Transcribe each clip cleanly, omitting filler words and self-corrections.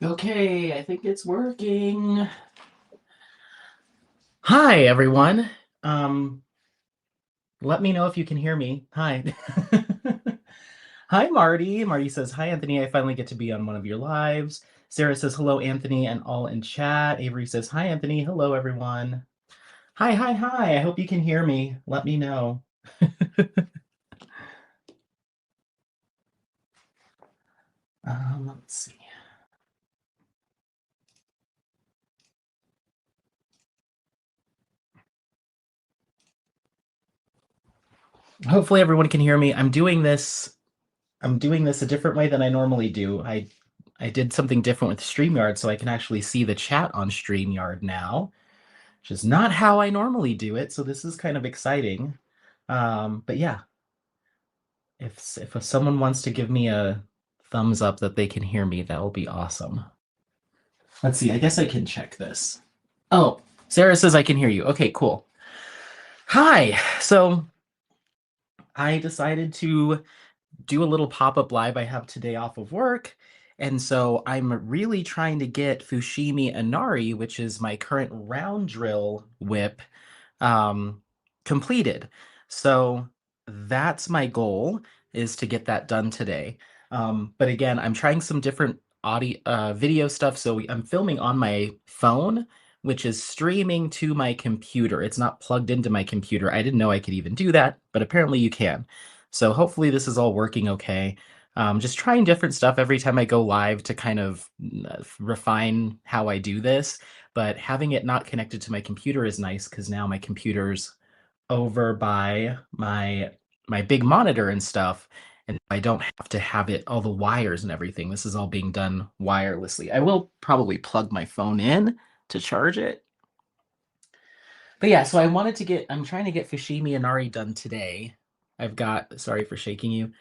Okay, I think it's working. Hi, everyone. Um, Let me know if you can hear me. Hi. Hi, Marty. Marty says, Hi, Anthony. I finally get to be on one of your lives. Sarah says, Hello, Anthony, and all in chat. Avery says, Hi, Anthony. Hello, everyone. Hi, hi, hi. I hope you can hear me. Let me know. Let's see. Hopefully everyone can hear me. I'm doing this a different way than I normally do. I did something different with StreamYard so I can actually see the chat on StreamYard now, which is not how I normally do it, so this is kind of exciting. But yeah, if someone wants to give me a thumbs up that they can hear me, that will be awesome. Let's see, I guess I can check this. Oh, Sarah says I can hear you. Okay, cool. Hi. So I decided to do a little pop-up live. I have today off of work. And so I'm really trying to get Fushimi Inari, which is my current round drill whip, um, completed. So that's my goal, is to get that done today. But again, I'm trying some different audio, video stuff. So I'm filming on my phone, which is streaming to my computer. It's not plugged into my computer. I didn't know I could even do that, but apparently you can. So hopefully this is all working okay. Just trying different stuff every time I go live to kind of refine how I do this. But having it not connected to my computer is nice because now my computer's over by my big monitor and stuff, and I don't have to have it all the wires and everything. This is all being done wirelessly. I will probably plug my phone in to charge it. But yeah, so I'm trying to get Fushimi Inari done today. Sorry for shaking you.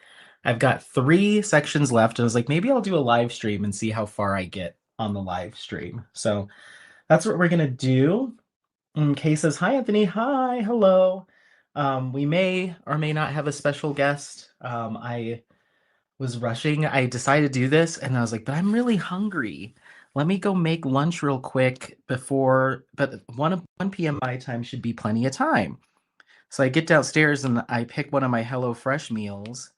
I've got 3 sections left, and I was like, maybe I'll do a live stream and see how far I get on the live stream. So that's what we're gonna do. Kay says, Hi, Anthony. Hi, hello. We may or may not have a special guest. I was rushing. I decided to do this, and I was like, but I'm really hungry. Let me go make lunch real quick but 1 p.m. my time should be plenty of time. So I get downstairs and I pick one of my Hello Fresh meals,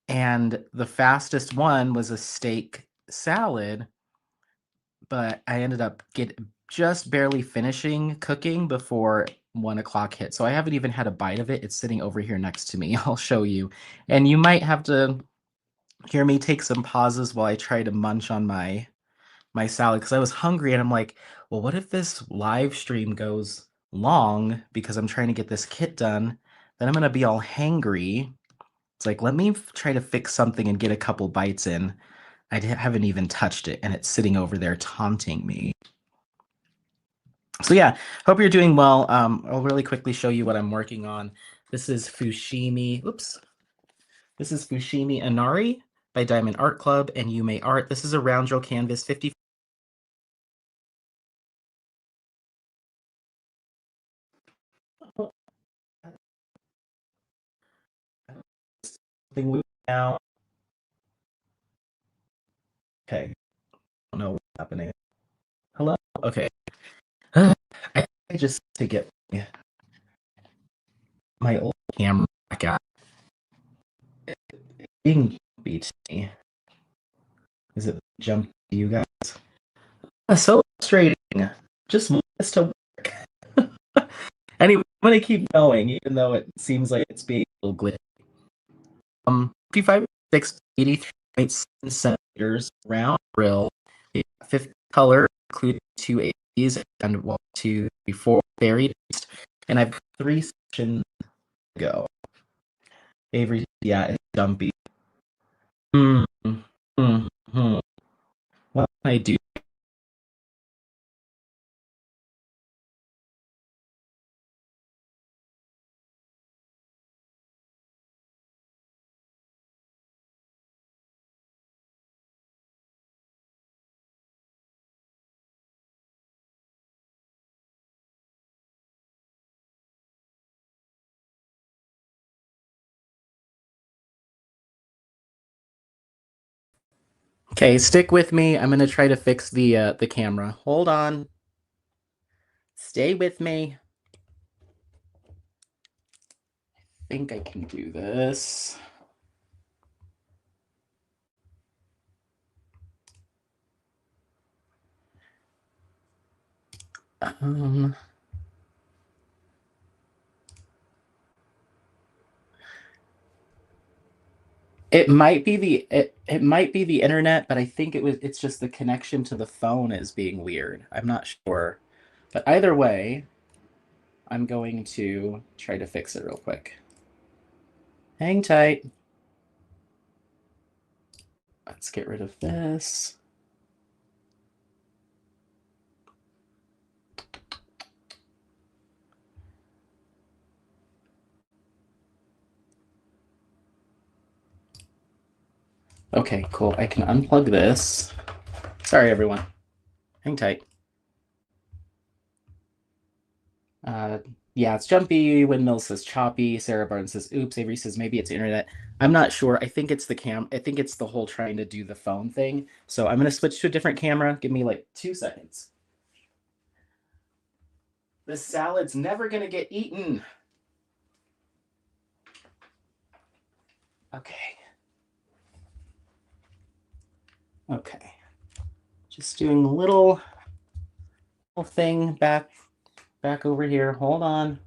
and the fastest one was a steak salad, but I ended up just barely finishing cooking before 1 o'clock hit. So I haven't even had a bite of it. It's sitting over here next to me. I'll show you. And you might have to hear me take some pauses while I try to munch on my salad because I was hungry and I'm like, well, what if this live stream goes long because I'm trying to get this kit done? Then I'm gonna be all hangry. It's like, let me try to fix something and get a couple bites in. Haven't even touched it, and it's sitting over there taunting me. So yeah, hope you're doing well. I'll really quickly show you what I'm working on. This is Fushimi. Oops. This is Fushimi Inari by Diamond Art Club and Yume Art. This is a round drill canvas, 50. Something now. Okay. I don't know what's happening. Hello. Okay. I just to get my old camera back out. Being jumpy to me. Is it jumpy to you guys? So frustrating. Just want this to work. Anyway, I'm gonna keep going, even though it seems like it's being a little glitchy. 55, 6, 83.7 centimeters round grill, 50 color, including 2 ACs and 1, 2, 3, 4 buried. And I have 3 sections to go. Avery, yeah, it's dumpy. Hmm. Hmm. Hmm. What can I do? Okay, stick with me. I'm gonna try to fix the camera. Hold on. Stay with me. I think I can do this. Um, it might be it might be the internet, but I think it's just the connection to the phone is being weird. I'm not sure. But either way, I'm going to try to fix it real quick. Hang tight. Let's get rid of this. Okay, cool. I can unplug this. Sorry, everyone. Hang tight. Uh, yeah, it's jumpy. Windmill says choppy. Sarah Barnes says oops. Avery says maybe it's internet. I'm not sure. I think it's the cam. I think it's the whole trying to do the phone thing. So I'm gonna switch to a different camera. Give me like 2 seconds. This salad's never gonna get eaten. Okay. Okay. Just doing a little thing back over here. Hold on.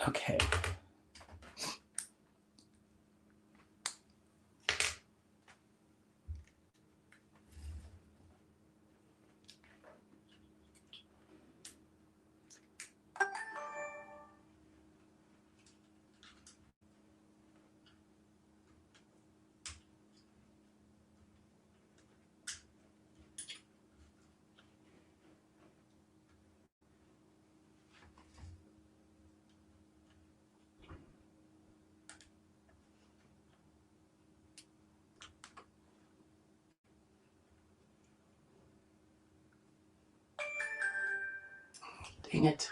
Okay. Dang it.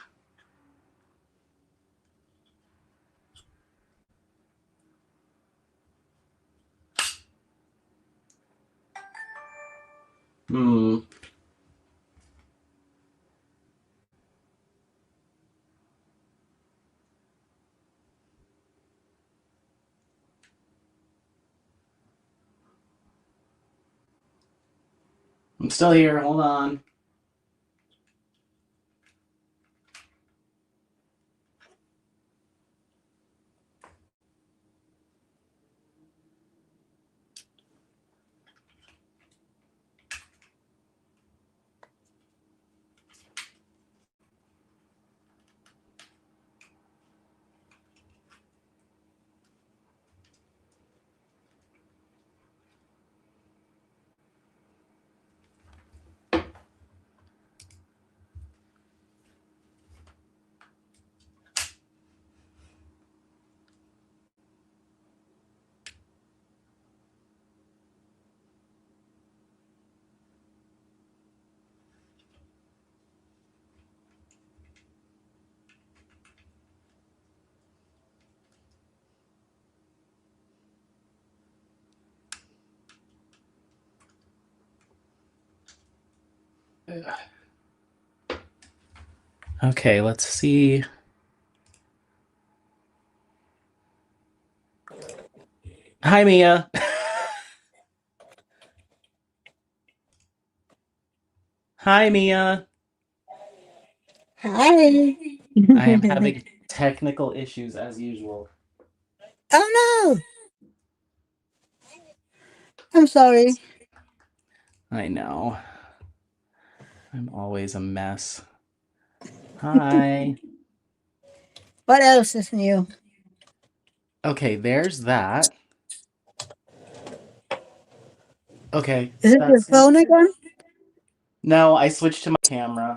Hmm. I'm still here. Hold on. Okay, let's see. Hi, Mia. Hi, Mia. Hi. I am having technical issues as usual. Oh no, I'm sorry. I know. I'm always a mess. Hi. What else is new? Okay, there's that. Okay, Is it your that's phone again? no, I switched to my camera.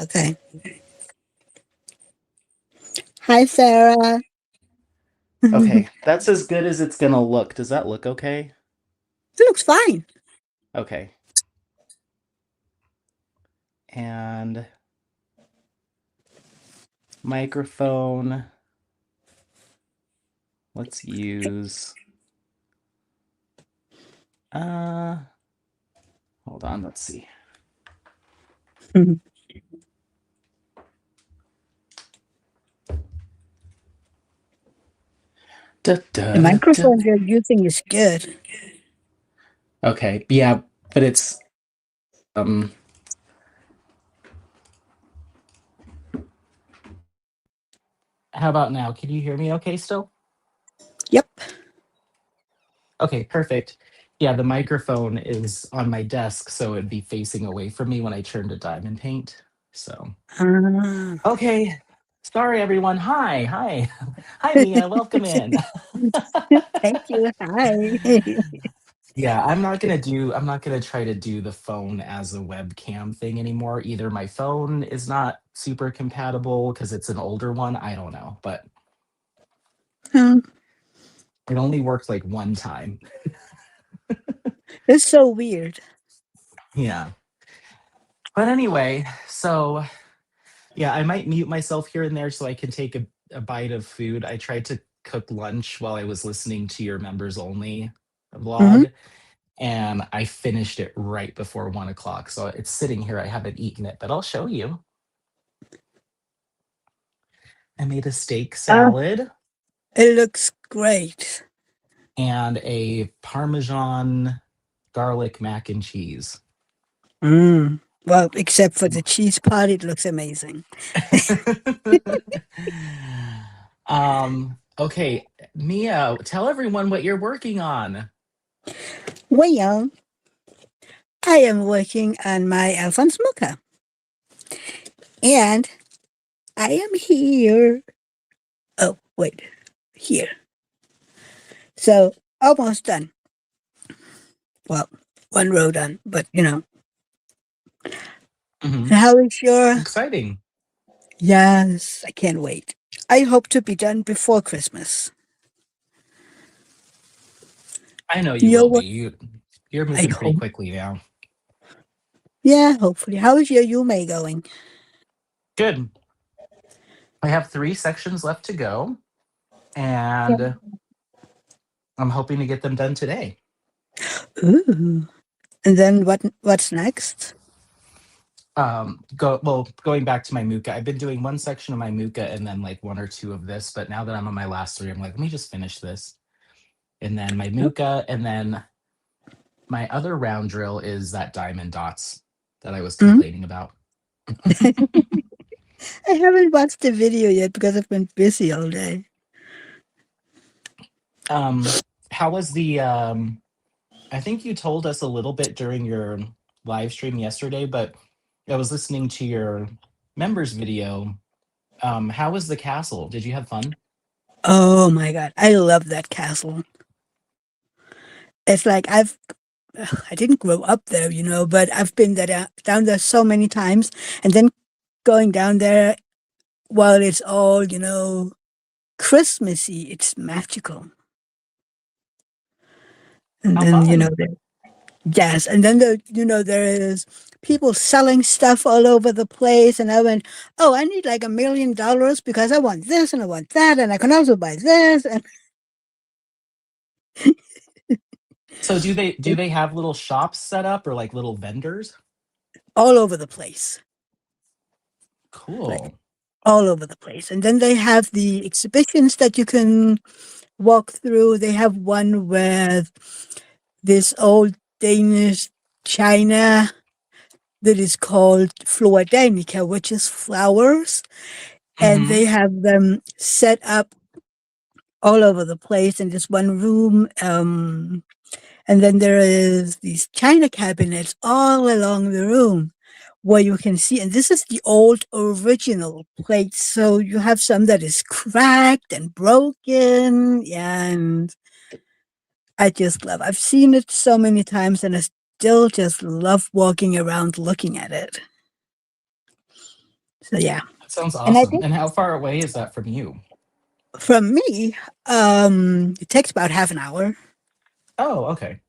Okay. Hi, Sarah. Okay, It that's as good as it's gonna look. Does that look okay? looks fine. Okay. And microphone. Let's use. Hold on. Let's see. Mhm. Da, da, The da, da. microphone you're using is good. Okay, yeah, but it's um. How about now? Can you hear me okay still? Yep. Okay, perfect. Yeah, the microphone is on my desk, so it'd be facing away from me when I turn to diamond paint. So, Ah. okay. Sorry, everyone. Hi. Hi, Mia. Welcome in. Thank you. Hi. Yeah, I'm not gonna try to do the phone as a webcam thing anymore. Either my phone is not super compatible because it's an older one. I don't know, but Um, it only worked like one time. it's so weird. Yeah. But anyway, so yeah, I might mute myself here and there so I can take a bite of food. I tried to cook lunch while I was listening to your members only Hmm. vlog, and I finished it right before 1 o'clock. So it's sitting here. I haven't eaten it, but I'll show you. I made a steak salad It looks great. and a Parmesan garlic mac and cheese. Mm. Well, except for the cheese part, it looks amazing. Okay, Mia, tell everyone what you're working on. Well, I am working on my Alphonse Mocha, and I am here. Oh, wait, here. So almost done. Well, one row done, but Mhm. how is your? Exciting. Yes, I can't wait. I hope to be done before Christmas. I know you Your will be. work, You're I moving pretty hope. quickly now. Yeah, hopefully. How is your Yume going? Good. I have 3 sections left to go, Yeah. and I'm hoping to get them done today. Ooh. And then what's next? Going back to my Muka, I've been doing 1 section of my Muka and then like 1 or 2 of this, but now that I'm on my last 3, I'm like, let me just finish this. And then my Muka, and then my other round drill is that diamond dots that I was Mhm. complaining about. I haven't watched the video yet because I've been busy all day. Um, how was the I think you told us a little bit during your live stream yesterday, but I was listening to your members video. How was the castle? Did you have fun? Oh my god, I love that castle. It's like I didn't grow up there, but I've been there down there so many times, and then going down there while it's all Christmassy, it's magical. And How then fun. yes, and then there is people selling stuff all over the place, and I went, oh, I need like $1 million because I want this and I want that, and I can also buy this, and So do they have little shops set up or like little vendors? all over the place, like Cool. all over the place. And then they have the exhibitions that you can walk through. They have one with this old Danish china that is called Flor Danica, which is flowers, and Mm-hmm. they have them set up all over the place in this one room. And then there is these china cabinets all along the room where you can see, and this is the old original plate. So you have some that is cracked and broken, and I just love. I've seen it so many times, and I still just love walking around looking at it. So yeah, That sounds and I awesome. think And how far away is that from you? from me, it takes about half an hour. Oh, okay.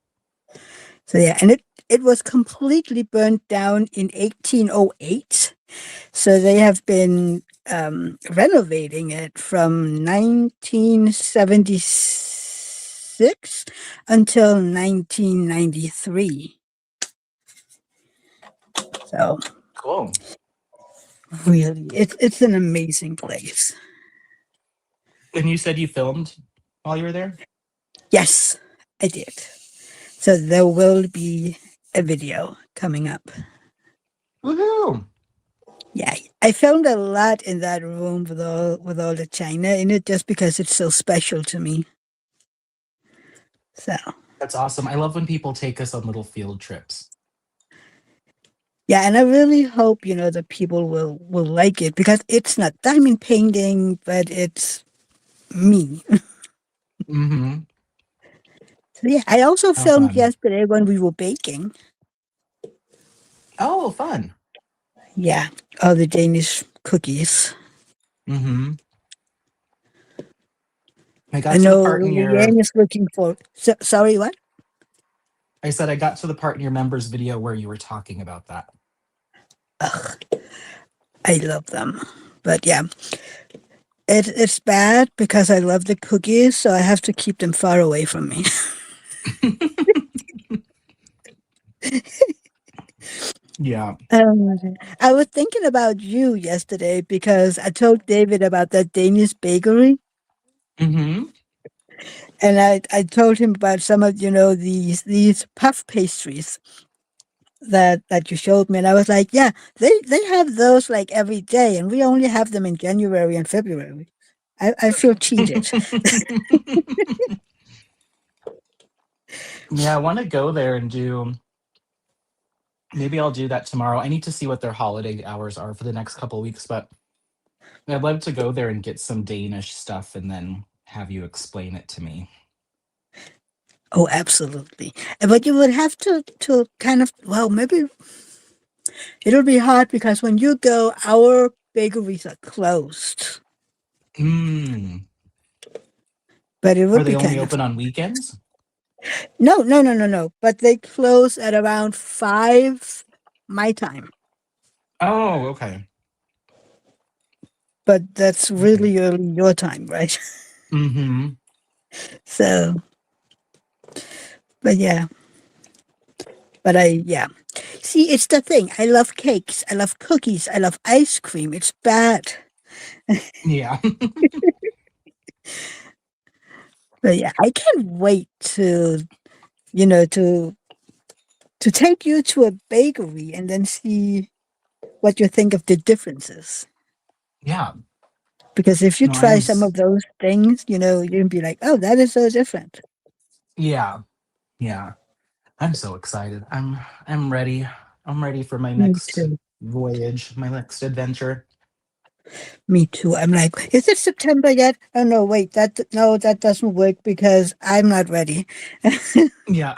So yeah, and it was completely burnt down in 1808. So they have been renovating it from 1976 until 1993. So Cool. really, it's an amazing place. And you said you filmed while you were there? Yes, I did. So there will be a video coming up. Woohoo! Yeah, I filmed a lot in that room with all the china in it, just because it's so special to me. So That's awesome. I love when people take us on little field trips. yeah, and I really hope the people will like it, because it's not diamond painting, but it's me. Mm-hmm. So yeah, I also How filmed fun. yesterday when we were baking. Oh, fun. Yeah, all the Danish cookies. Mm-hmm. I I got to the know part in your Leanne is looking for. Sorry, what? I said I got to the part in your members video where you were talking about that. Ugh, I love them, but yeah, it's bad because I love the cookies, so I have to keep them far away from me. Yeah. Um, I was thinking about you yesterday because I told David about that Danish bakery, Mm-hmm. and I told him about some of these puff pastries that you showed me, and I was like, yeah, they have those like every day, and we only have them in January and February. I feel cheated. Yeah, I want to go there and do maybe I'll do that tomorrow. I need to see what their holiday hours are for the next couple weeks, but I'd love to go there and get some Danish stuff and then have you explain it to me. Oh, absolutely. But you would have to kind of, well, maybe it'll be hard because when you go, our bakeries are closed. Mm. But it Are would they be only kind of open on weekends? no, no, no, no, no. But they close at around 5 my time. Oh, okay. But that's Okay. really early your time, right? Mm-hmm. So, but yeah, yeah. See, it's the thing. I love cakes. I love cookies. I love ice cream. It's bad. Yeah. But yeah, I can't wait you know, to to take you to a bakery and then see what you think of the differences. Yeah. Because if you No, try some of those things, you'll be like, oh, that is so different. yeah. Yeah. I'm so excited. I'm ready. I'm ready for my Me next too. voyage, my next adventure. Me too. I'm like, is it September yet? Oh no, wait, that doesn't work because I'm not ready. Yeah.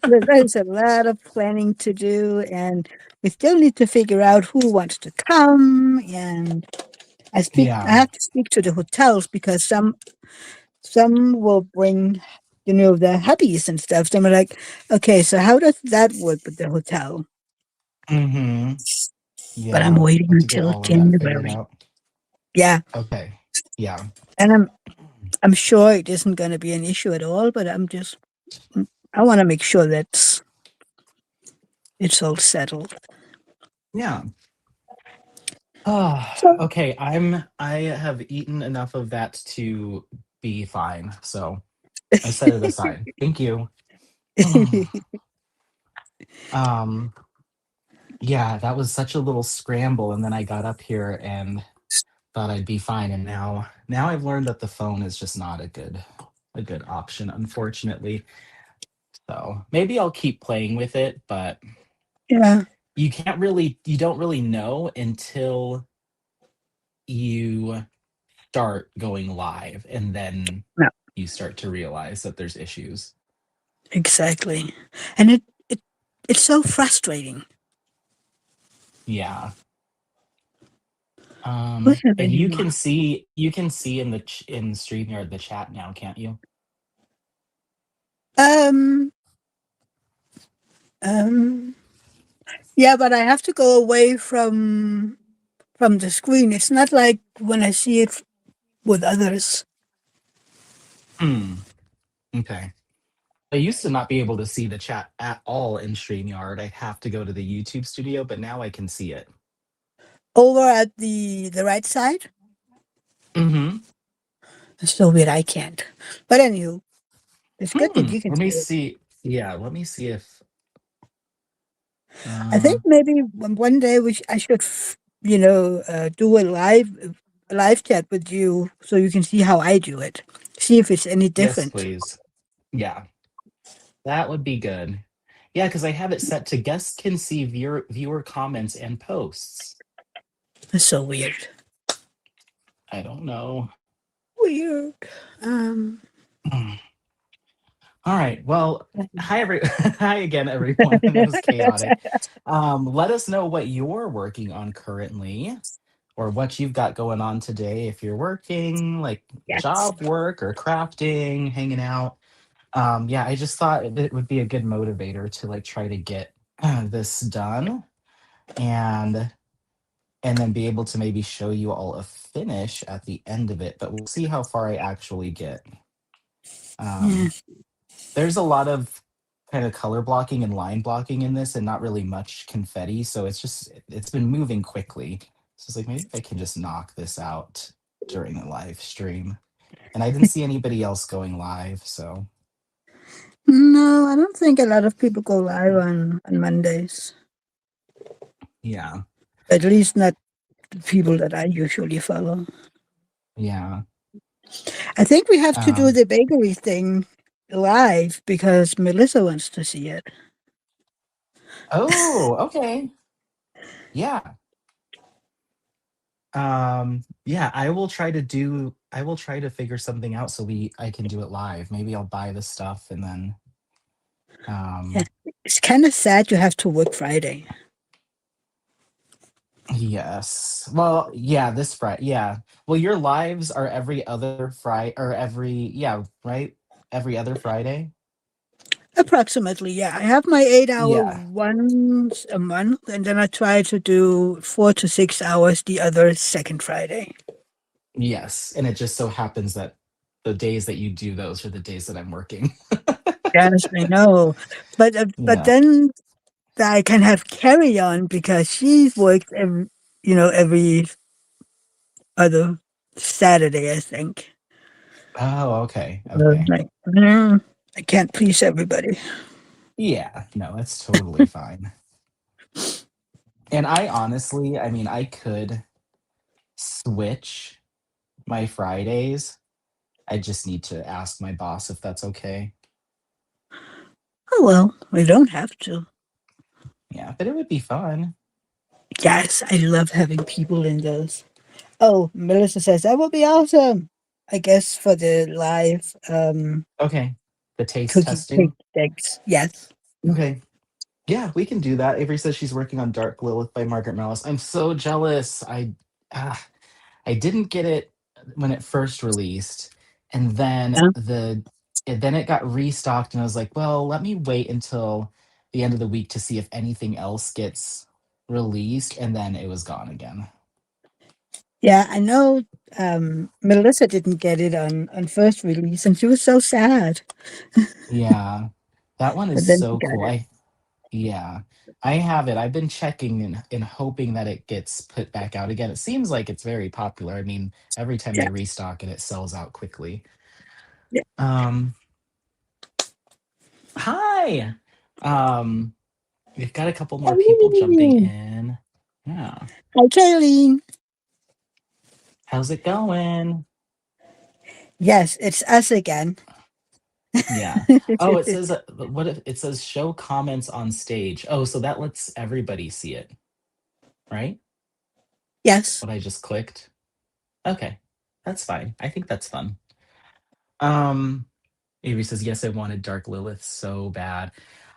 There's a lot of planning to do, and we still need to figure out who wants to come. And I Yeah. have to speak to the hotels because some will bring, their hubbies and stuff. So I'm like, okay, so how does that work with the hotel? Mm-hmm. But I'm Yeah. waiting Have to get until all of that figured January. out. Yeah, Okay. Yeah. and I'm sure it isn't going to be an issue at all. But I want to make sure that it's all settled. Yeah. Oh, So okay. I have eaten enough of that to be fine. So I set it aside. Thank you. Um, yeah, that was such a little scramble, and then I got up here and thought I'd be fine, and now I've learned that the phone is just not a good option, unfortunately. So maybe I'll keep playing with it, but yeah, you don't really know until you start going live, and then no, you start to realize that there's issues. exactly. And it's so frustrating. Yeah. What have And you you? can see in in StreamYard the chat now, can't you? Um, um, yeah, but I have to go away from from the screen. It's not like when I see it with others. Hmm. Okay. I used to not be able to see the chat at all in StreamYard. I'd have to go to the YouTube studio, but now I can see it. Over at the right side. Mm-hmm. It's so weird. I can't. But anywho, it's good that Hmm. you can Let me see it. see. Yeah, let me see if I uh think maybe one day I should, do a live chat with you so you can see how I do it. See if it's any yes, different. please. Yeah, that would be good. Yeah, because I have it set to guests can see viewer comments and posts. It's so weird. I don't know. Weird. Um. All right. Well, hi hi again, everyone. That was chaotic. Let us know what you're working on currently, or what you've got going on today. If you're working, like Yes. job work or crafting, hanging out. Yeah, I just thought it would be a good motivator to like try to get this done and then be able to maybe show you all a finish at the end of it. But we'll see how far I actually get. Yeah. Um, there's a lot of kind of color blocking and line blocking in this and not really much confetti, so it's been moving quickly. So it's like maybe if I can just knock this out during the live stream. And I didn't see anybody else going live, so No, I don't think a lot of people go live on Mondays. yeah. At least not the people that I usually follow. Yeah. I think we have to do Um the bakery thing live because Melissa wants to see it. oh, okay. Yeah. Yeah, I will try to figure something out so we I can do it live. Maybe I'll buy the stuff and then Yeah. um It's kind of sad you have to work Friday. yes. Well, yeah, this Friday. Yeah. Well, your lives are every other Friday or yeah, right? Every other Friday? Approximately, yeah. I have my 8 hour Yeah. once a month, and then I try to do 4 to 6 hours the other second Friday. Yes. And it just so happens that the days that you do those are the days that I'm working. Yes, I know. But Yeah. then I can have carry on because she works every other Saturday, I think. Oh, okay. Mm. Okay. Like, I can't please everybody. Yeah. No, that's totally fine. And I honestly, I mean, I could switch my Fridays. I just need to ask my boss if that's okay. Oh well, we don't have to. Yeah, but it would be fun. Yes, I love having people in those. Oh, Melissa says that would be awesome. I guess for the live Okay. The taste cookie cake testing. things. Yes. Okay. Yeah, we can do that. Avery says she's working on Dark Lilith by Margaret Mellis. I'm so jealous. Ah, I didn't get it when it first released, and Yeah. then it got restocked, and I was like, well, let me wait until the end of the week to see if anything else gets released, and then it was gone again. Yeah, I know Melissa didn't get it on first release and she was so sad. Yeah, that one is But then she so got cool. it. Yeah, I have it. I've been checking and hoping that it gets put back out again. It seems like it's very popular. I mean, every time Yeah. they restock it, it sells out quickly. Yeah. Um, hi. Um, we've got a couple more people jumping Hey. in. Yeah. Hi, Kayleen. How's it going? Yes, it's us again. Yeah. Oh, it says what if it says show comments on stage. Oh, so that lets everybody see it, right? Yes. What I just clicked. Okay. That's fine. I think that's fun. Um, Avery says, yes, I wanted Dark Lilith so bad.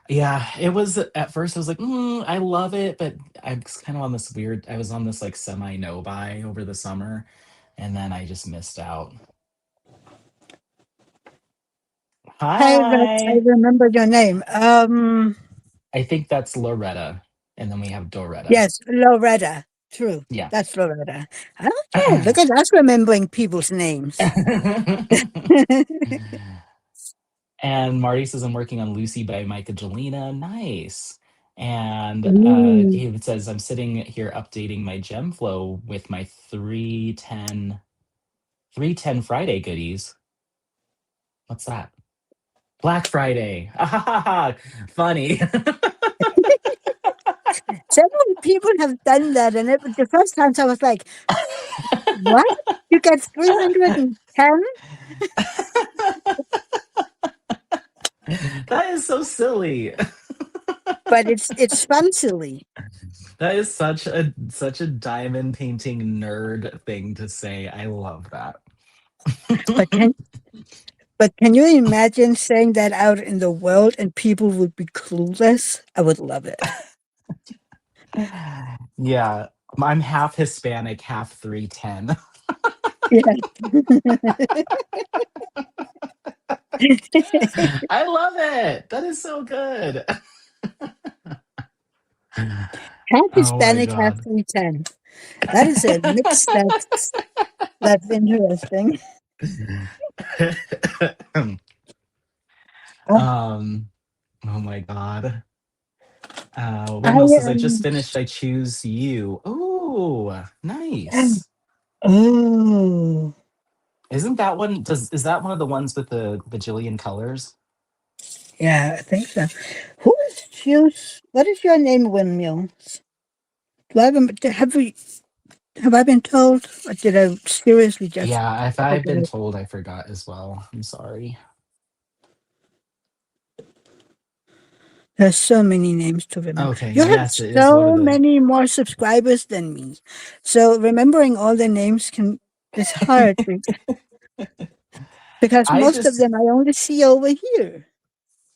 Yeah, it was at first I was like, I love it, but I was kind of on this weird, I was on this like semi no buy over the summer, and then I just missed out. Hi, Rex. I Hi. remember your name. I think that's Loretta, and then we have Doretta. Yes, Loretta. True. Yeah. That's Florida. Okay, look at us remembering people's names. And Marty says, I'm working on Lucy by Michaelina. Nice. And Ooh. he says, I'm sitting here updating my gem flow with my 310 Friday goodies. What's that? Black Friday. Funny. Several people have done that, and the first times I was like, "What? You get 310?" That is so silly. But it's fun silly. That is such a diamond painting nerd thing to say. I love that. But can but can you imagine saying that out in the world and people would be clueless? I would love it. Yeah, I'm half Hispanic, half 310. Yeah. I love it. That is so good. Half Oh my Hispanic, half god. 310. That is a mix that's interesting. Oh, um, oh my god. I Windmill says, I just am. finished I Choose You. Oh, nice. Oh, Isn't that one is that one of the ones with the bajillion colors? yeah, I think so. Who is Juice? What is your name, Windmills? Do I have I been told, or did I seriously just Yeah, if I've been forget? told, I forgot as well. I'm sorry. There's so many names to remember. Okay, You have yes, it is one of so the many more subscribers than me, so remembering all the names can is hard because I most of just them I only see over here.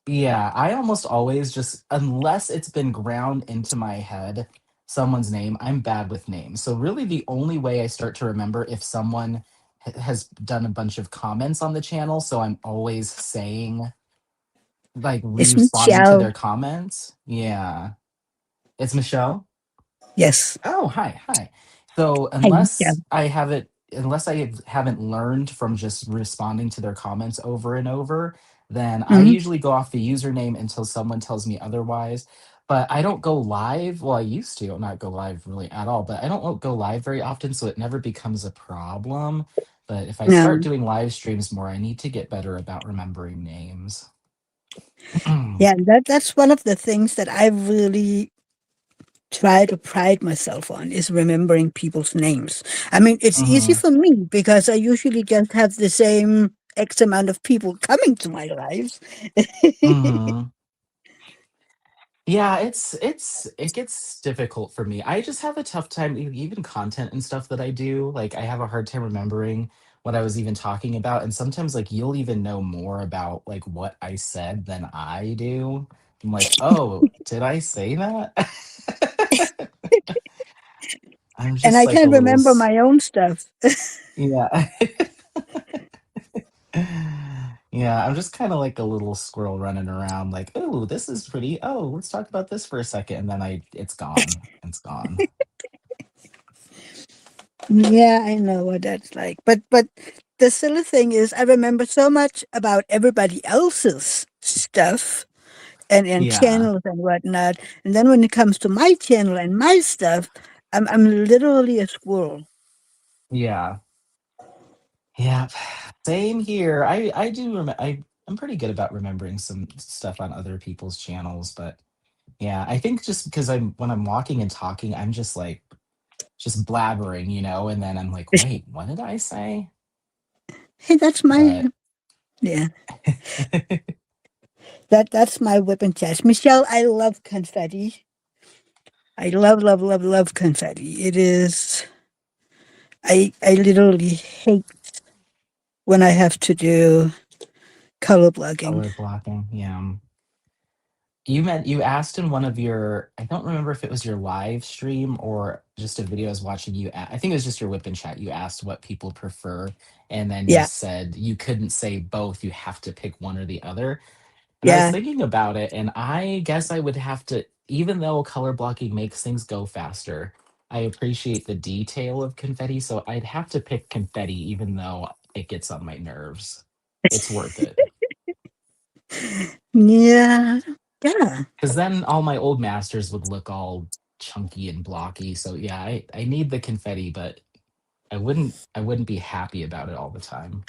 yeah, I almost always just unless it's been ground into my head someone's name, I'm bad with names. So really the only way I start to remember if someone has done a bunch of comments on the channel, so I'm always saying like It's responding to Michelle. their comments. Yeah. It's Michelle. Yes. Oh, hi, hi. So Hi, Michelle. unless I haven't learned from just responding to their comments over and over, then I Mhm. usually go off the username until someone tells me otherwise. But I don't go live. Well, I used to not go live really at all, but I don't go live very often, so it never becomes a problem. But if I start No. doing live streams more, I need to get better about remembering names. Yeah, that's one of the things that I really try to pride myself on is remembering people's names. I mean, it's easy Hmm. for me because I usually just have the same X amount of people coming to my lives. Hmm. Yeah, it gets difficult for me. I just have a tough time even content and stuff that I do. Like I have a hard time remembering what I was even talking about, and sometimes like you'll even know more about like what I said than I do. I'm like, "Oh, did I say that?" I'm And just I like a can't little remember my own stuff. yeah. Yeah, I'm just kind of like a little squirrel running around like, "Oh, this is pretty. Oh, let's talk about this for a second," and then I it's gone. It's gone. Yeah, I know what that's like. But the silly thing is I remember so much about everybody else's stuff and Yeah. channels and whatnot. And then when it comes to my channel and my stuff, I'm literally a squirrel. Yeah. Yeah. Same here. I do remember I'm pretty good about remembering some stuff on other people's channels, but yeah, I think just because I'm when I'm walking and talking, I'm just like just blabbering, and then I'm like, "Wait, what did I say?" Hey, that's my But yeah. That's my weapon chest. Michelle, I love confetti. I love, love, love, love confetti. It is I literally hate when I have to do color blocking. color blocking, yeah. You asked in one of your I don't remember if it was your live stream or just a video I was watching I think it was just your whip and chat. You asked what people prefer, and then you Yeah, said you couldn't say both, you have to pick one or the other. And I was yeah. thinking about it, and I guess I would have to, even though color blocking makes things go faster, I appreciate the detail of confetti, so I'd have to pick confetti even though it gets on my nerves. It's worth it. Yeah. Yeah. Because then all my old masters would look all chunky and blocky. So yeah, I need the confetti, but I wouldn't be happy about it all the time.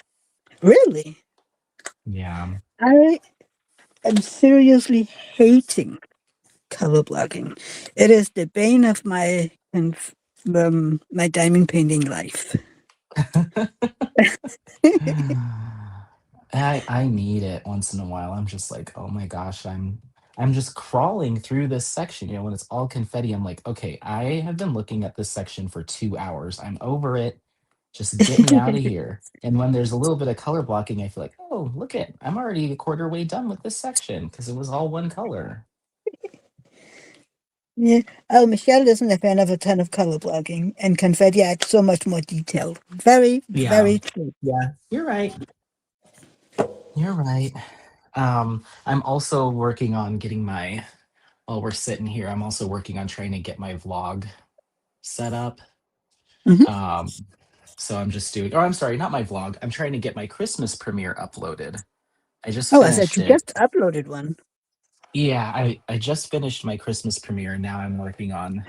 Really? Yeah. I am seriously hating color blocking. It is the bane of my diamond painting life. I need it once in a while. I'm just like, oh my gosh, I'm just crawling through this section. When it's all confetti, I'm like, okay, I have been looking at this section for 2 hours. I'm over it. Just get me out of here. And when there's a little bit of color blocking, I feel like, oh, look it, I'm already a quarter way done with this section because it was all one color. Yeah. Oh, Michelle isn't a fan of a ton of color blocking, and confetti adds so much more detail. Very, Yeah. very true. Yeah. You're right. You're right. I'm also working on getting my while we're sitting here, I'm also working on trying to get my vlog set up. Hmm. Um, so I'm just doing, or I'm sorry, not my vlog. I'm trying to get my Christmas premiere uploaded. I just Oh, I said finished you it. just uploaded one. Yeah, I just finished my Christmas premiere, and now I'm working on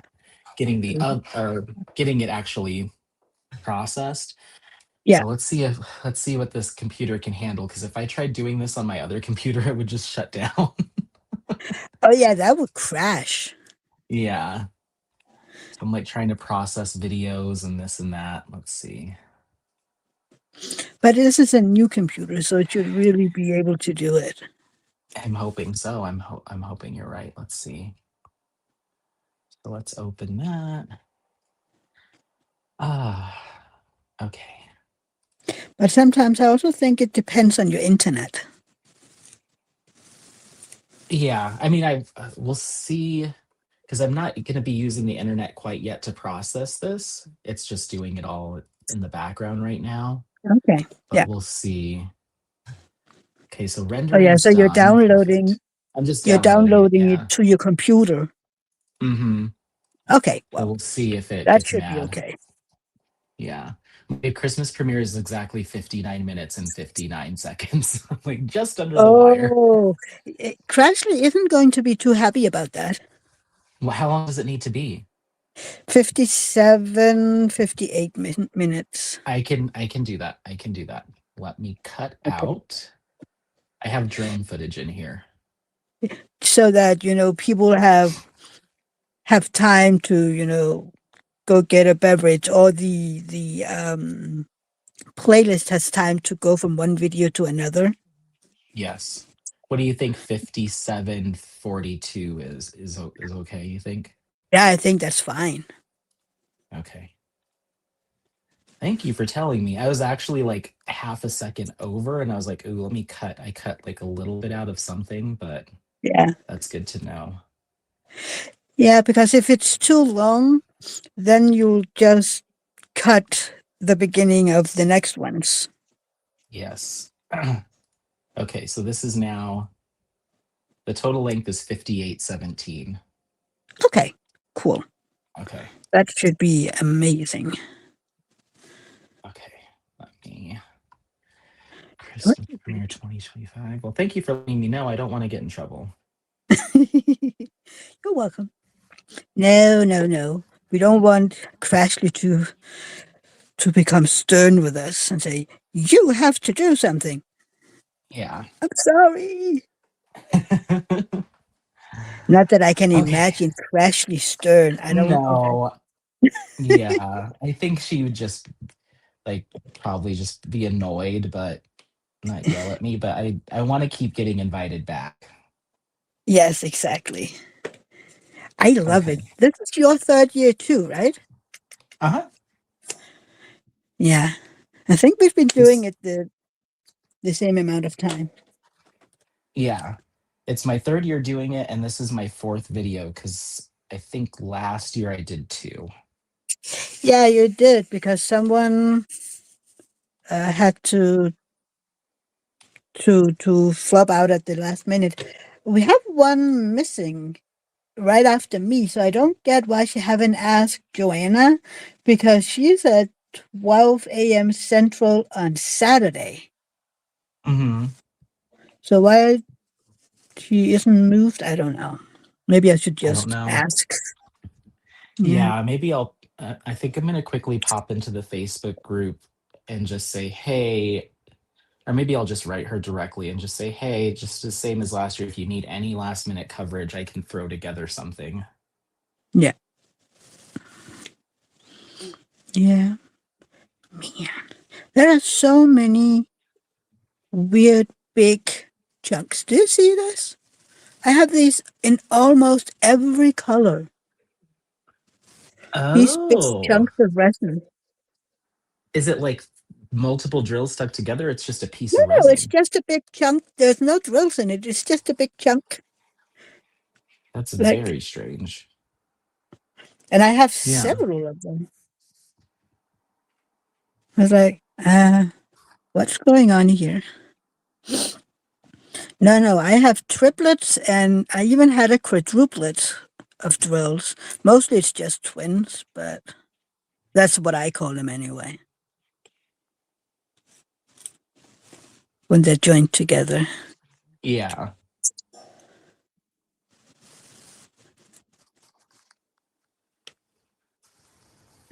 getting the Mhm. or getting it actually processed. Yeah. So let's see what this computer can handle. Because if I tried doing this on my other computer, it would just shut down. Oh, yeah, that would crash. Yeah, so I'm like trying to process videos and this and that. Let's see. But this is a new computer, so it should really be able to do it. I'm hoping so. I'm hoping you're right. Let's see. So let's open that. Ah, okay. But sometimes I also think it depends on your internet. Yeah, I mean, we'll see because I'm not going to be using the internet quite yet to process this. It's just doing it all in the background right now, Okay. but Yeah. we'll see. Okay, so Oh, yeah. rendering's So done. Perfect. I'm just you're downloading it. downloading it Yeah. to your computer. Mm-hmm. Okay. So Well, we'll see if it that gets should be mad. okay. Yeah. My Christmas premiere is exactly 59 minutes and 59 seconds. Like just under the wire. Oh, Crashly isn't going to be too happy about that. Well, how long does it need to be? 57, 58 minutes. I can do that. I can do that. Let me cut Okay. out. I have drone footage in here. So that, people have time to, go get a beverage, or the playlist has time to go from one video to another. Yes. What do you think 57:42 is okay, you think? Yeah, I think that's fine. Okay. Thank you for telling me. I was actually like half a second over and I was like, "Ooh, let me cut." I cut like a little bit out of something, but Yeah. that's good to know. Yeah, because if it's too long, then you'll just cut the beginning of the next ones. Yes. Okay, so this is now the total length is 58:17. Okay, cool. Okay. That should be amazing. Okay. Let me Christmas premiere 2025. Well, thank you for letting me know. I don't want to get in trouble. You're welcome. No, no, no. We don't want Crashly to become stern with us and say, "You have to do something." Yeah. I'm sorry. Not that I can Okay. imagine Crashly stern. I don't. No. Yeah. I think she would just like probably just be annoyed, but not yell at me. But I want to keep getting invited back. Yes, exactly. I love it. Okay. This is your third year too, right? Uh-huh. Yeah. I think we've been doing This it the same amount of time. yeah. It's my third year doing it, and this is my fourth video because I think last year I did two. Yeah, you did because someone had to flub out at the last minute. We have one missing. right after me, so I don't get why she haven't asked Joanna because she's at 12 a.m. Central on Saturday. Hmm. So why she isn't moved, I don't know. Maybe I should I don't just know. ask. Yeah. Yeah, maybe I'll. I think I'm gonna quickly pop into the Facebook group and just say, "Hey," or maybe I'll just write her directly and just say, "Hey, just the same as last year. If you need any last minute coverage, I can throw together something." Yeah. Yeah. Man. There are so many weird big chunks. Do you see this? I have these in almost every color. These big Oh, chunks of resin. is it like multiple drills stuck together? It's just a piece No, of no, it's resin. just a big chunk. There's no drills in it. It's just a big chunk. That's Like, very strange. and I have Yeah. several of them. I was like, what's going on here? No, no, I have triplets and I even had a quadruplet of drills. Mostly it's just twins, but that's what I call them anyway, when they're joined together. Yeah.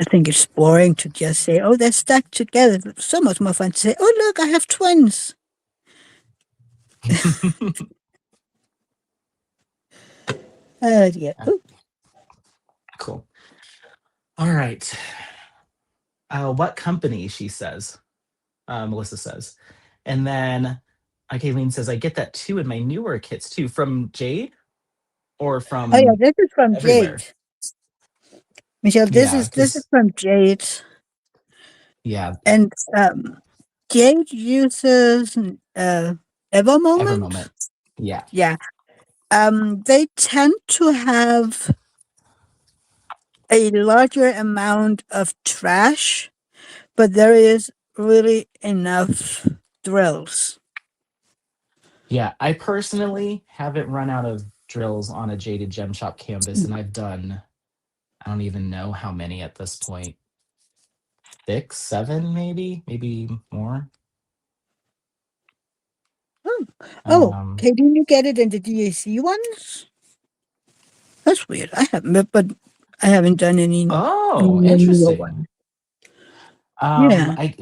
I think it's boring to just say, oh, they're stuck together. It's so much more fun to say, oh, look, I have twins. Yeah. Ooh. Cool. All right. What company? She says. Melissa says, and then Kayleen says, "I get that too in my newer kits too, from Jade or Oh, yeah, from this is from Jade. everywhere." Michelle, this Yeah, is this is because from Jade. yeah, And Jade uses Ever Ever Moment. Moment. Yeah, Yeah. They tend to have a larger amount of trash, but there is really enough drills. yeah. I personally haven't run out of drills on a Jaded Gem Shop canvas, and I've done, I don't even know how many at this point. 6, 7, maybe more. Oh, oh, Um, okay. Didn't you get it in the DAC ones? That's weird. I haven't, but I haven't done any oh, in the newer interesting. one. Yeah. I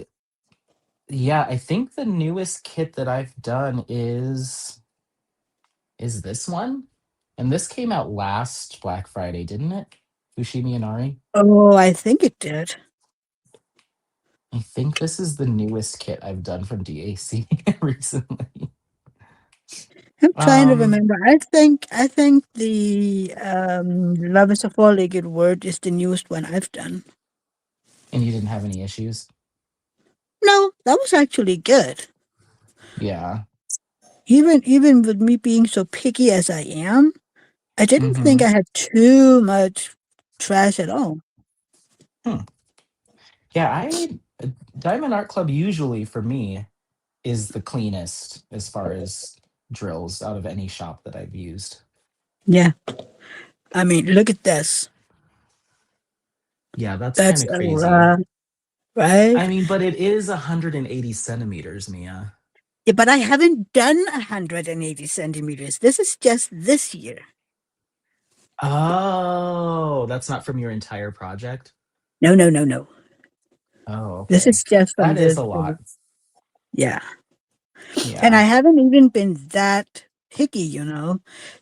Yeah, I think the newest kit that I've done is this one. And this came out last Black Friday, didn't it? Fushimi Inari. Oh, I think it did. I think this is the newest kit I've done from DAC recently. I'm trying to Um, remember. I think the Love is a Four-Legged Word is the newest one I've done. and you didn't have any issues? No, that was actually good. Yeah. Even with me being so picky as I am, I didn't think Mm-hmm. I had too much trash at all. Hmm. Yeah, Diamond Art Club usually for me is the cleanest as far as drills out of any shop that I've used. Yeah, I mean, look at this. Yeah, that's kind That's of a crazy. lot, right? I mean, but it is 180 centimeters, Mia. Yeah, but I haven't done 180 centimeters. This is just this year. Oh, that's not from your entire project? No, no, no, no. Oh, This okay. is just from That is this. a lot. Yeah. And I Yeah. haven't even been that picky.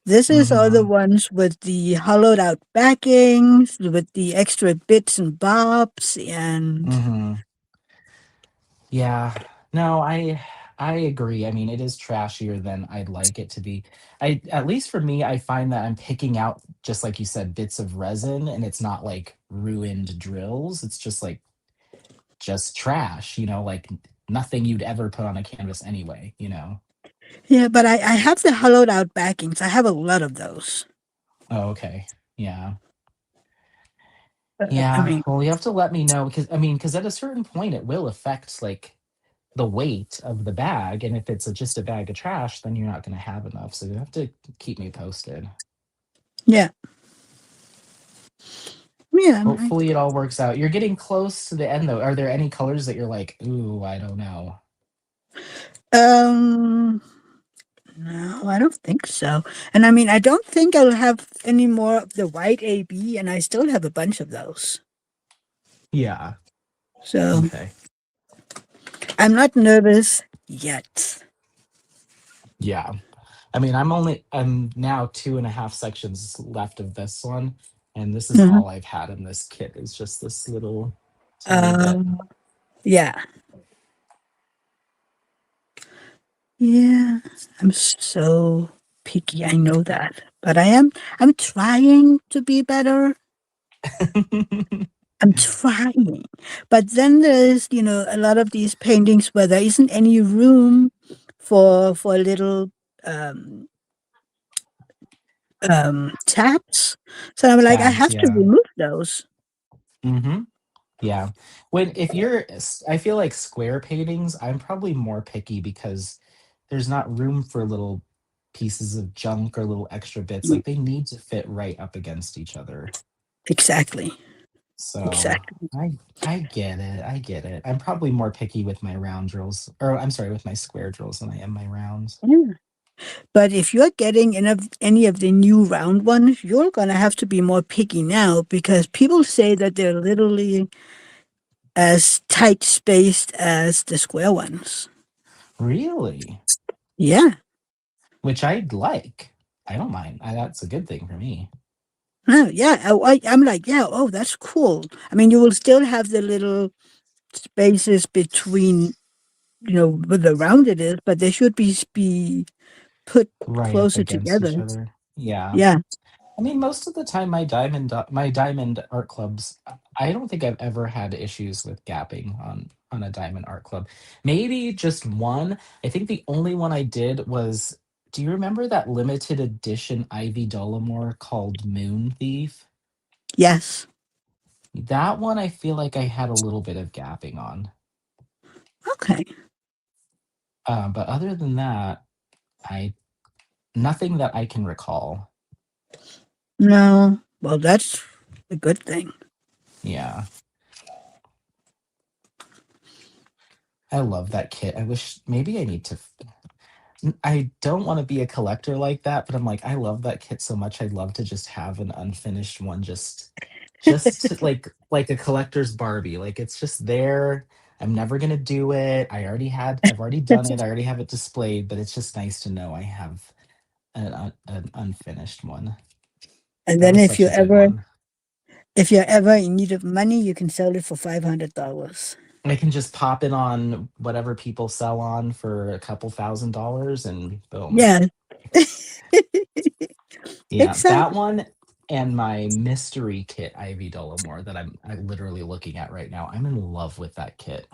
This is all the Mm-hmm. ones with the hollowed out backings, with the extra bits and bobs, and Mm-hmm. Yeah. No, I agree. I mean, it is trashier than I'd like it to be. I At least for me, I find that I'm picking out, just like you said, bits of resin, and it's not like ruined drills. It's just like just trash, like nothing you'd ever put on a canvas anyway. yeah, but I have the hollowed out backings. I have a lot of those. Oh, okay. Yeah. I Yeah, mean, well, you have to let me know because at a certain point it will affect like the weight of the bag, and if it's just a bag of trash, then you're not going to have enough. So you have to keep me posted. Yeah. Yeah. Hopefully it all works out. You're getting close to the end though. Are there any colors that you're like, ooh, I don't know? Um, no, I don't think so. And I mean, I don't think I'll have any more of the white AB, and I still have a bunch of those. Yeah. So Okay. I'm not nervous yet. Yeah. I'm now 2.5 sections left of this one. And this is Mhm. all I've had in this kit is just this little tiny bit. Um, yeah. Yeah. I'm so picky. I know that. But I'm trying to be better. I'm trying. But then there's, a lot of these paintings where there isn't any room for little um tabs. So I'm like, I Tabs, have to yeah. remove those. Hmm. Yeah. I feel like square paintings, I'm probably more picky because there's not room for little pieces of junk or little extra bits. Mm, Like they need to fit right up against each other. exactly. So Exactly. I get it. I get it. I'm probably more picky with my round drills, or I'm sorry, with my square drills than I am my rounds. Yeah. But if you're getting any of the new round ones, you're gonna have to be more picky now because people say that they're literally as tight spaced as the square ones. Really? Yeah. Which I'd like. I don't mind. That's a good thing for me. No, yeah. I'm like, yeah, oh, that's cool. I mean, you will still have the little spaces between, where the round it is, but they should be put Right up closer against together. each other. Yeah. Yeah. I mean, most of the time, my diamond art clubs, I don't think I've ever had issues with gapping on a diamond art club. Maybe just one. I think the only one I did was. Do you remember that limited edition Ivy Dollamore called Moon Thief? Yes. That one, I feel like I had a little bit of gapping on. Okay. But other than that, I nothing that I can recall. No. Well, that's a good thing. Yeah, I love that kit. I wish maybe I need to. I don't want to be a collector like that, but I'm like, I love that kit so much. I'd love to just have an unfinished one, like a collector's Barbie. Like it's just there. I'm never gonna do it. I've already done it. I already have it displayed, but it's just nice to know I have an unfinished one. And That then was such a good one. if you're ever in need of money, you can sell it for $500. I can just pop it on whatever people sell on for a couple $1,000 and boom. Yeah. Yeah, that Exactly. one and my mystery kit Ivy Dollamore that I literally looking at right now. I'm in love with that kit.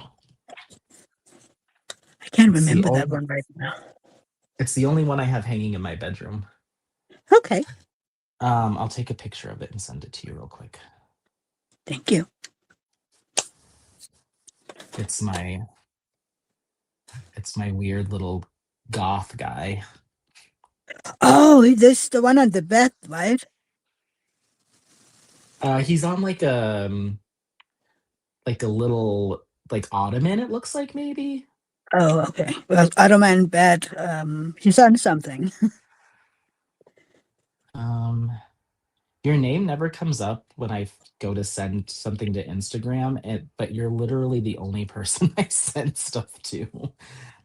I can't It's the remember that only one right now. it's the only one I have hanging in my bedroom. Okay. I'll take a picture of it and send it to you real quick. Thank you. It's my it's my weird little goth guy. Oh, this is the one on the bed, right? He's on like a little like ottoman, it looks like maybe. Oh, okay. Well, Ottoman bed. He's on something. Um, your name never comes up when go to send something to Instagram, but you're literally the only person I send stuff to.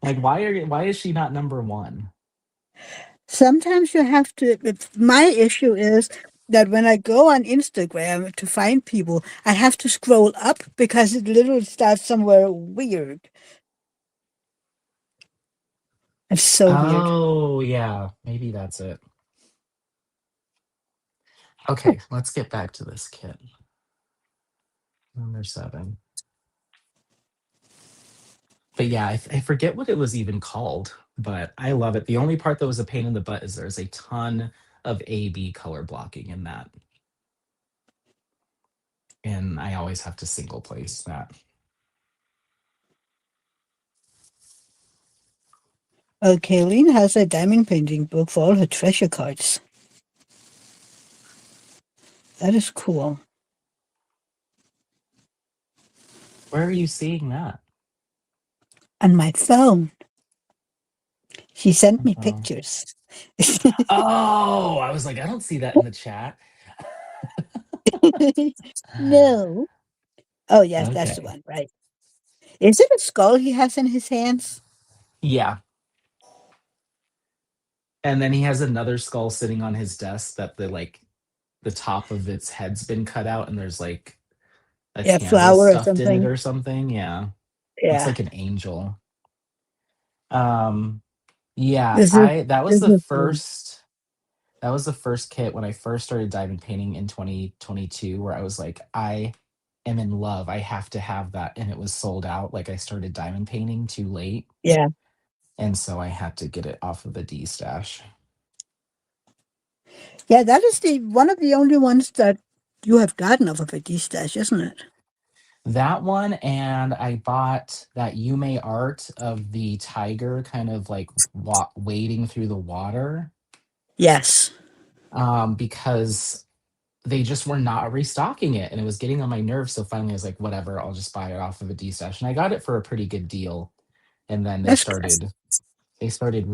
Like, why is she not number one? Sometimes you have to. My issue is that when I go on Instagram to find people, I have to scroll up because it literally starts somewhere weird. It's so weird. Oh, yeah, maybe that's it. Okay, let's get back to this kit. Number 7. But yeah, I forget what it was even called, but I love it. The only part that was a pain in the butt is there's a ton of AB color blocking in that. And I always have to single place that. Kayleen has a diamond painting book for all her treasure cards. That is cool. Where are you seeing that? On my phone, she sent me Oh. pictures. Oh, I was like, I don't see that in the chat. No. Oh, yes, that's the Okay. one, right. Is it a skull he has in his hands? Yeah. And then he has another skull sitting on his desk that the top of its head's been cut out and there's like a Yeah, candle flower or stuffed in it something. or something. Yeah. Looks Yeah. like an angel. Um yeah, This is I this is cool. that was the first kit when I first started diamond painting in 2022 where I was like, I am in love. I have to have that. And it was sold out. Like I started diamond painting too late. Yeah. And so I had to get it off of the D stash. Yeah, that is the one of the only ones that you have gotten off of a D stash, isn't it? That one, and I bought that Yume art of the tiger kind of like wading through the water Yes. because they just were not restocking it and it was getting on my nerves. So finally I was like, whatever, I'll just buy it off of a D stash. And I got it for a pretty good deal. And then That's classic. they started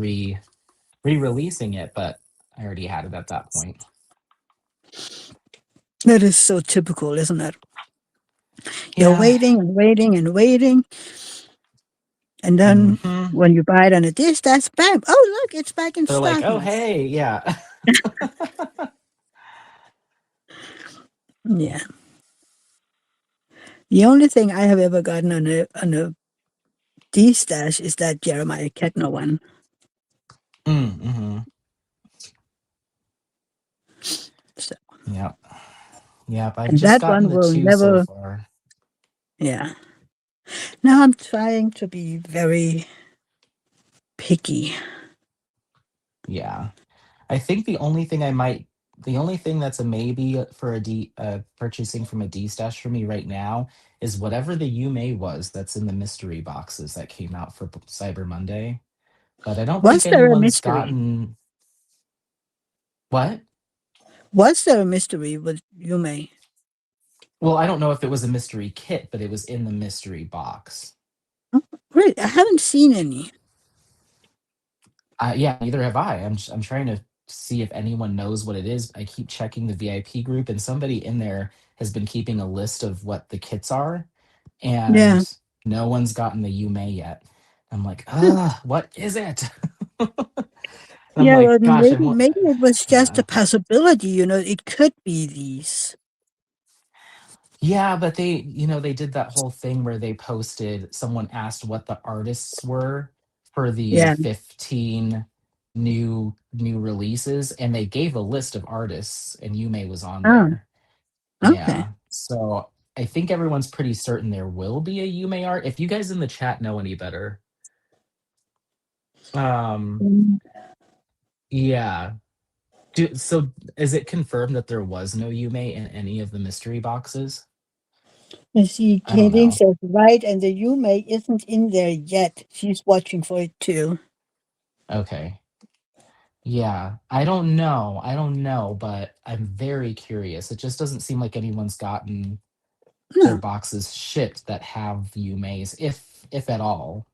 re-releasing it, but I already had it at that point. That is so typical, isn't it? You're Yeah. waiting and waiting and waiting, and then Hmm. when you buy it on a D stash, bam! Oh, look, it's back in They're like, stock oh now. hey, yeah. Yeah. The only thing I have ever gotten on a D stash is that Jeremiah Kettner one. Mm-hmm. So, Yep. Yep. I've and just that gotten one the will two so never. far. Yeah. Now I'm trying to be very picky. Yeah. I think the only thing that's a maybe for a D purchasing from a D stash for me right now is whatever the Yume was that's in the mystery boxes that came out for Cyber Monday. But I don't think Was there a anyone's mystery? gotten what? Was there a mystery with Yume? Well, I don't know if it was a mystery kit, but it was in the mystery box. Oh, great. I haven't seen any. Yeah, neither have I. I'm trying to see if anyone knows what it is. I keep checking the VIP group, and somebody in there has been keeping a list of what the kits are, Yeah. and no one's gotten the Yume yet. I'm like, Huh. what is it? And I'm Yeah, like, well, gosh, maybe it was just a yeah. possibility. It could be these. Yeah, but they did that whole thing where they posted, someone asked what the artists were for the Yeah. 15 new releases, and they gave a list of artists, and Yume was on Oh, there. okay. Yeah. So I think everyone's pretty certain there will be a Yume art. If you guys in the chat know any better. Um, Mm, yeah. So is it confirmed that there was no Yume in any of the mystery boxes? You see, I don't Kaylin know. says, right, and the Yume isn't in there yet. She's watching for it too. Okay. Yeah, I don't know. I don't know, but I'm very curious. It just doesn't seem like anyone's gotten their No, boxes shipped that have UMAs, if at all.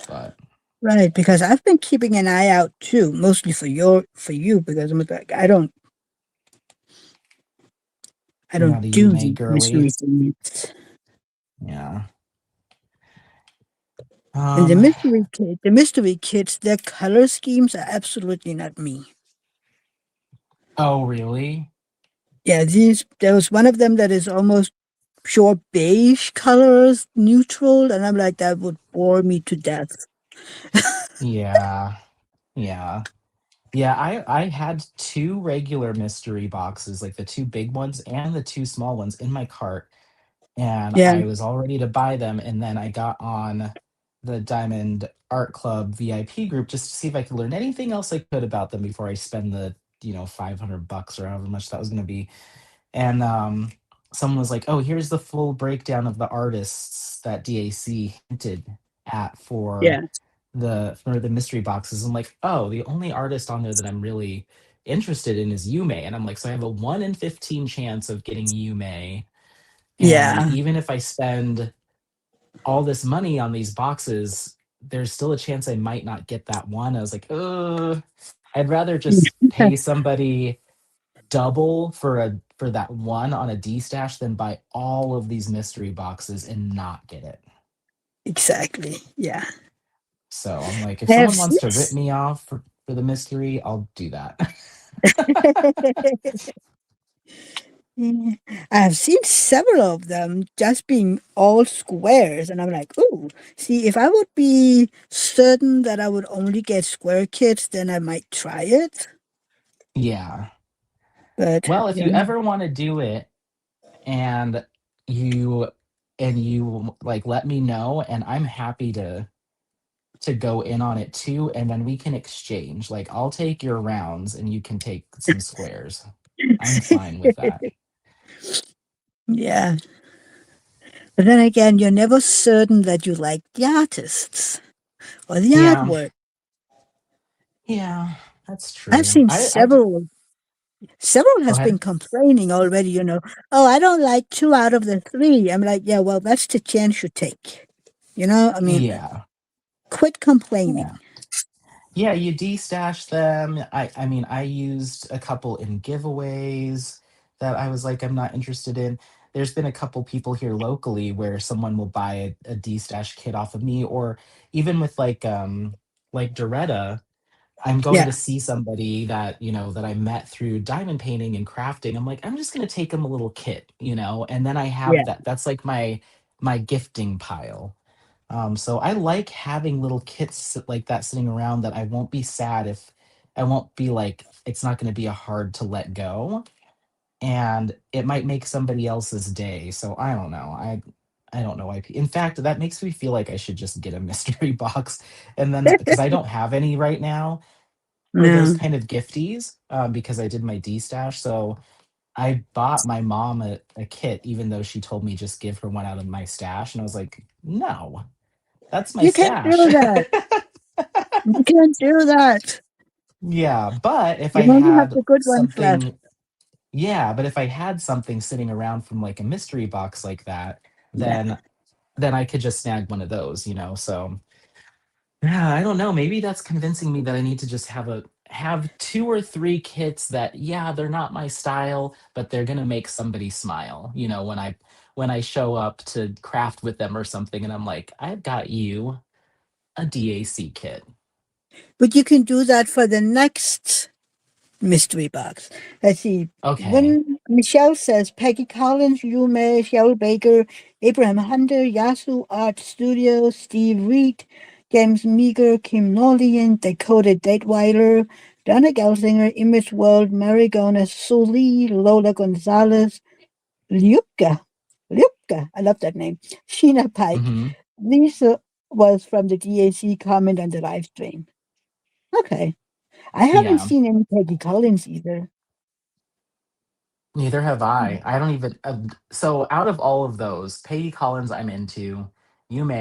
But right, because I've been keeping an eye out too, mostly for you, because I'm like, I you're don't not a do UMA the mystery girly. things. Yeah. And Um, the mystery kits, their color schemes are absolutely not me. oh really? Yeah, there was one of them that is almost pure beige colors, neutral, and I'm like, that would bore me to death. Yeah. Yeah. Yeah, I had two regular mystery boxes, like the two big ones and the two small ones in my cart, and Yeah, I was all ready to buy them. And then I got on the Diamond Art Club VIP group just to see if I could learn anything else I could about them before I spend the 500 bucks or however much that was going to be. And someone was like, "Oh, here's the full breakdown of the artists that DAC hinted at yeah. for the mystery boxes." I'm like, "Oh, the only artist on there that I'm really interested in is Yume. And I'm like, so I have a 1 in 15 chance of getting Yume. And Yeah, even if I spend all this money on these boxes, there's still a chance I might not get that one. I was like, I'd rather just pay somebody double for that one on a D stash than buy all of these mystery boxes and not get it. exactly. Yeah. So I'm like, if I have someone wants seen to rip me off for the mystery, I'll do that. yeah. I've seen several of them just being all squares, and I'm like, "Ooh, see, if I would be certain that I would only get square kits, then I might try it." Yeah. But Well, if yeah, you ever want to do it and you you like let me know and I'm happy to go in on it too, and then we can exchange. Like I'll take your rounds and you can take some squares. I'm fine with that. yeah. But then again, you're never certain that you like the artists or the Yeah. artwork. Yeah, that's I've true. seen I've several go has been ahead. complaining already, "Oh, I don't like two out of the three." I'm like, yeah, well, that's the chance you take. I mean, Yeah. quit complaining. Yeah. Yeah, you de-stash them. I mean, I used a couple in giveaways that I was like, I'm not interested in. There's been a couple people here locally where someone will buy a de-stash kit off of me, or even with like Doretta, I'm going Yeah, to see somebody that, that I met through diamond painting and crafting. I'm like, I'm just gonna take them a little kit, and then I have yeah. that. That's like my gifting pile. So I like having little kits like that sitting around that I won't be sad if I won't be like it's not going to be a hard to let go, and it might make somebody else's day. So I don't know. I don't know why. In fact, that makes me feel like I should just get a mystery box, and then because I don't have any right now for those No. kind of gifties, because I did my D stash. So I bought my mom a kit, even though she told me just give her one out of my stash, and I was like, no. That's my You can't do stash. that. You can't do that. Yeah, but if You I only have had the good ones left. something, yeah, but if I had something sitting around from like a mystery box like that, Yeah. then I could just snag one of those. So yeah, I don't know. Maybe that's convincing me that I need to just have two or three kits that, yeah, they're not my style, but they're gonna make somebody smile, when I show up to craft with them or something, and I'm like, I've got you a DAC kit. But you can do that for the next mystery box. Let's see. Okay. When Michelle says Peggy Collins, Yume, Cheryl Baker, Abraham Hunter, Yasu Art Studio, Steve Reed, James Meager, Kim Nolian, Dakota Detweiler, Donna Gelsinger, Image World, Mary Gomez, Suli, Lola Gonzalez, Lyupka. Lyupka. I love that name. Sheena Pike. Hmm. Lisa was from the DAC comment on the live stream. Okay. I haven't Yeah. seen any Peggy Collins either. Neither have I. I don't even. So out of all of those, Peggy Collins, I'm into.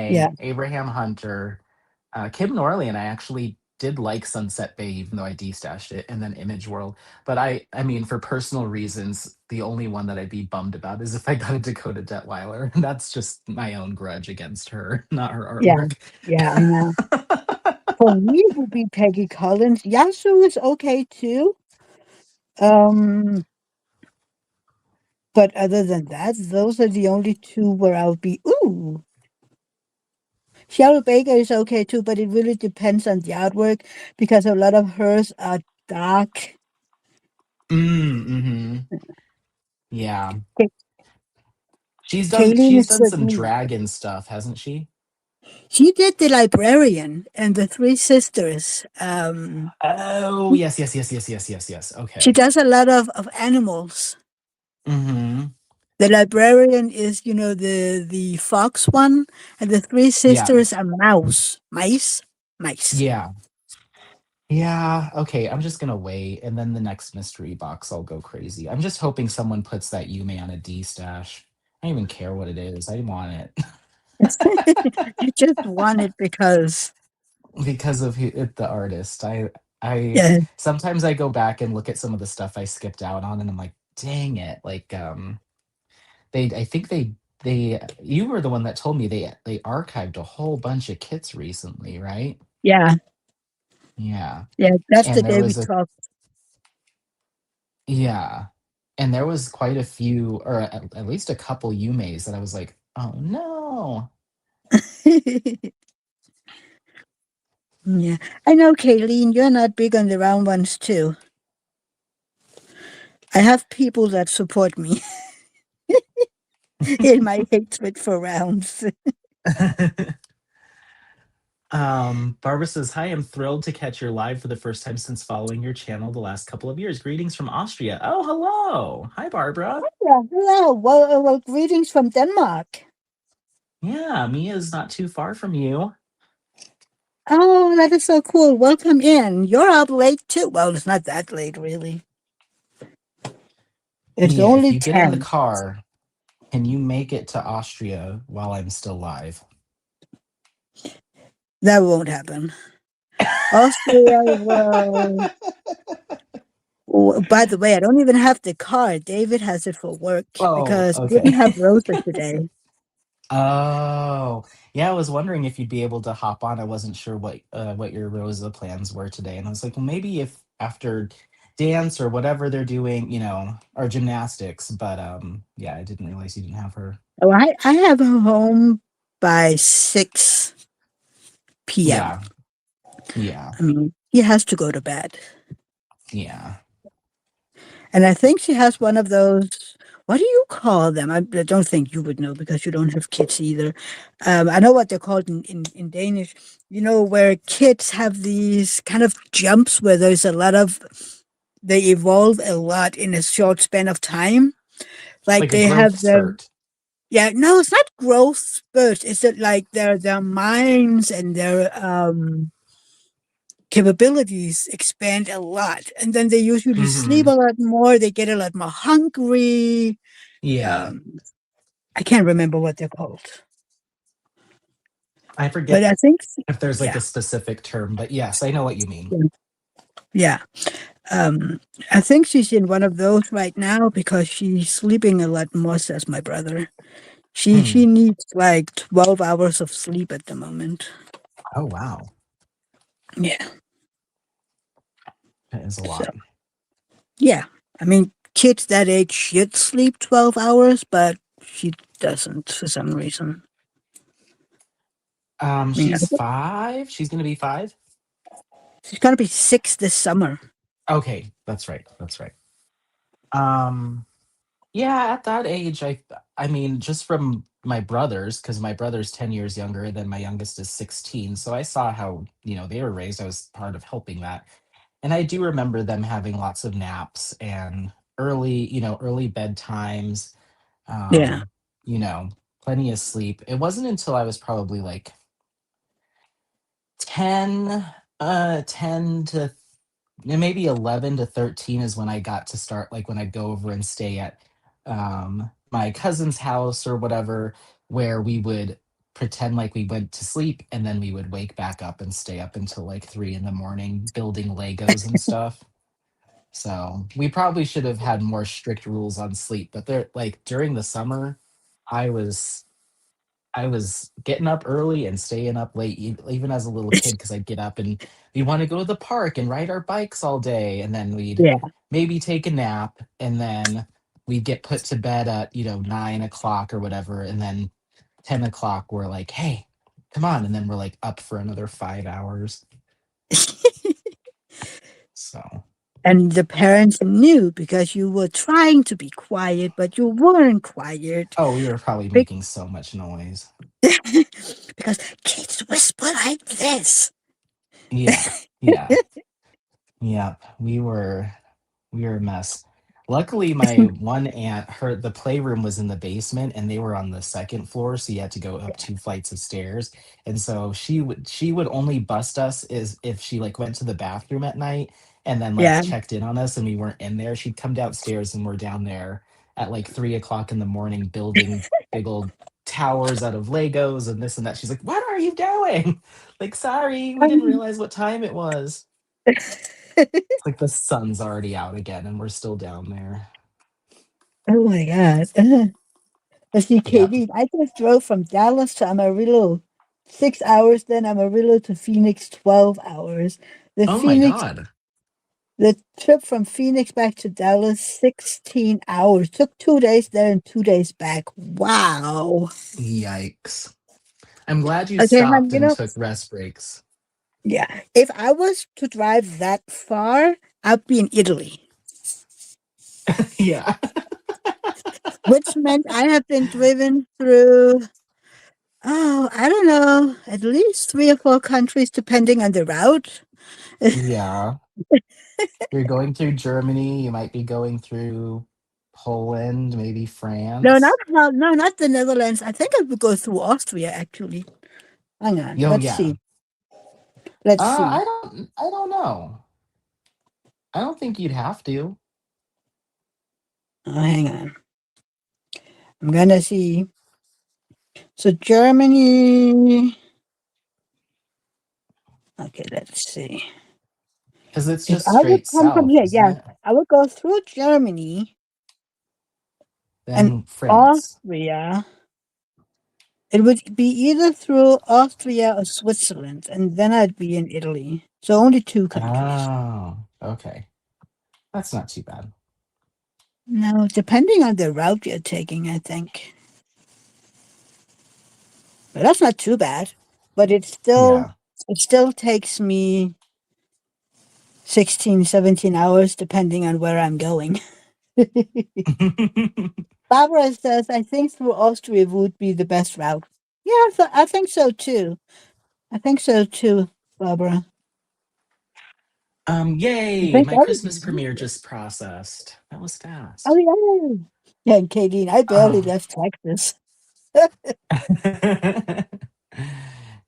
Yeah, May, Abraham Hunter, Kim Norley, and I actually did like Sunset Bay, even though I destashed it, and then Image World. But I mean, for personal reasons, the only one that I'd be bummed about is if I got a Dakota Detweiler. That's just my own grudge against her, not her yeah, artwork. yeah, I know. For me, it would be Peggy Collins. Yasu is okay too. Um, but other than that, those are the only two where I would be, ooh. Cheryl Baker is okay too, but it really depends on the artwork because a lot of hers are dark. Mm-hmm. Yeah, Ka- she's done Kayleen she's is done the some lead. dragon stuff, hasn't she? She did The Librarian and The Three Sisters. Oh, yes, yes, yes, yes, yes, yes, yes. She Okay. does a lot of animals. Mhm. The librarian is, the fox one, and the three Yeah. sisters are mice. Yeah. Yeah. Okay. I'm just gonna wait, and then the next mystery box, I'll go crazy. I'm just hoping someone puts that Yume on a D stash. I don't even care what it is. I want it You just want it because, because of the artist. I Yeah, sometimes I go back and look at some of the stuff I skipped out on, and I'm like, dang it! Like, I think they you were the one that told me they archived a whole bunch of kits recently, right? yeah, Yeah, yeah. That's the and there day we was a talked. yeah, and there was quite a few, or at least a couple Yumeis that I was like, oh no. Yeah, I know, Kayleen. You're not big on the round ones too. I have people that support me in my hatred for rounds. Barbara says, hi, I'm thrilled to catch your live for the first time since following your channel the last couple of years. Greetings from Austria. Oh, hello. Hi, Barbara. Yeah, hello. Well, greetings from Denmark. Yeah, Mia's not too far from you. Oh, that is so cool. Welcome in. You're up late too. Well, it's not that late, really. It's Mia, if only you get in the 10. car, can you make it to Austria while I'm still live? That won't happen. Austria, well, by the way, I don't even have the car. David has it for work Oh, because we okay. didn't have Rosa today. Oh, yeah, I was wondering if you'd be able to hop on. I wasn't sure what your Rosa plans were today. And I was like, well, maybe if after dance or whatever they're doing, or gymnastics, but yeah, I didn't realize you didn't have her. Oh, I have her home by 6 p.m. Yeah. Yeah. I mean, he has to go to bed. Yeah. And I think she has one of those. What do you call them? I don't think you would know because you don't have kids either. I know what they're called in Danish. You know, where kids have these kind of jumps where there's a lot of, they evolve a lot in a short span of time. Like Like a they growth have their, spurt. yeah, no, it's not growth spurts. It's that like their minds and their capabilities expand a lot, and then they usually sleep Hmm. a lot more. They get a lot more hungry. Yeah. Um, I can't remember what they're called, I but forget I think if there's like yeah, a specific term, but yes, I know what you mean. yeah, yeah. Um, I think she's in one of those right now because she's sleeping a lot more. Says my brother. She Hmm. needs like 12 hours of sleep at the moment. Oh, wow. Yeah. That is a So lot. yeah, I mean, kids that age should sleep 12 hours, but she doesn't for some reason. I mean, She's 5. She's gonna be 5. she's gonna be 6 this summer. Okay, that's right. That's right. Um, yeah, at that age, I mean, just from my brothers, because my brother's 10 years younger than my youngest is 16. So I saw how, they were raised. I was part of helping that. And I do remember them having lots of naps and early bedtimes, Yeah. um, you know, plenty of sleep. It wasn't until I was probably like 10, 10 to maybe 11 to 13 is when I got to start, like when I'd go over and stay at my cousin's house or whatever, where we would pretend like we went to sleep and then we would wake back up and stay up until like 3 in the morning building Legos and stuff. So we probably should have had more strict rules on sleep, but they're like during the summer, I was I was getting up early and staying up late, even as a little kid, because I'd get up and we want to go to the park and ride our bikes all day, and then we'd Yeah. maybe take a nap, and then we'd get put to bed at 9 o'clock or whatever, and then 10 o'clock we're like, hey, come on, and then we're like up for another 5 hours. So, And the parents knew because you were trying to be quiet, but you weren't quiet. oh, we were probably Be- making so much noise. because kids whisper like this. Yeah, yeah, yeah. We were a mess. Luckily, my one aunt, the playroom was in the basement, and they were on the second floor, so you had to go up 2 flights of stairs. And so she would only bust us is if she like went to the bathroom at night and then like Yeah. checked in on us and we weren't in there. She'd come downstairs and we're down there at like 3 o'clock in the morning building big old towers out of Legos and this and that. She's like, "What are you doing?" Like, sorry, we didn't Um, realize what time it was. It's like the sun's already out again and we're still down there. Oh my God. Let's see, Yep. KD. I just drove from Dallas to Amarillo, 6 hours. Then Amarillo to Phoenix, 12 hours. The Oh my Phoenix, God. the trip from Phoenix back to Dallas, 16 hours. Took 2 days there and 2 days back. Wow. Yikes. I'm glad you Okay, hon, stopped and took rest breaks. yeah. If I was to drive that far, I'd be in Italy, Yeah. which meant I have been driven through, oh, I don't know, at least 3 or 4 countries, depending on the route. Yeah. You're going through Germany, you might be going through Poland, maybe No, not France. no, not the Netherlands. I think I would go through Austria actually. Hang on, Oh let's yeah. see. Let's see. I don't know. I don't think you'd have to. Oh, hang on. I'm gonna see. So Germany. Okay, let's see. Because it's If just I would straight come from south, here, isn't yes, it? I would go through Germany and Then France. Austria. It would be either through Austria or Switzerland, and then I'd be in Italy. So only 2 countries. Oh, okay. That's not too bad. No, depending on the route you're taking, I think. But that's not too bad. But Yeah. it still takes me 16, 17 hours depending on where I'm going. Barbara says, I think through Austria would be the best route. Yeah, I think so too. I think so too, Barbara. I Yay! think My that would Christmas be premiere easier. just processed. That was Oh, fast. yeah. Yeah, and Katie, I barely Oh. left Texas.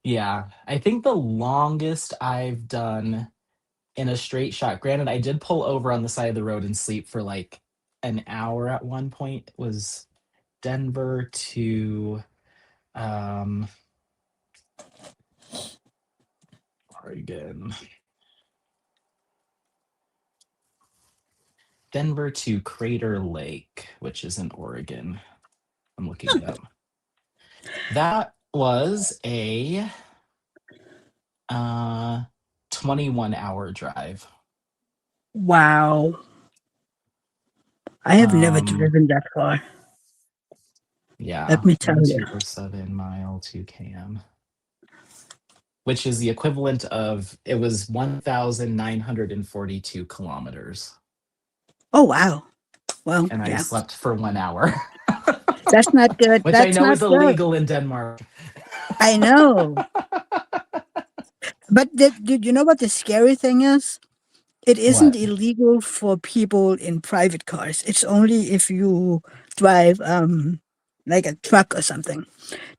Yeah. I think the longest I've done in a straight shot, granted, I did pull over on the side of the road and sleep for like an hour at one point, was Denver to um Oregon. Denver to Crater Lake, which is in Oregon. I'm looking it up. That was a uh 21-hour drive. Wow. I have never Um driven that far. Let yeah, me tell you. 1207 mile 2 km, which is the equivalent of it was 1942 kilometers, Oh, wow. Well, and I yeah. slept for 1 hour. That's not good. Which I That's know not is good. illegal in Denmark. I know. But did you know what the scary thing is? It isn't What? illegal for people in private cars. It's only if you drive like a truck or something.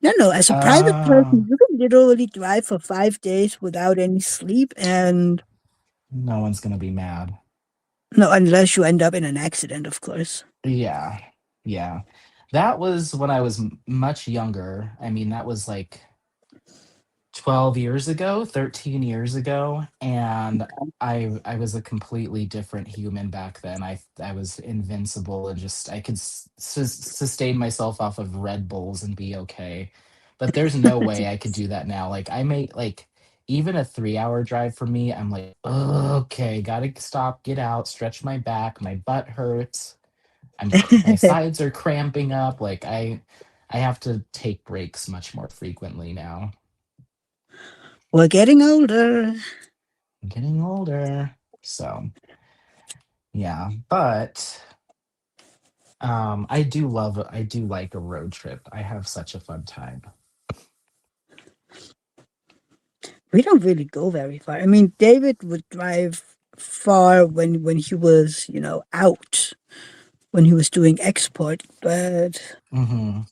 No, no, as a private Uh, person, you can literally drive for 5 days without any sleep and no one's gonna be mad. no, unless you end up in an accident, of course. Yeah, yeah. That was when I was much younger. I mean, that was like 12 years ago, 13 years ago, and I was a completely different human back then. I was invincible and just I could sustain myself off of Red Bulls and be okay. But there's no way I could do that now. Like I make like even a 3-hour drive for me, I'm like, okay, gotta stop, get out, stretch my back, my butt hurts. My sides are cramping up. Like I have to take breaks much more frequently now. We're getting older. I'm getting older. So yeah. But I do like a road trip. I have such a fun time. We don't really go very far. I mean, David would drive far when he was, out, when he was doing export, but Hmm.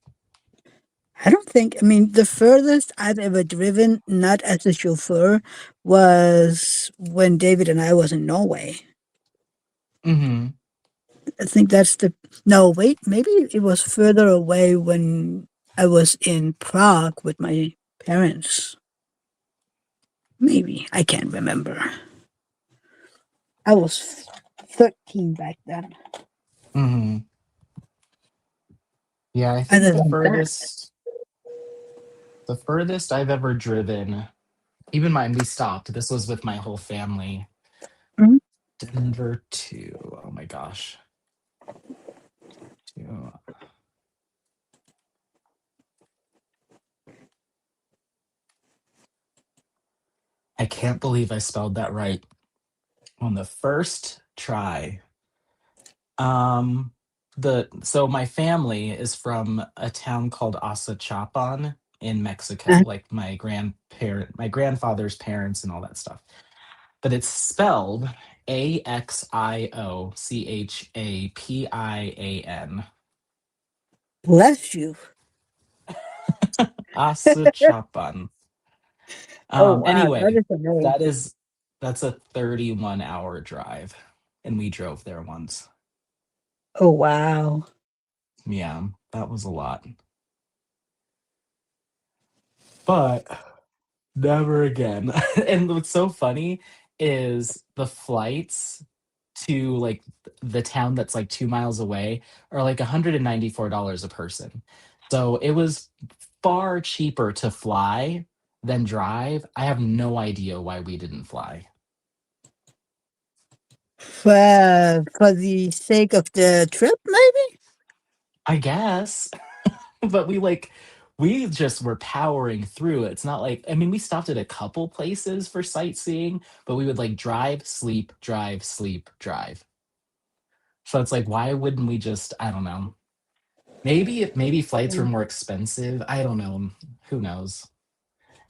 I don't think, I mean, the furthest I've ever driven, not as a chauffeur, was when David and I was in Norway. Hmm. I think that's no, wait, maybe it was further away when I was in Prague with my parents. Maybe, I can't remember. I was 13 back then. Hmm. Yeah, I think Other than that, the furthest I've ever driven, even mine, we stopped. This was with my whole family. mhm, Denver to, oh my gosh. To, I can't believe I spelled that right on the first try. Um, so my family is from a town called Asachapan in Mexico, like my grandfather's parents and all that stuff. But it's spelled Axiopapin. bless you. Asachapan. Oh wow, that Anyway, is amazing. that is that's a 31-hour drive, and we drove there once. Oh wow. Yeah, that was a lot. But never again. And what's so funny is the flights to like the town that's like 2 miles away are like $194 a person. So it was far cheaper to fly than drive. I have no idea why we didn't fly. For the sake of the trip, maybe? I guess. But we just were powering through. It's not like, I mean, we stopped at a couple places for sightseeing, but we would like drive, sleep, drive, sleep, drive. So it's like, why wouldn't we just, I don't know. Maybe flights were more expensive. I don't know. Who knows?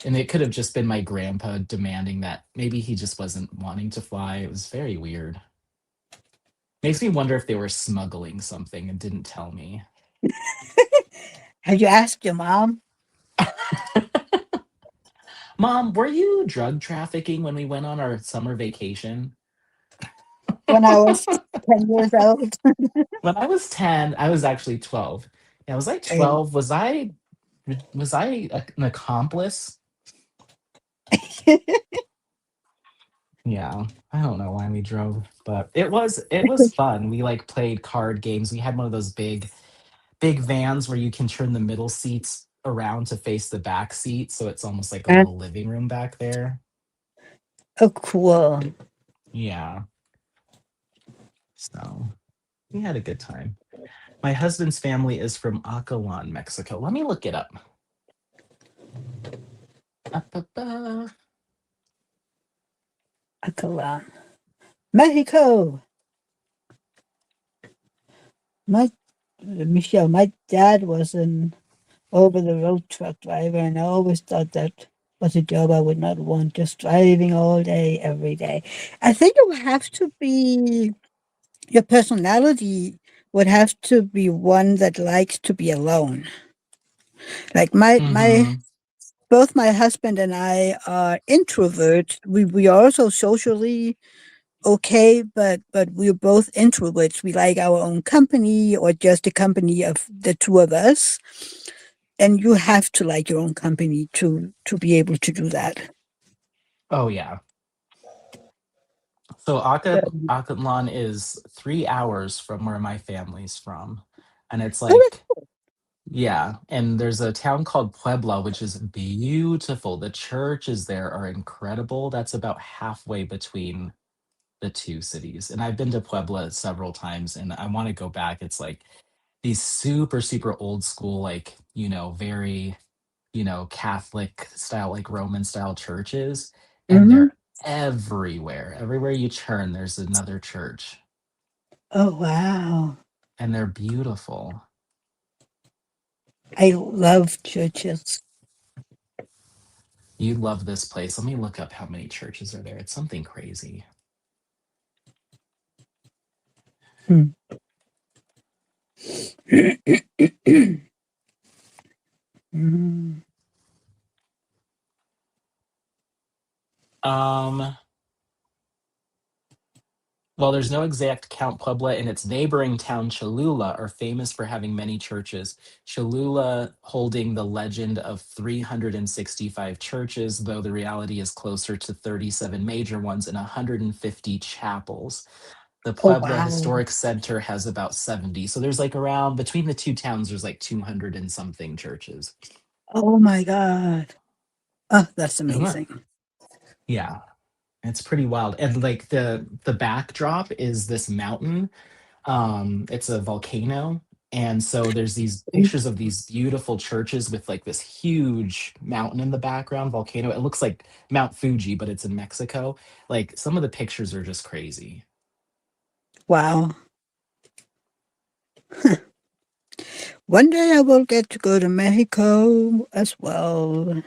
And it could have just been my grandpa demanding that maybe he just wasn't wanting to fly. It was very weird. Makes me wonder if they were smuggling something and didn't tell me. Have you asked your mom Mom, were you drug trafficking when we went on our summer vacation? when I was 10 years old? When I was 10, I was actually 12. Yeah, was I And 12? An accomplice? Yeah, I don't know why we drove, but it was fun. We like played card games. We had one of those big vans where you can turn the middle seats around to face the back seat, so it's almost like a little living room back there. oh, cool. Yeah, so we had a good time. My husband's family is from Acalan, Mexico. Let me look it up. Up. Acalan. Mexico. My Michelle, my dad was an over the road truck driver, and I always thought that was a job I would not want, just driving all day, every day. I think it would have to be your personality would have to be one that likes to be alone. Like my Mm-hmm. both my husband and I are introverts. We are also socially okay, but we're both introverts. We like our own company or just the company of the two of us. And you have to like your own company to be able to do that. Oh yeah. So So, Acatlan is 3 hours from where my family's from. And it's oh, like, yeah. And there's a town called Puebla, which is beautiful. The churches there are incredible. That's about halfway between the two cities. And I've been to Puebla several times and I want to go back. It's like these super, super old school, like, very Catholic style, like Roman style churches, and mhm. they're everywhere. Everywhere you turn, there's another church, Oh wow. and they're beautiful. I love churches. You love this place. Let me look up how many churches are there. It's something crazy. Hmm. Mm. Um, Well, there's no exact count. Puebla and its neighboring town Cholula are famous for having many churches. Cholula holding the legend of 365 churches, though the reality is closer to 37 major ones and 150 chapels. The Oh, Puebla wow. Historic Center has about 70. So there's like around between the two towns, there's like 200 and something churches. Oh my God. Oh, that's Yeah. amazing. Yeah, it's pretty wild. And like the backdrop is this mountain. It's a volcano. And so there's these pictures of these beautiful churches with like this huge mountain in the background, volcano. It looks like Mount Fuji, but it's in Mexico. Like some of the pictures are just crazy. Wow. One day I will get to go to Mexico as well.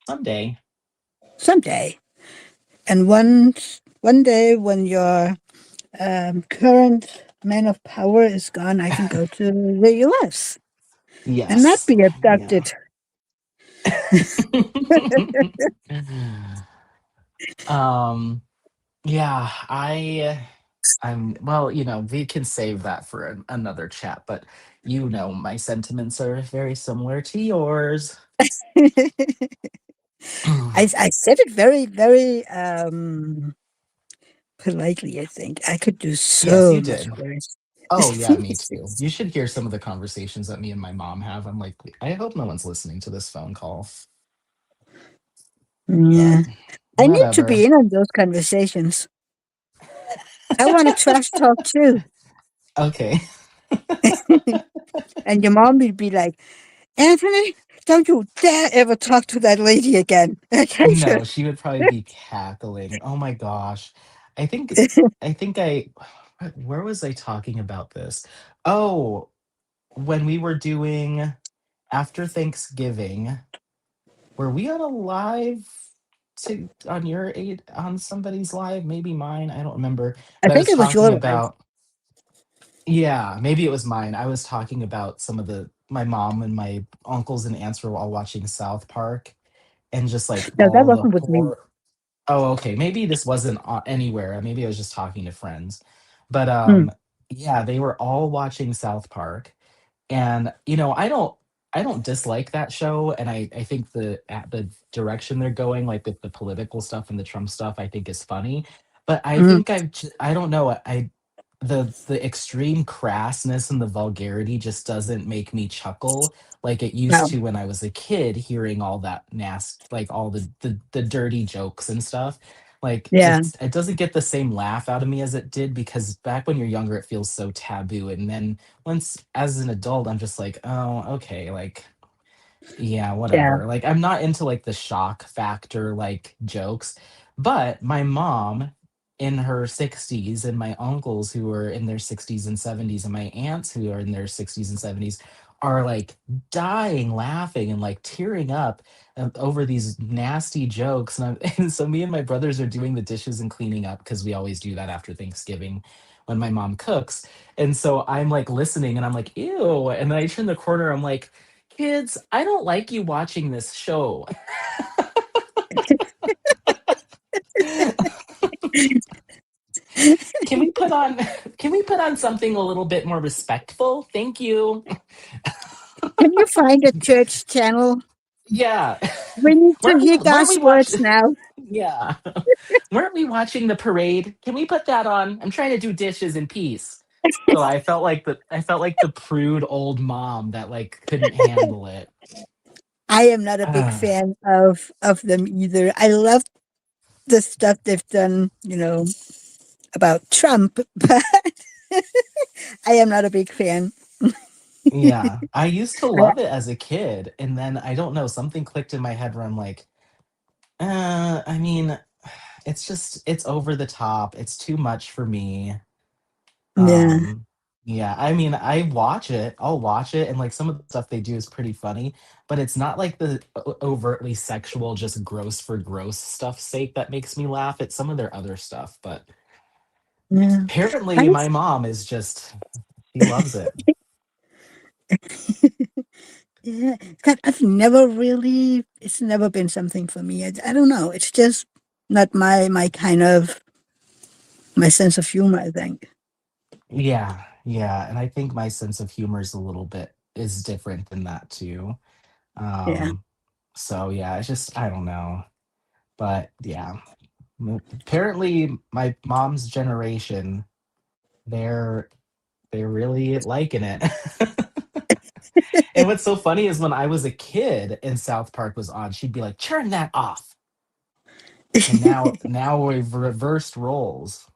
Someday. Someday. And one day when your current man of power is gone, I can go to the US and not Yes. be Yeah. abducted. um yeah, I'm well, we can save that for another chat, but my sentiments are very similar to yours. I said it very, very politely, I think. I could do Yes, you so much did. worse. Oh yeah, me too. You should hear some of the conversations that me and my mom have. I'm like, I hope no one's listening to this phone call. But Yeah. I need to whatever. be in on those conversations. I want to trash talk too. Okay. And your mom would be like, Anthony, don't you dare ever talk to that lady again. I hate her. No, she would probably be cackling. Oh my gosh. I think I where was I talking about this? Oh, when we were doing after Thanksgiving, were we on a live to on your aid on somebody's live? Maybe mine. I don't remember. I But I think was it was your talking life. about yeah, maybe it was mine. I was talking about some of the my mom and my uncles and aunts were all watching South Park and just like No, that all the wasn't with me. horror. Oh, okay. Maybe this wasn't anywhere. Maybe I was just talking to friends. But Mm, yeah, they were all watching South Park. And I don't dislike that show and I think the direction they're going like with the political stuff and the Trump stuff I think is funny. But I mm, think I don't know. The extreme crassness and the vulgarity just doesn't make me chuckle like it used no. to when I was a kid hearing all that like all the dirty jokes and stuff. Like Yeah. it doesn't get the same laugh out of me as it did because back when you're younger it feels so taboo and then once as an adult I'm just like, "Oh, okay, like yeah, Yeah. whatever." Like I'm not into like the shock factor like jokes, but my mom in her 60s and my uncles who are in their 60s and 70s and my aunts who are in their 60s and 70s are like dying laughing and like tearing up over these nasty jokes and so me and my brothers are doing the dishes and cleaning up because we always do that after Thanksgiving when my mom cooks and so I'm like listening and I'm like ew and then I turn the corner I'm like kids, I don't like you watching this show. Can we put on can we put on something a little bit more respectful? Thank you. Can you find a church channel? Yeah. We need to hear Weren't we God's words watching now. yeah. Weren't we watching the parade? Can we put that on? I'm trying to do dishes in peace. So I felt like the prude old mom that like couldn't handle it. I am not a big Ah, fan of them either. I love the stuff they've done, about Trump, but I am not a big fan. yeah. I used to I, love it as a kid and then I don't know, something clicked in my head where I'm like, I mean, it's over the top. It's too much for me. yeah, Um, yeah, I mean, I watch it. I'll watch it, and like some of the stuff they do is pretty funny, but it's not like the overtly sexual, just gross for gross stuff sake that makes me laugh. It's some of their other stuff, but yeah. I apparently my mom is just she loves it. yeah, God, I've never really. It's never been something for me. I don't know. It's just not my kind of. My sense of humor, I think. Yeah, yeah, and I think my sense of humor is a little bit is different than that too. Yeah. Um, so yeah, it's just I don't know, but yeah, apparently my mom's generation, they're they're really liking it. And what's so funny is when I was a kid and South Park was on, she'd be like, "Turn that off." And now we've reversed roles.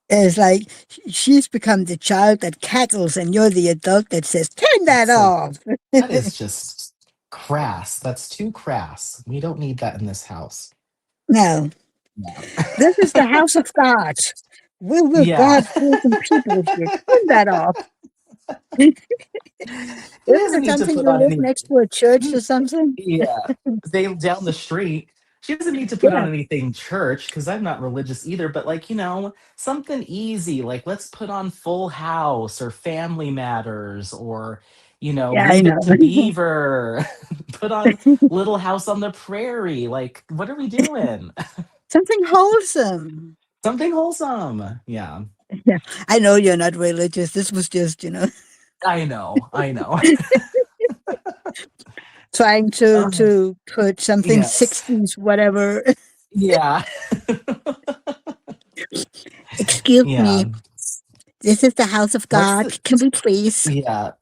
It's like she's become the child that cackles, and you're the adult that says, "Turn that It's like off." that is just crass. That's too crass. We don't need that in this house. No, Yeah. this is the house of God. We will Yeah. God fearing people here. Turn that off. He Isn't doesn't it need to something put you on live any. next to a church or something? Yeah. They down the street. She doesn't need to put on Yeah, anything church because I'm not religious either, but like, something easy, like let's put on Full House or Family Matters or, yeah, I Leave It know. to Beaver, put on Little House on the Prairie. Like, what are we doing? Something wholesome. Something wholesome. Yeah. Yeah, I know you're not religious. This was just, I know. I know. trying to Um, put something yes. 60s, whatever. Yeah. Excuse me. Yeah. This is the house of What's God. the Can we please? yeah.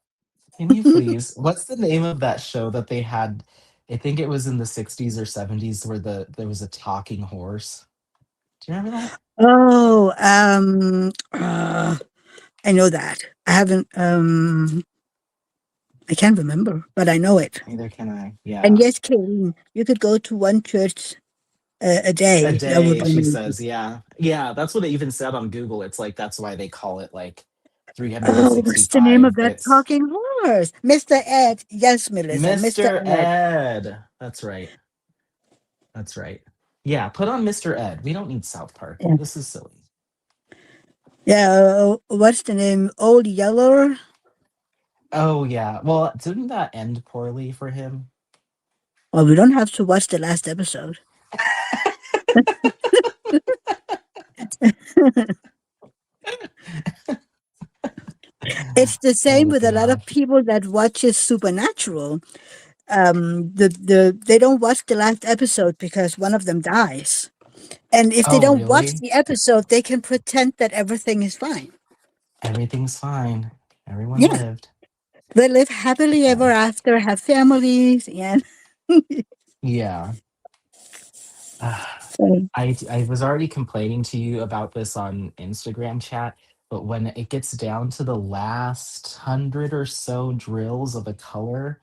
Can you please? What's the name of that show that they had? I think it was in the 60s or 70s where there was a talking horse. Do you remember that? Oh, I know that. I haven't, I can't remember, but I know it. Neither can I. And Yeah. yes, Kayleen, you could go to one church a A day. That would day, be she amazing. says. Yeah. Yeah. That's what it even said on Google. It's like that's why they call it like Oh, what's the name of 365. that It's talking horse? Mr. Ed. Yes, Melissa, Mr. Mr. Ed. Ed. That's right. That's right. Yeah, put on Mr. Ed. We don't need South Park. Yeah. This is silly. Yeah, what's the name? Old Yeller? Oh yeah. Well, didn't that end poorly for him? Well, we don't have to watch the last episode. It's the same Oh with a lot of gosh. people that watches Supernatural. They don't watch the last episode because one of them dies. And if they Oh don't watch really? the episode, they can pretend that everything is fine. Everything's fine. Everyone Yeah. lived. They live happily Yeah. ever after, have families, and Yeah. Ah, so, I was already complaining to you about this on Instagram chat, but when it gets down to the last 100 or so drills of a color,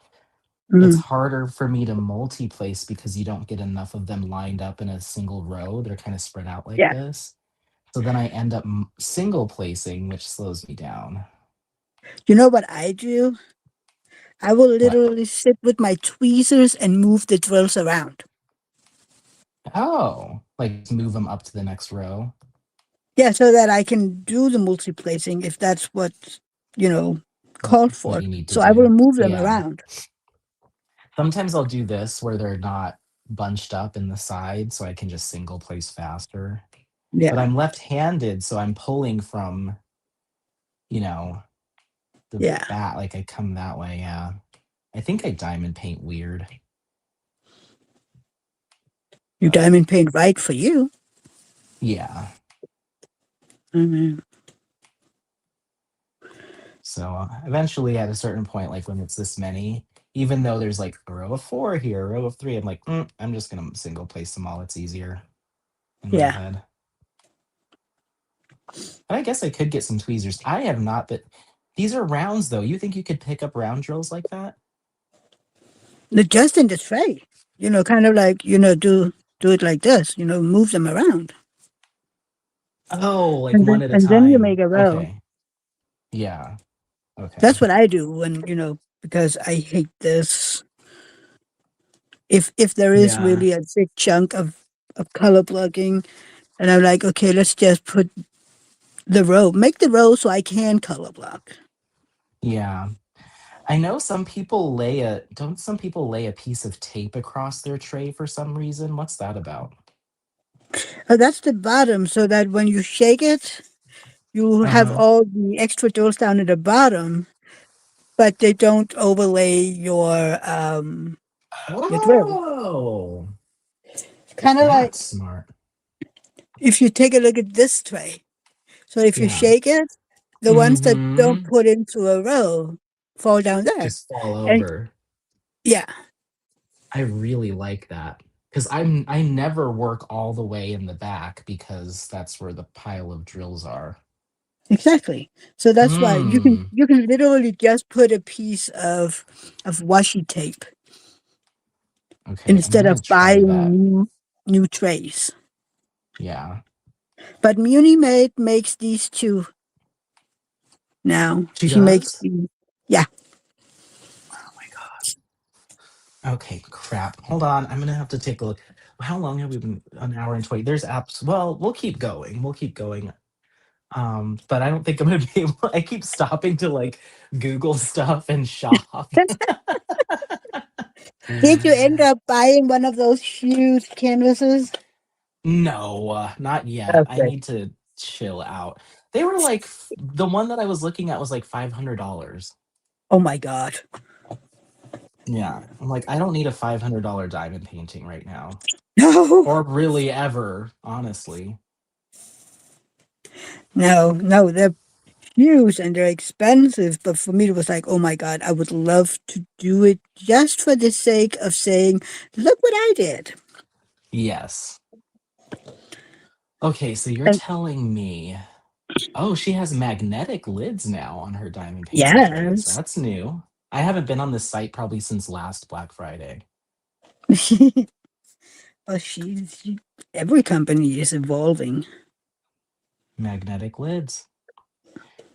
it's mm, harder for me to multi-place because you don't get enough of them lined up in a single row. They're kind of spread out like yeah. this. So then I end up single placing, which slows me down. You know what I do? I will What? literally sit with my tweezers and move the drills around. Oh, like move them up to the next row. Yeah, so that I can do the multi-placing if that's what, you know, called What for. you need to So I will do. move them Yeah. around. Sometimes I'll do this where they're not bunched up in the side so I can just single place faster. But Yeah, I'm left-handed, so I'm pulling from, you know, the yeah. bat. Like I come that way. Yeah. I think I diamond paint weird, You but diamond paint right for you. yeah. Mhm. So eventually, at a certain point, like when it's this many, even though there's like a row of four here, a row of three, I'm like, I'm just gonna single place them all. It's easier in my Yeah. head. But I guess I could get some tweezers. I have not, but these are rounds though. You think you could pick up round drills like that? Just in the tray. Kind of like, do it like this, move them around. Oh, like And one then at a and then you time. make a row. Okay. Yeah. Okay. That's what I do when, because I hate this. If there is Yeah. really a big chunk of color blocking, and I'm like, okay, let's just put make the row so I can color block. Yeah. I know don't some people lay a piece of tape across their tray for some reason? What's that about? Oh, that's the bottom, so that when you shake it, you have Uh-huh. all the extra drills down at the bottom, but they don't overlay your drill. Oh, Kind of like that's smart. if you take a look at this tray. So if you Yeah. shake it, the ones that don't Mm-hmm. put into a row fall down there. Just fall And over. yeah, I really like that. Because I never work all the way in the back because that's where the pile of drills are. exactly. So that's why Hmm. you can literally just put a piece of washi tape Okay, I'm instead gonna of try buying that. new trays. Yeah. But Muni Made makes these two now. She She makes does? the yeah. Oh my God. Okay, crap. Hold on. I'm gonna have to take a look. How long have we been? An hour and 20. There's apps. Well, we'll keep going. We'll keep going. But I don't think I'm gonna be able. I keep stopping to like Google stuff and shop. Did you end up buying one of those huge canvases? No, not yet. I Okay. need to chill out. They were like the one that I was looking at was like $500. Oh my god. Yeah, I'm like, I don't need a $500 diamond painting right now, No. or really ever, honestly. No, they're huge and they're expensive. But for me, it was like, oh my God, I would love to do it just for the sake of saying, look what I did. Yes. Okay, so you're And telling me, oh, she has magnetic lids now on her diamond painting trays. yes. That's new. I haven't been on this site probably since last Black Friday. Well, every company is evolving. Magnetic lids.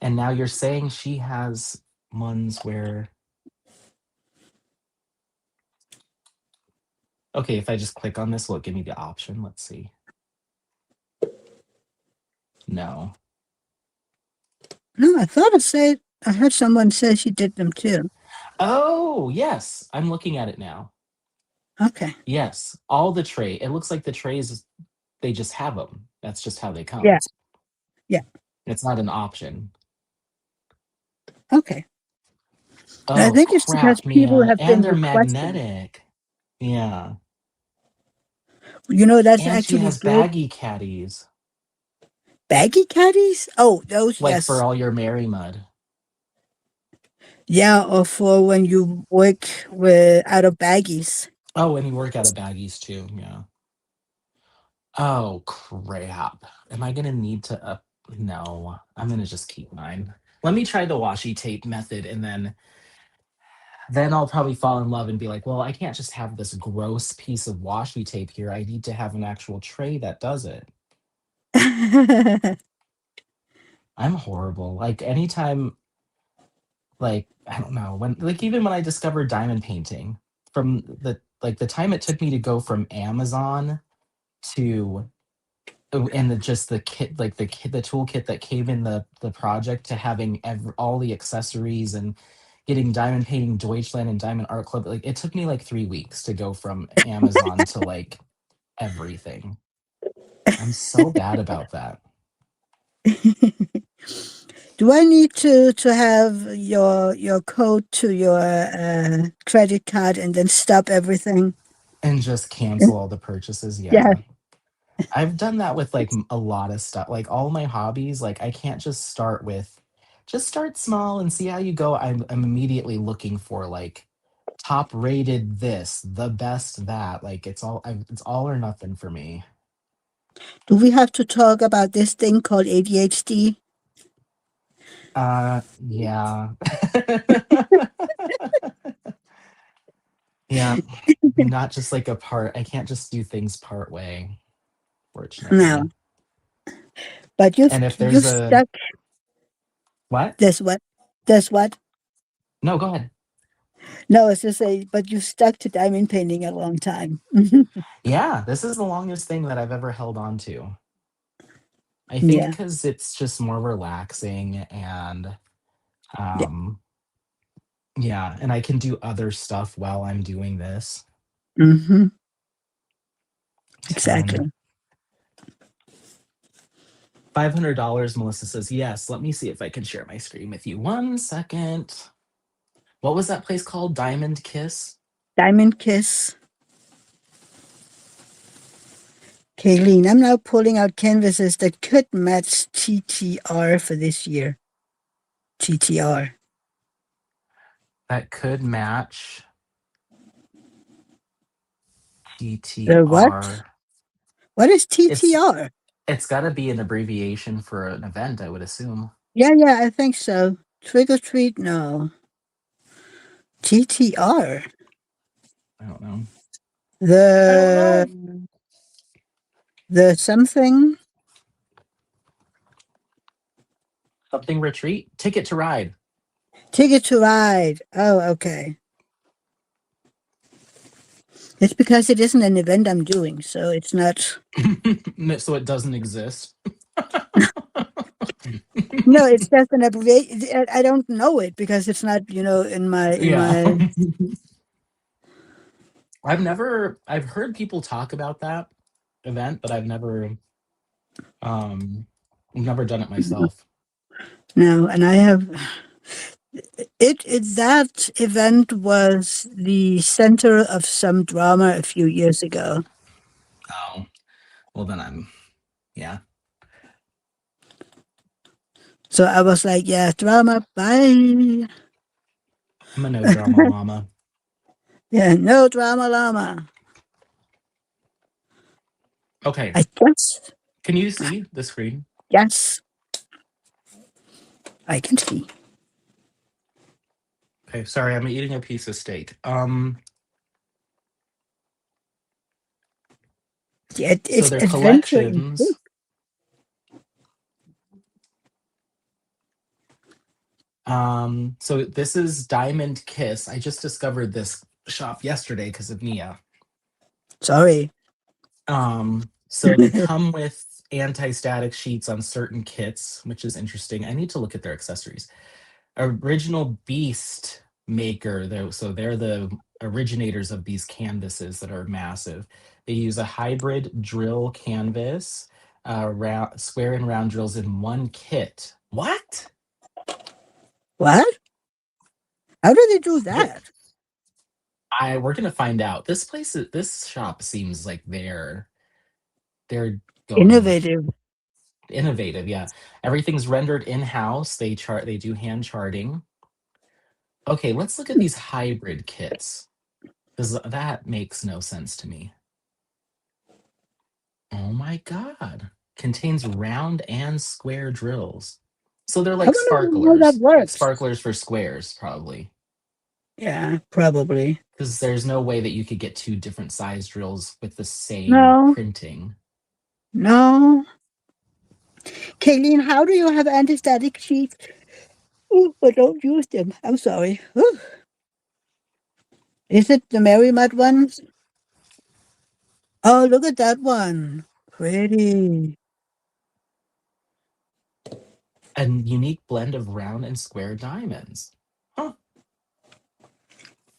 And now you're saying she has ones where, okay, if I just click on this, will it give me the option? Let's see. No. No, I thought I said, I heard someone say she did them too. Oh, yes. I'm looking at it now. Okay. Yes. All the tray. It looks like the trays, they just have them. That's just how they Yeah. come. Yeah. It's not an option. Okay. I Oh, think it's because crap, people Mia. have And been they're requesting. magnetic. Yeah. That's And she actually has good. baggy caddies, Baggy caddies? Oh, those, like for yes. all your Mary Mud. Yeah, or for when you work with out of baggies. Oh, and you work out of baggies too. Yeah. Oh, crap. Am I gonna need to up? No, I'm gonna just keep mine. Let me try the washi tape method, and then I'll probably fall in love and be like, well, I can't just have this gross piece of washi tape here. I need to have an actual tray that does it. I'm horrible. Like anytime, like I don't know when, like even when I discovered diamond painting, from the time it took me to go from Amazon to and just the kit, like the toolkit that came in the project, to having all the accessories and getting diamond painting Deutschland and diamond art club, like it took me like 3 weeks to go from Amazon to like everything. I'm so bad about that. Do I need to have your code to your credit card and then stop everything? And just cancel all the purchases. Yeah. Yeah, I've done that with like a lot of stuff, like all my hobbies. Like I can't just start with, just start small and see how you go. I'm immediately looking for like top rated this, the best that. Like it's all or nothing for me. Do we have to talk about this thing called ADHD? Yeah. Yeah, not just like a part. I can't just do things part way, No, fortunately. but And if you there's a stuck. what? This what? This what? No, go ahead. No, it's just say, but you stuck to diamond painting a long time. Yeah, this is the longest thing that I've ever held on to. I think Yeah. because it's just more relaxing and Yeah. um yeah, and I can do other stuff while I'm doing this. Hmm. 10. Exactly. $500, Melissa says, yes. Let me see if I can share my screen with you. 1 second. What was that place called? Diamond Kiss? Diamond Kiss. Kayleen, I'm now pulling out canvases that could match TTR for this year. TTR. That could match The what? TTR. What is It's TTR? it's got to be an abbreviation for an event, I would assume. Yeah, I think so. Trick or treat? No. TTR. I don't know. I don't The know. the something. Something retreat? Ticket to Ride. Ticket to Ride. Oh, okay. It's because it isn't an event I'm doing, so it's not. So it doesn't exist. No, it's just an abbreviation. I don't know it because it's not, in Yeah. my. I've heard people talk about that event, but um never done it myself. No, and I have that event was the center of some drama a few years ago. Oh, well then yeah. So I was like, yeah, drama, bye. I'm a no drama llama. Yeah, no drama llama. Okay. I guess, Can you see the screen? yes, I can see. Okay, sorry, I'm eating a piece of steak. Yeah, So it's their adventure in collections. So this is Diamond Kiss. I just discovered this shop yesterday because of Nia. Sorry. So they come with anti-static sheets on certain kits, which is interesting. I need to look at their accessories. Original Beast maker, though, so they're the originators of these canvases that are massive. They use a hybrid drill canvas, square and round drills in one kit. What? What? How do they do Th- that? we're gonna find out. This shop seems like they're going Innovative. innovative. Yeah, everything's rendered in house. They do hand charting. Okay, let's look at these hybrid kits because that makes no sense to me. Oh my god, contains round and square drills. So they're I wonder how that like works. sparklers for squares, probably. Yeah, probably. Because there's no way that you could get two different size drills with the same No, printing. no. Kayleen, how do you have anti-static sheets? Ooh, but don't use them. I'm sorry. Ooh. Is it the Merrimat ones? Oh, look at that one. Pretty. A unique blend of round and square diamonds. Huh.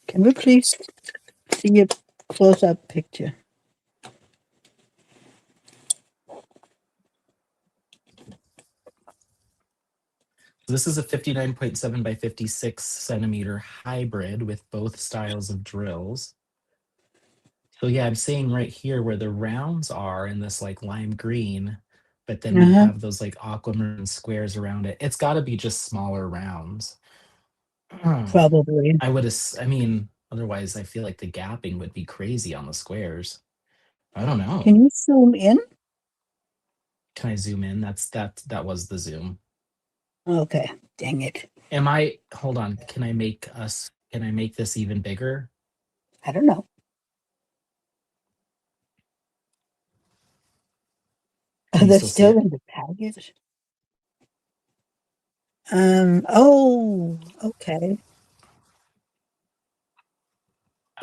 Can we please see a close-up picture? This is a 59.7 by 56 centimeter hybrid with both styles of drills. So yeah, I'm seeing right here where the rounds are in this like lime green, but then we Uh-huh. have those like aquamarine squares around it. It's got to be just smaller rounds. Probably. I mean, otherwise I feel like the gapping would be crazy on the squares. I don't know. Can you zoom in? Can I zoom in? That was the zoom. Okay. Dang it. Hold on, can I make this even bigger? I don't know. Can you They're still see still it? in the package. Oh, okay.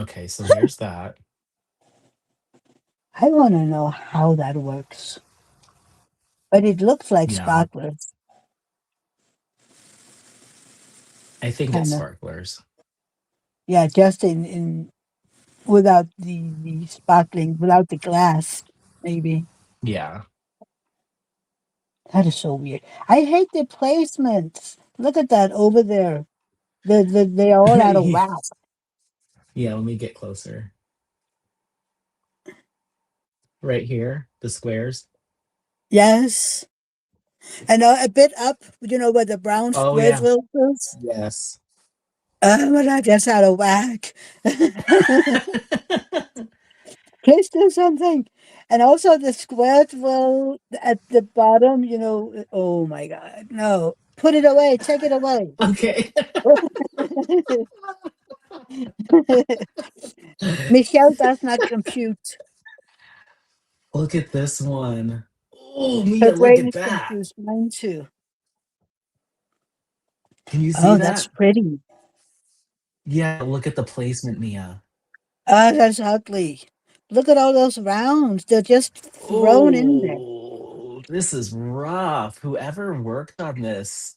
Okay, so there's that. I want to know how that works. But it looks like Yeah, sparklers, I think it's kind of. sparklers. Yeah, just in without the sparkling, without the glass, maybe. Yeah. That is so weird. I hate the placements. Look at that over there. They're all out of whack. Yeah, let me get closer. Right here, the squares. Yes. And a bit up, where the brown Oh square yeah. drill is. Yes. But I just out of whack. Please do something. And also the square drill at the bottom, oh my God. No. Put it away. Take it away. Okay. Michelle does not compute. Look at this one. Oh, Her Mia, look brain at is that. confused. Mine too. Can you see Oh, that's that? pretty. Yeah, look at the placement, Mia. Oh, that's ugly. Look at all those rounds. They're just thrown in there. Oh, this is rough. Whoever worked on this.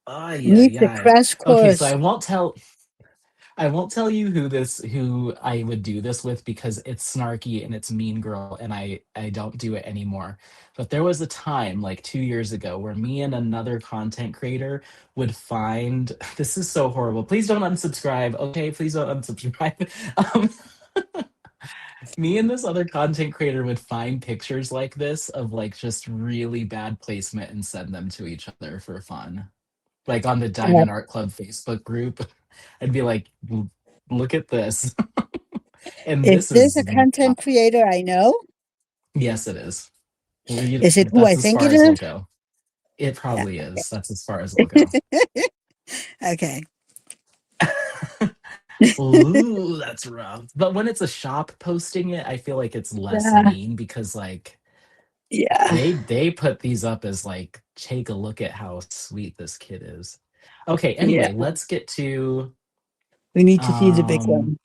Oh, yeah, Needs a yeah. crash Okay, so course. I won't tell you who I would do this with because it's snarky and it's mean girl and I don't do it anymore. But there was a time like 2 years ago where me and another content creator would find this is so horrible. Please don't unsubscribe. Okay, please don't unsubscribe. Um, me and this other content creator would find pictures like this of like just really bad placement and send them to each other for fun. Like on the Uh, Diamond Art Club Facebook group. I'd be like, Look at this." And is this this a is content not. creator I know? Yes, it is. Is it who I That's as think it far as we'll is? go. It Yeah. probably is. That's as far as we'll go. Okay. Ooh, that's rough. But when it's a shop posting it, I feel like it's less Yeah. mean because like Yeah. they put these up as like take a look at how sweet this kid is. Okay, Yeah. anyway, let's get to We need to see the big um one.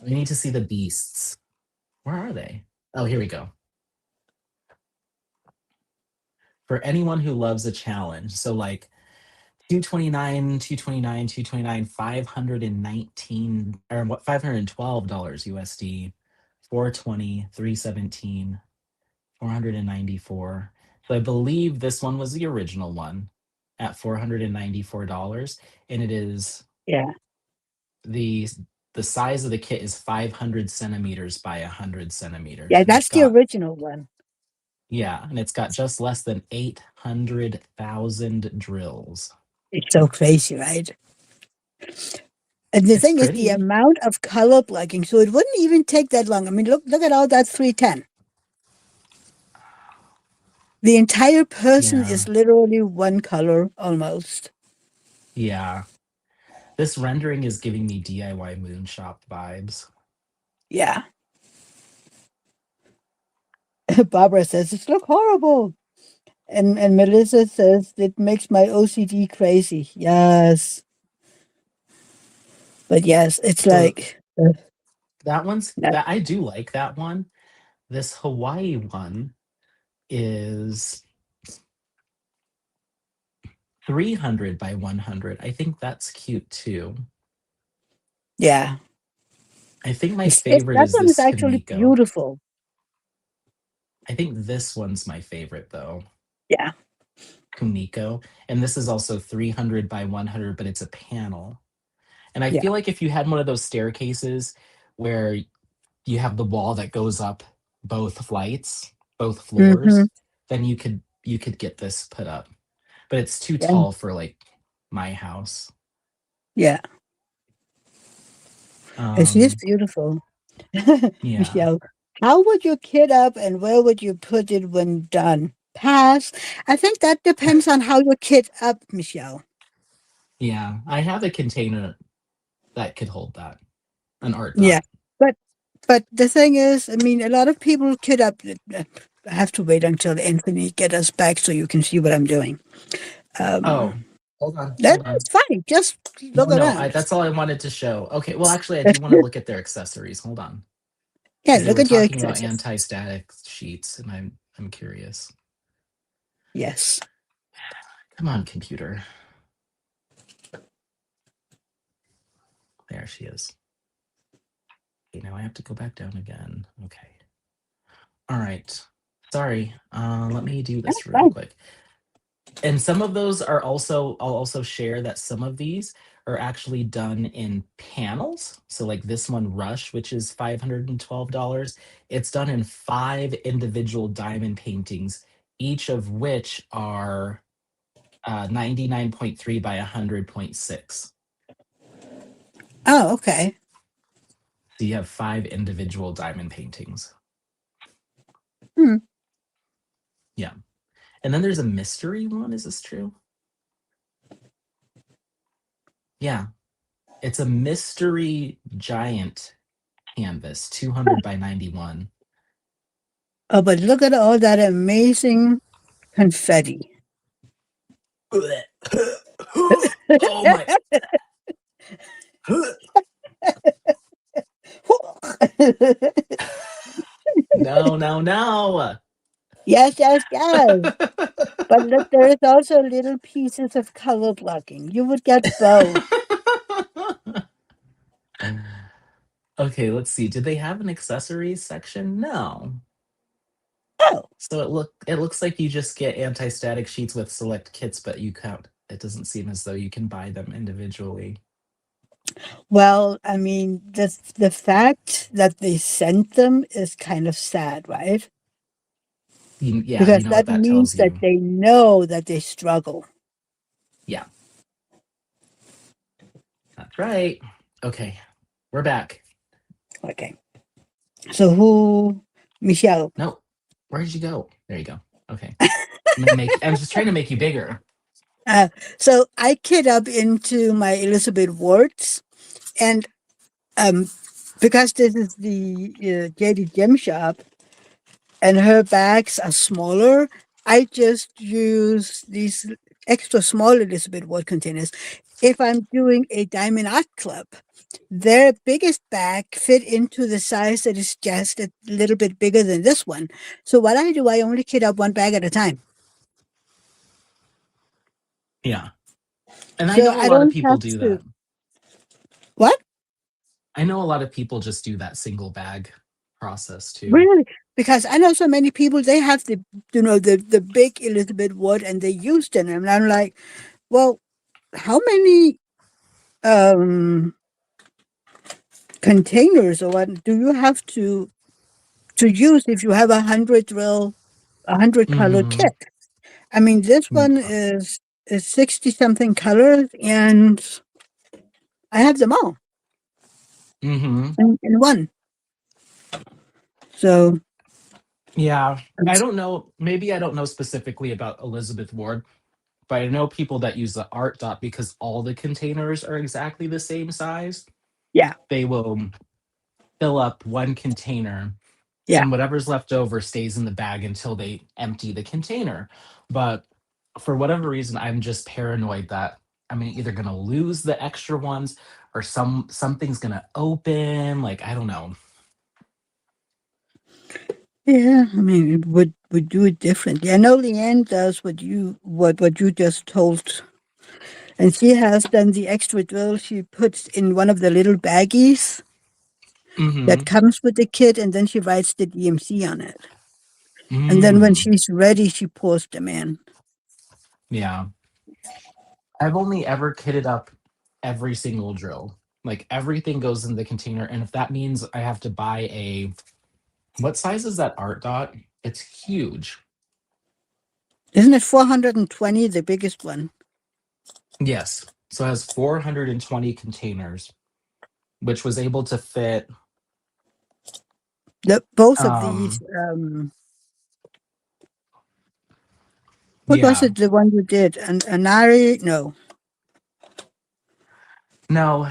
we need to see the beasts. Where are they? Oh, here we go. For anyone who loves a challenge. So like 229, 229, 229, 519 or what $512 USD, 420, 317, 494. So I believe this one was the original one at $494. And it is Yeah. the the size of the kit is 500 centimeters by 100 centimeters. Yeah, And it's that's the got original one. yeah, and it's got just less than 800,000 drills. It's so crazy, right? And the It's thing is the pretty. amount of color blocking. So it wouldn't even take that long. I mean, look at all that 310. The entire person Yeah. is literally one color almost. Yeah. This rendering is giving me DIY Moonshop vibes. Yeah. Barbara says it's look horrible. And Melissa says it makes my OCD crazy. Yes. But yes, it's So like that. that I do like that one. This Hawaii one is 300 by 100. I think that's cute too. Yeah. I think my It's favorite that is one is this actually Kamiko. beautiful. I think this one's my favorite though. Yeah. Kumiko. And this is also 300 by 100, but it's a panel. And I Yeah. feel like if you had one of those staircases where you have the wall that goes up both flights, both Hmm. floors, then you could get this put up. But it's too Yeah. tall for like my house. Yeah. She is Um beautiful. yeah. Michelle, how would you kit up and where would you put it when done? Pass. I think that depends on how you kit up, Michelle. Yeah. I have a container that could hold that. An art Yeah. dot. But but the thing is, I mean, a lot of people kit up. I have to wait until Anthony get us back so you can see what I'm doing. Oh, Um, hold on. that Hold on. is fine. Just No, look no, around. that's all I wanted to show. Okay, well actually I do want to look at their accessories. Hold on. Yeah, Because they look were at your talking about accessories. anti-static sheets and I'm curious. Yes. Come on, computer. There she is. Okay, now I have to go back down again. Okay. All right. Sorry. Let me do That's this real fine. quick. And some of those are also, I'll also share that some of these are actually done in panels. So like this one, Rush, which is $512, it's done in 5 individual diamond paintings, each of which are 99.3 by 100.6. Oh, okay. So you have 5 individual diamond paintings. Hmm. Yeah. And then there's a mystery one. Is this true? Yeah. It's a mystery giant canvas, 200 by 91. Oh, but look at all that amazing confetti. Oh my. No, no, no. Yes, yes, yes. But look, there is also little pieces of color blocking. You would get both. Okay, let's see. Did they have an accessories section? No. Oh, So it looks like you just get anti-static sheets with select kits, but you can't. It doesn't seem as though you can buy them individually. well, I mean, the fact that they sent them is kind of sad, right? Yeah, you Because know what that that means tells that you. they know that they struggle. Yeah, that's right. Okay, we're back. Okay. So who, Michelle? No, where did you go? There you go. Okay, I'm just trying to make you bigger. Uh, so I kid up into my Elizabeth Wards, and um, because this is the JD Gem Shop, and her bags are smaller, I just use these extra small Elizabeth Ward containers. If I'm doing a Diamond Art Club, their biggest bag fit into the size that is just a little bit bigger than this one. So what I do, I only kit up one bag at a time. Yeah, and I So know a I lot of don't people have do to. that. What? I know a lot of people just do that single bag process too. Really? Because I know so many people, they have the big Elizabeth Ward and they use them. And I'm like, well, how many um containers or what do you have to use if you have 100 color Mm-hmm. kit? I mean, this one is 60 something colors, and I have them all Mm-hmm. in one. So Yeah, I don't know. Maybe I don't know specifically about Elizabeth Ward, but I know people that use the art dot because all the containers are exactly the same size. yeah, They will fill up one container yeah. and whatever's left over stays in the bag until they empty the container. But for whatever reason, I'm just paranoid that I'm either gonna lose the extra ones or something's gonna open. Like I don't know. Yeah, I mean, it would do it differently. I know Leanne does what you just told, and she has done the extra drill. She puts in one of the little baggies that Mm-hmm. comes with the kit, and then she writes the DMC on it. And then when Mm. she's ready, she pours them in. Yeah. I've only ever kitted up every single drill. Like everything goes in the container. And if that means I have to buy what size is that art dot? It's huge. Isn't it 420, the biggest one? Yes. So it has 420 containers, which was able to fit, Both of these. um, What was yeah. it? The one you did? An Inari? No. No,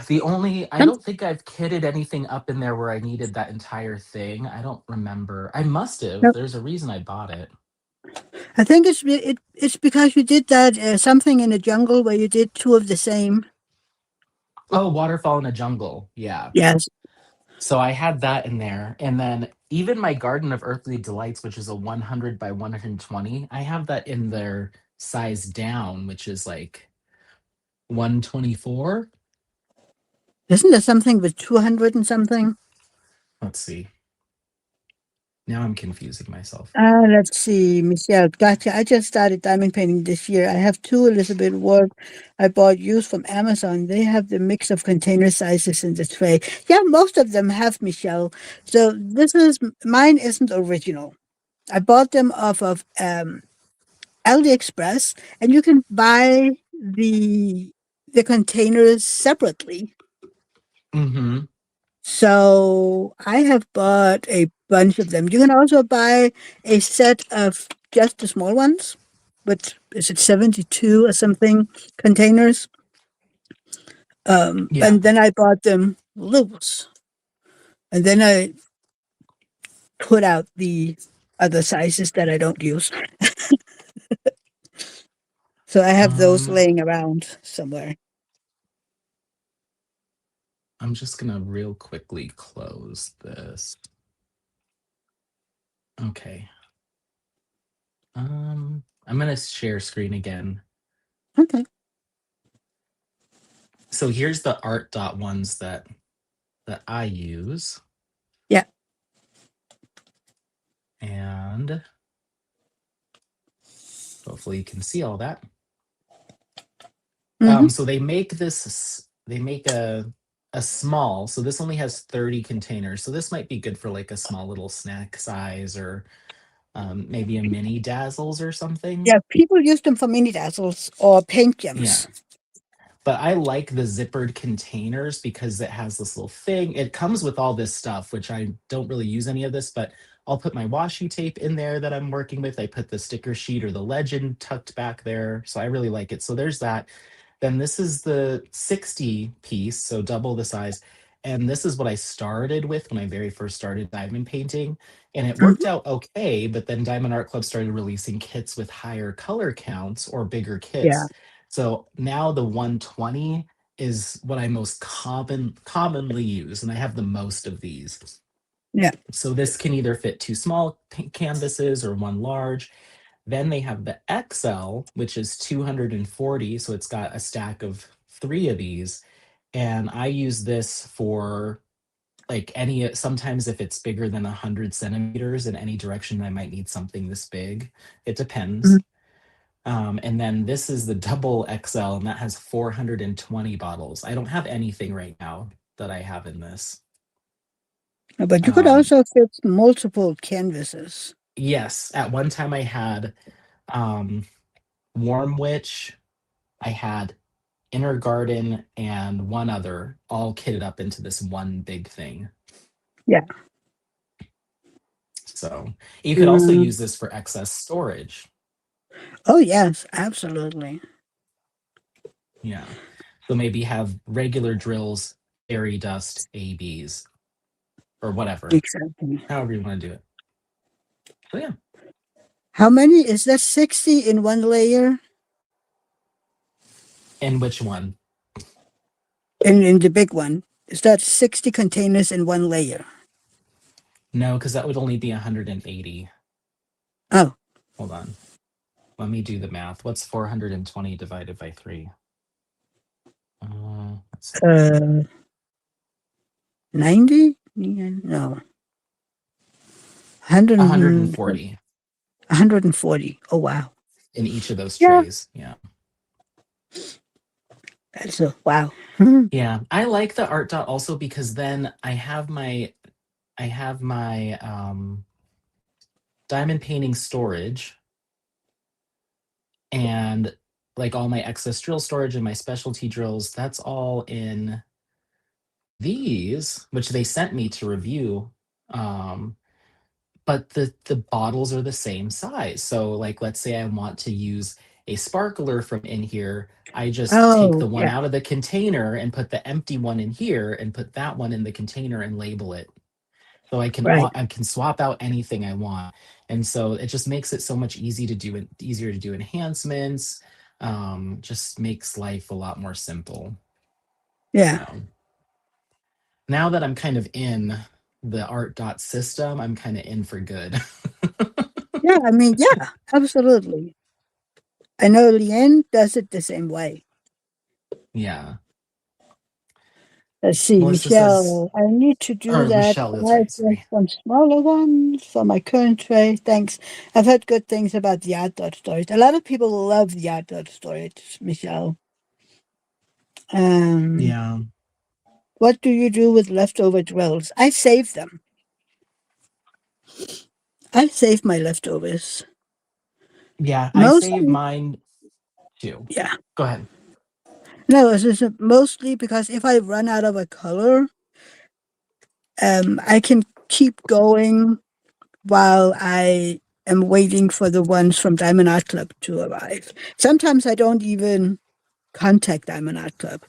I Some- don't think I've kitted anything up in there where I needed that entire thing. I don't remember. I must have. no. There's a reason I bought it. I think it's because you did that something in the jungle where you did two of the same. Oh, Waterfall in a Jungle. Yeah. Yes. So I had that in there. And then even my Garden of Earthly Delights, which is a 100 by 120, I have that in their size down, which is like 124. Isn't there something with 200 and something? Let's see. Now I'm confusing myself. Let's see, Michelle. Gotcha. I just started diamond painting this year. I have two Elizabeth Ward I bought used from Amazon. They have the mix of container sizes in the tray. Yeah, most of them have, Michelle. So this is mine isn't original. I bought them off of AliExpress, and you can buy the containers separately. Mm-hmm. So I have bought a bunch of them. You can also buy a set of just the small ones, but is it 72 or something containers? Yeah. And then I bought them loose. And then I put out the other sizes that I don't use. So I have those Um, laying around somewhere. I'm just gonna real quickly close this. Okay. I'm gonna share screen again. Okay. So here's the art dot ones that I use, Yeah. and hopefully you can see all that. Hmm. So they make this. They make a small. So this only has 30 containers. So this might be good for like a small little snack size, or maybe a mini dazzles or something. Yeah. People use them for mini dazzles or paint Yeah. gems. But I like the zippered containers because it has this little thing. It comes with all this stuff, which I don't really use any of this, but I'll put my washi tape in there that I'm working with. I put the sticker sheet or the legend tucked back there. So I really like it. So there's that. Then this is the 60 piece, so double the size. And this is what I started with when I very first started diamond painting. And it worked Mhm. out okay, but then Diamond Art Club started releasing kits with higher color counts or bigger Yeah. kits. So now the 120 is what I most commonly use, and I have the most of these. Yeah. So this can either fit two small canvases or one large. Then they have the XL, which is 240. So it's got a stack of three of these. And I use this for like any, sometimes if it's bigger than 100 centimeters in any direction, I might need something this big. It depends. Mhm. And then this is the double XL, and that has 420 bottles. I don't have anything right now that I have in this. But you could Um, also fit multiple canvases. yes, at one time I had um, Warm Witch, I had Inner Garden, and one other all kitted up into this one big thing. Yeah. So you could also Mm. use this for excess storage. Oh, yes, absolutely. Yeah. So maybe have regular drills, fairy dust, ABs, or whatever, Exactly. however you want to do it. So yeah. How many is that? 60 in one layer? And which one? In the big one. Is that 60 containers in one layer? No, because that would only be 180. Oh, Hold on. Let me do the math. What's 420 divided by 3? Let's see. 90? No. 100, 140 140. Oh, wow. in each of those Yeah. trays. Yeah. That's a wow. Mhm. Yeah. I like the art dot also because then I have my diamond painting storage and like all my excess drill storage and my specialty drills. That's all in these, which they sent me to review. Um, but the bottles are the same size. So like let's say I want to use a sparkler from in here, I just take Oh, the one yeah. out of the container and put the empty one in here and put that one in the container and label it. So Right. I can swap out anything I want. And so it just makes it so much easier to do enhancements. Just makes life a lot more simple. Yeah. So now that I'm kind of in the art dot system, I'm kind of in for good. Yeah. I mean, yeah, absolutely. I know Leanne does it the same way. Yeah. Let's see, Melissa says, Michelle. I need to do or that. Michelle, that's I right. have Sorry. some smaller ones for my current tray. Thanks. I've heard good things about the art dot storage. A lot of people love the art dot storage, Michelle. Um, Yeah. what do you do with leftover drills? I save them. I save my leftovers. Yeah. I save Mostly, mine too. yeah. Go ahead. No, it's just mostly because if I run out of a color, I can keep going while I am waiting for the ones from Diamond Art Club to arrive. Sometimes I don't even contact Diamond Art Club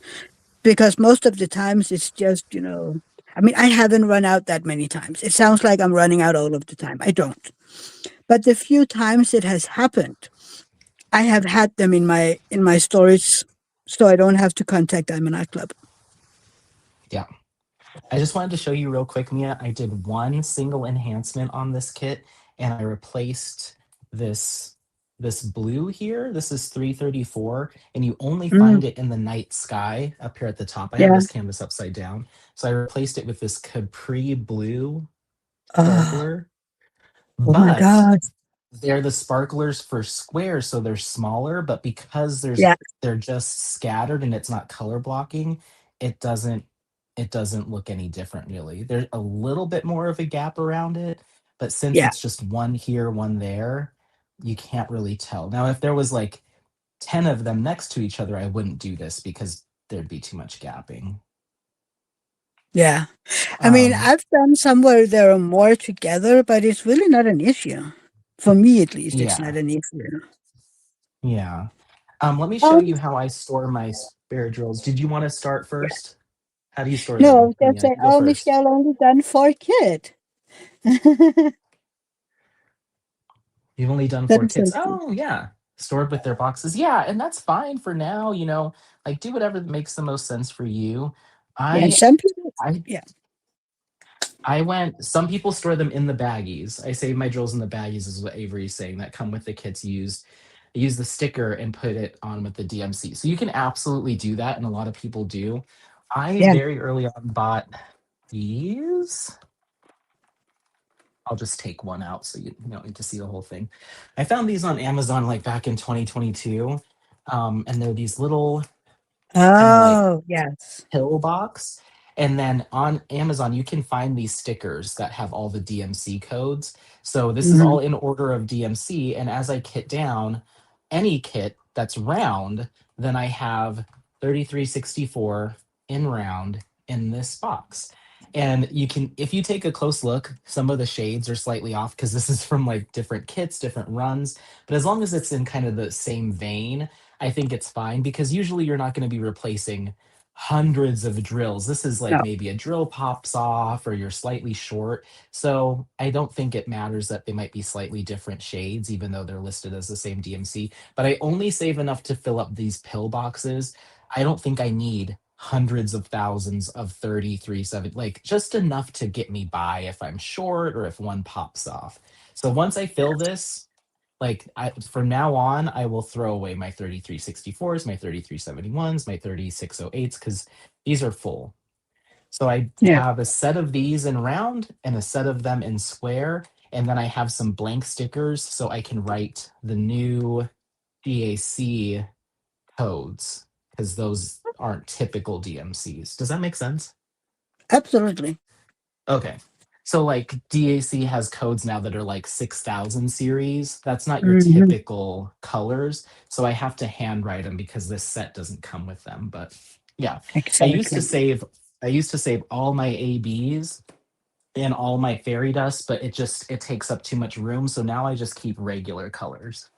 because most of the times it's just, I mean, I haven't run out that many times. It sounds like I'm running out all of the time. I don't. But the few times it has happened, I have had them in my storage so I don't have to contact Diamond Art Club. Yeah. I just wanted to show you real quick, Mia. I did one single enhancement on this kit and I replaced this this blue here. This is 334 and you only Mm, find it in the night sky up here at the top. I have yeah. this canvas upside down. So I replaced it with this Capri blue Oh, sparkler. oh my But God. they're the sparklers for squares, so they're smaller, but because Yeah. they're just scattered and it's not color blocking, it doesn't it doesn't look any different really. There's a little bit more of a gap around it, but since Yeah. it's just one here, one there, you can't really tell. Now, if there was like 10 of them next to each other, I wouldn't do this because there'd be too much gapping. Yeah. I mean, Um, I've done some where there are more together, but it's really not an issue. For me, at least, it's not yeah, an issue. yeah. Let me show Um, you how I store my spare drills. Did you want to start yeah. first? How do you store No, I them, was just Mia? saying, You go oh, first. Michelle only done 4 kit. You've only done four That's kits. so cute. Oh, yeah. Stored with their boxes. Yeah, and that's fine for now, like do whatever makes the most sense for you. Yeah, and I some people, I yeah, I went some people store them in the baggies. I save my drills in the baggies is what Avery's saying that come with the kits used. Use the sticker and put it on with the DMC. So you can absolutely do that, and a lot of people do. I yeah. very early on bought these. I'll just take one out so you don't need to see the whole thing. I found these on Amazon like back in 2022. And they're these little kind of like Oh, yes. pill box. And then on Amazon, you can find these stickers that have all the DMC codes. So this is Hmm. all in order of DMC. And as I kit down any kit that's round, then I have 3364 in round in this box. And you can, if you take a close look, some of the shades are slightly off because this is from like different kits, different runs. But as long as it's in kind of the same vein, I think it's fine because usually you're not going to be replacing hundreds of drills. This is like No, maybe a drill pops off or you're slightly short. So I don't think it matters that they might be slightly different shades, even though they're listed as the same DMC. But I only save enough to fill up these pill boxes. I don't think I need hundreds of thousands of 33.7, like just enough to get me by if I'm short or if one pops off. So once I fill this, like from now on, I will throw away my 3364s, my 3371s, my 3608s because these are full. So I yeah, have a set of these in round and a set of them in square. And then I have some blank stickers so I can write the new DAC codes because those aren't typical DMCs. Does that make sense? absolutely. Okay. So like DAC has codes now that are like 6,000 series. That's not your Hmm. typical colors. So I have to handwrite them because this set doesn't come with them. But yeah, I used to Exactly. save I used to save all my ABs and all my fairy dust, but it takes up too much room. So now I just keep regular colors.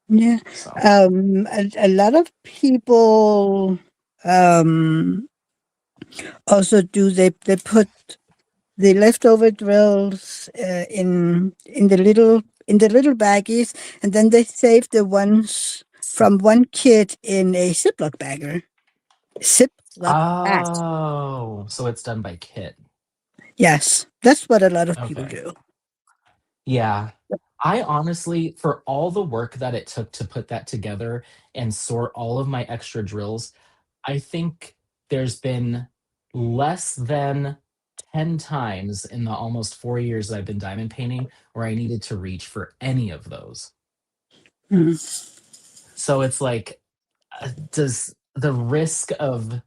Yeah. So A lot of people um also do they put the leftover drills in the little baggies, and then they save the ones from one kit in a Ziploc bagger. Ziploc bag. so it's done by kit. Yes, that's what a lot of people Okay. do. Yeah. I honestly, for all the work that it took to put that together and sort all of my extra drills, I think there's been less than 10 times in the almost 4 years that I've been diamond painting where I needed to reach for any of those. Mhm. So it's like, does the risk of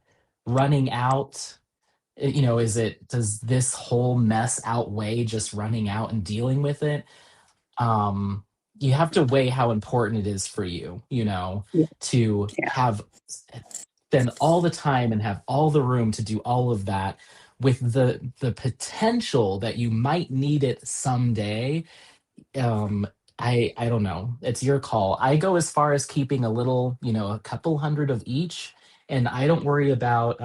running out, is it, does this whole mess outweigh just running out and dealing with it? um you have to weigh how important it is for you, Yeah. to Yeah. have spend all the time and have all the room to do all of that with the potential that you might need it someday. I don't know, it's your call. I go as far as keeping a little, a couple hundred of each, and I don't worry about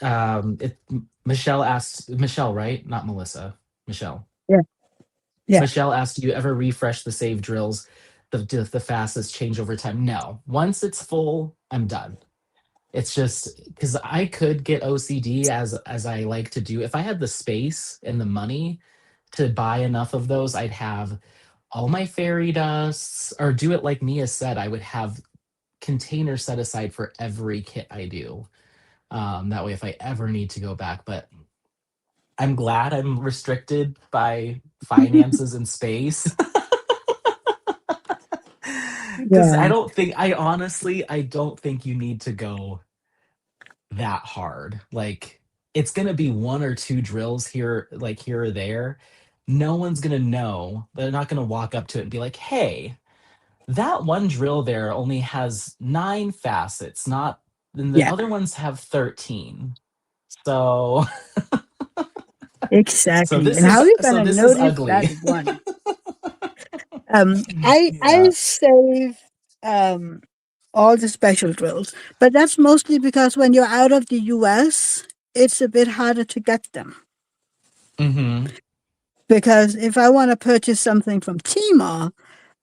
it. Michelle, right? Not Melissa. Michelle. Yeah. Yeah. Michelle asked, "Do you ever refresh the save drills? The fastest change over time?" No. Once it's full, I'm done. It's just because I could get OCD as I like to do. If I had the space and the money to buy enough of those, I'd have all my fairy dusts, or do it like Mia said. I would have containers set aside for every kit I do. That way, if I ever need to go back, but I'm glad I'm restricted by finances and space. Because Yeah. I don't think you need to go that hard. Like, it's going to be one or two drills here, like here or there. No one's going to know. They're not going to walk up to it and be like, hey, that one drill there only has 9 facets, not, and the Yeah. other ones have 13. So, Exactly. And how are you so gonna this is notice that ugly. one? I Yeah. save um all the special drills, but that's mostly because when you're out of the US, it's a bit harder to get them. Hmm. Because if I want to purchase something from Tmall,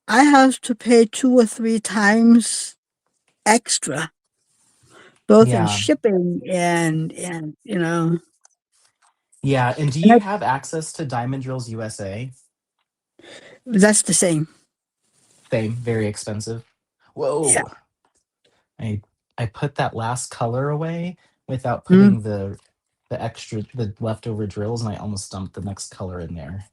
I have to pay 2 or 3 times extra, both in Yeah. shipping and Yeah. And do and you have access to Diamond Drills USA? that's the same. Same, very expensive. Yeah. Whoa. I I put that last color away without Mm. putting the leftover drills, and I almost dumped the next color in there.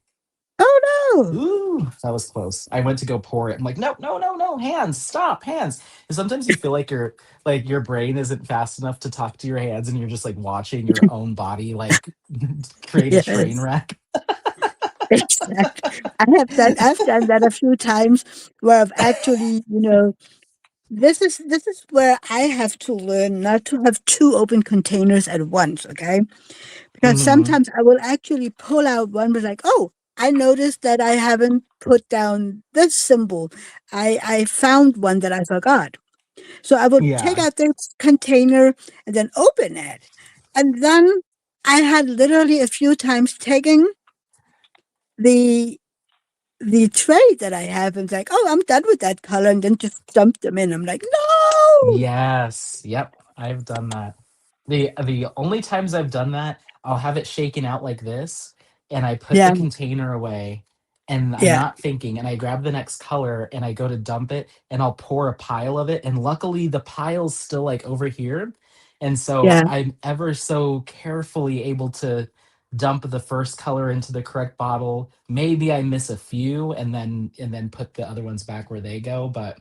Oh no. Ooh, that was close. I went to go pour it. I'm like, no, no, no, no, hands, stop, hands. And sometimes you feel like your brain isn't fast enough to talk to your hands, and you're just like watching your own body like create a train Yes. wreck. Exactly. I've done that a few times where I've actually, this is where I have to learn not to have two open containers at once, okay? Because Hmm. sometimes I will actually pull out one, but like, oh, I noticed that I haven't put down this symbol. I found one that I forgot. So I would take Yeah. out this container and then open it. And then I had literally a few times taken the the tray that I have and like, oh, I'm done with that color, and then just dump them in. I'm like, no. Yes. Yep. I've done that. The only times I've done that, I'll have it shaken out like this, and I put the Yeah, container away, and I'm yeah, not thinking, and I grab the next color and I go to dump it, and I'll pour a pile of it, and luckily the pile's still like over here. And so yeah, I'm ever so carefully able to dump the first color into the correct bottle. Maybe I miss a few and then put the other ones back where they go, but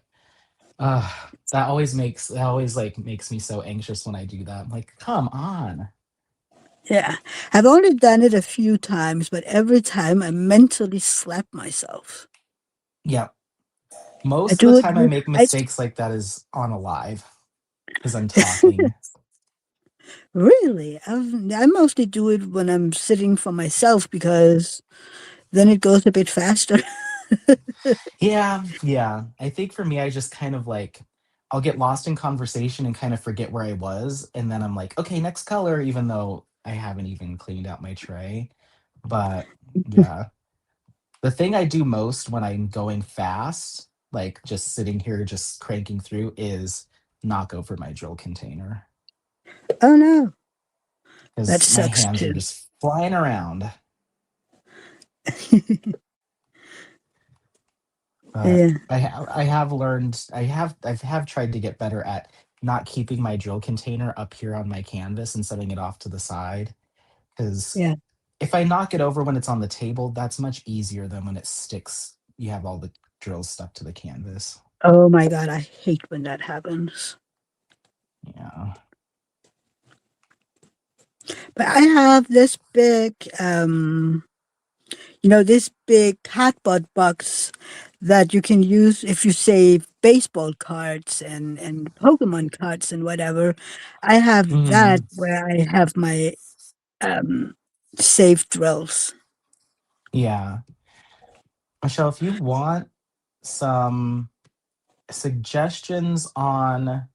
that always like makes me so anxious when I do that. I'm like, come on. yeah. I've only done it a few times, but every time I mentally slap myself. Yeah. I Most of the do it. time I make I mistakes like that is on a live because I'm talking. really. I mostly do it when I'm sitting for myself because then it goes a bit faster. Yeah, yeah. I think for me, I just kind of like I'll get lost in conversation and kind of forget where I was, and then I'm like, okay, next color, even though I haven't even cleaned out my tray. But yeah. The thing I do most when I'm going fast, like just sitting here just cranking through, is knock over my drill container Oh no, that because my sucks hands are too. just flying around. But Yeah. I have learned, I have tried to get better at not keeping my drill container up here on my canvas and setting it off to the side. Because Yeah. if I knock it over when it's on the table, that's much easier than when it sticks. You have all the drills stuck to the canvas. Oh my God, I hate when that happens. Yeah. But I have this big, this big cardboard box that you can use if you save baseball cards and Pokemon cards and whatever. I have that Hmm. where I have my um, save drills. Yeah. Michelle, if you want some suggestions on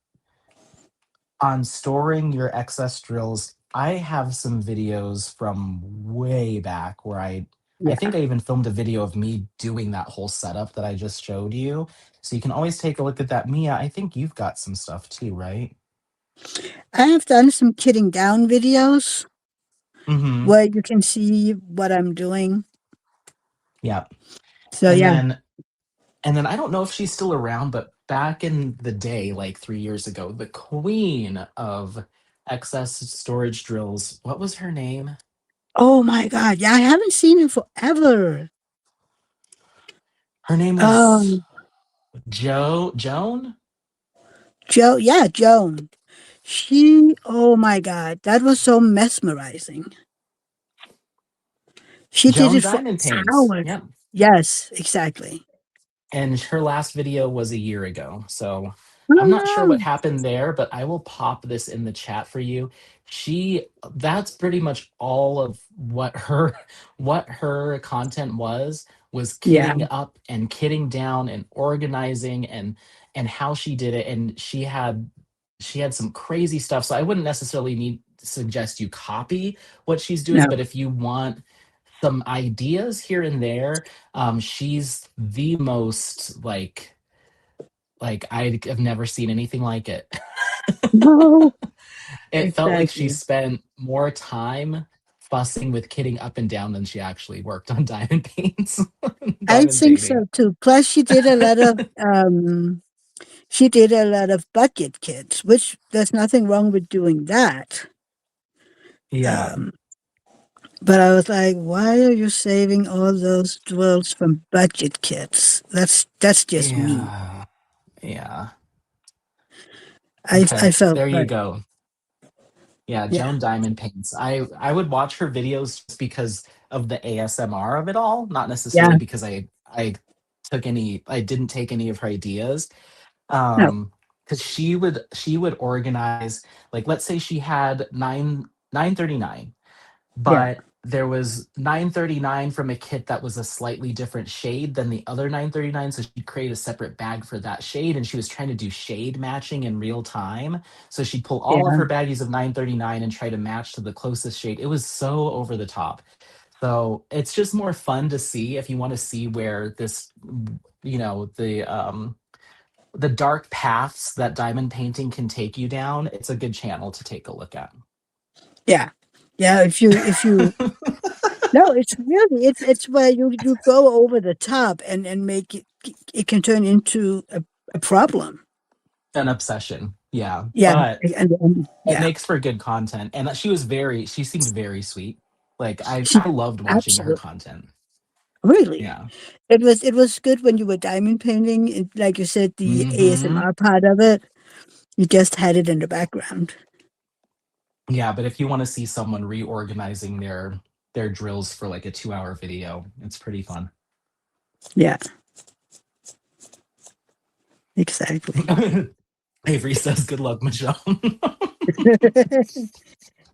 storing your excess drills, I have some videos from way back where I Yeah. think I even filmed a video of me doing that whole setup that I just showed you. So you can always take a look at that. Mia, I think you've got some stuff too, right? I have done some kitting down videos Mm-hmm. where you can see what I'm doing. Yeah. So And yeah. then and then I don't know if she's still around, but back in the day, like 3 years ago, the queen of excess storage drills, what was her name? Oh my God. Yeah, I haven't seen it forever. Her name was Um, Joan? Joan. Oh my God, that was so mesmerizing. She did Joan it for Diamond Paints. hours. Yep. Yes, exactly. And her last video was a year ago. So I'm Oh not sure what no. happened there, but I will pop this in the chat for you. She That's pretty much all of what her content was Yeah, kitting up and kitting down and organizing and how she did it. And she had some crazy stuff. So I wouldn't necessarily need suggest you copy what she's doing, but no. if you want some ideas here and there, she's the most like I've never seen anything like it. No, It felt like she exactly. spent more time fussing with kitting up and down than she actually worked on diamond paints, I diamond think so painting. too. Plus, she did a lot of budget kits, which there's nothing wrong with doing that. Yeah, Um, but I was like, why are you saving all those drills from budget kits? That's just me. yeah, yeah. I Okay, felt there you like, go. Yeah, yeah, Joan Diamond paints. I would watch her videos just because of the ASMR of it all, not necessarily yeah, because I didn't take any of her ideas. no, Because she would organize, like, let's say she had 939, yeah, but there was 939 from a kit that was a slightly different shade than the other 939, so she'd create a separate bag for that shade, and she was trying to do shade matching in real time. So she'd pull all of yeah, her baggies of 939 and try to match to the closest shade. It was so over the top. So it's just more fun to see if you want to see where this, the dark paths that diamond painting can take you down. It's a good channel to take a look at. yeah, yeah. If you no, it's really it's where you go over the top and make it can turn into a problem. An obsession, yeah, Yeah, but and it yeah, makes for good content. And she seemed very sweet. Like I she loved watching her absolutely content. really. Yeah. It was good when you were diamond painting. Like you said, the Hmm. ASMR part of it, you just had it in the background. Yeah, but if you want to see someone reorganizing their drills for like a 2-hour video, it's pretty fun. Yeah, exactly. Avery says, "Good luck, Michelle."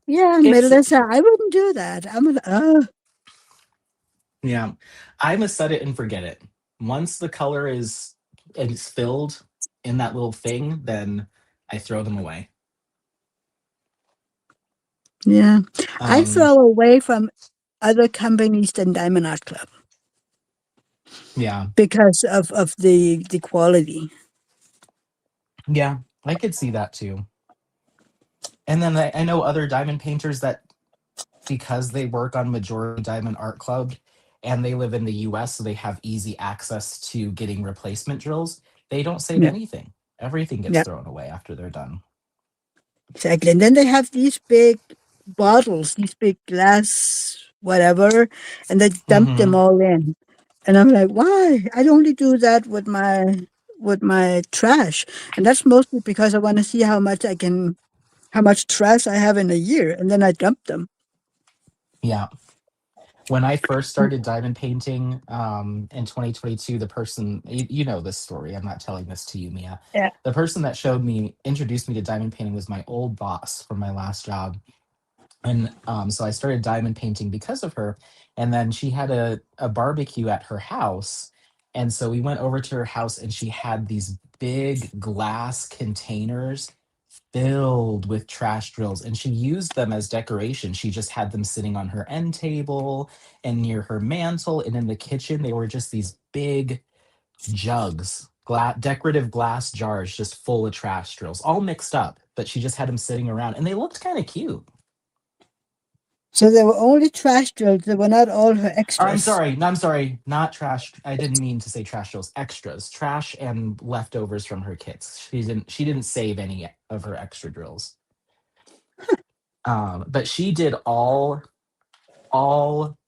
Yeah, It's Melissa, I wouldn't do that. Yeah, I'm a set it and forget it. Once the color is filled in that little thing, then I throw them away. Yeah, I Um, throw away from other companies than Diamond Art Club yeah, because of the quality. yeah, I could see that too. And then I know other diamond painters that, because they work on majority diamond art club and they live in the US, so they have easy access to getting replacement drills, they don't save Yeah, anything. Everything gets Yeah, thrown away after they're done. exactly. And then they have these big bottles, these big glass whatever, and they dump them Mm-hmm. all in. And I'm like, why? I'd only do that with my trash. And that's mostly because I want to see how much trash I have in a year, and then I dump them. Yeah. When I first started diamond painting in 2022, the person, you know this story. I'm not telling this to you, Mia. Yeah. The person that introduced me to diamond painting was my old boss from my last job. And so I started diamond painting because of her. And then she had a barbecue at her house. And so we went over to her house and she had these big glass containers filled with trash drills, and she used them as decoration. She just had them sitting on her end table and near her mantle, and in the kitchen they were just these big jugs, decorative glass jars just full of trash drills, all mixed up, but she just had them sitting around and they looked kind of cute. So they were only trash drills. They were not all her Or I'm extras. sorry, no, I'm sorry, not trash. I didn't mean to say trash drills, extras, trash and leftovers from her kits. She didn't save any of her extra drills. But she did all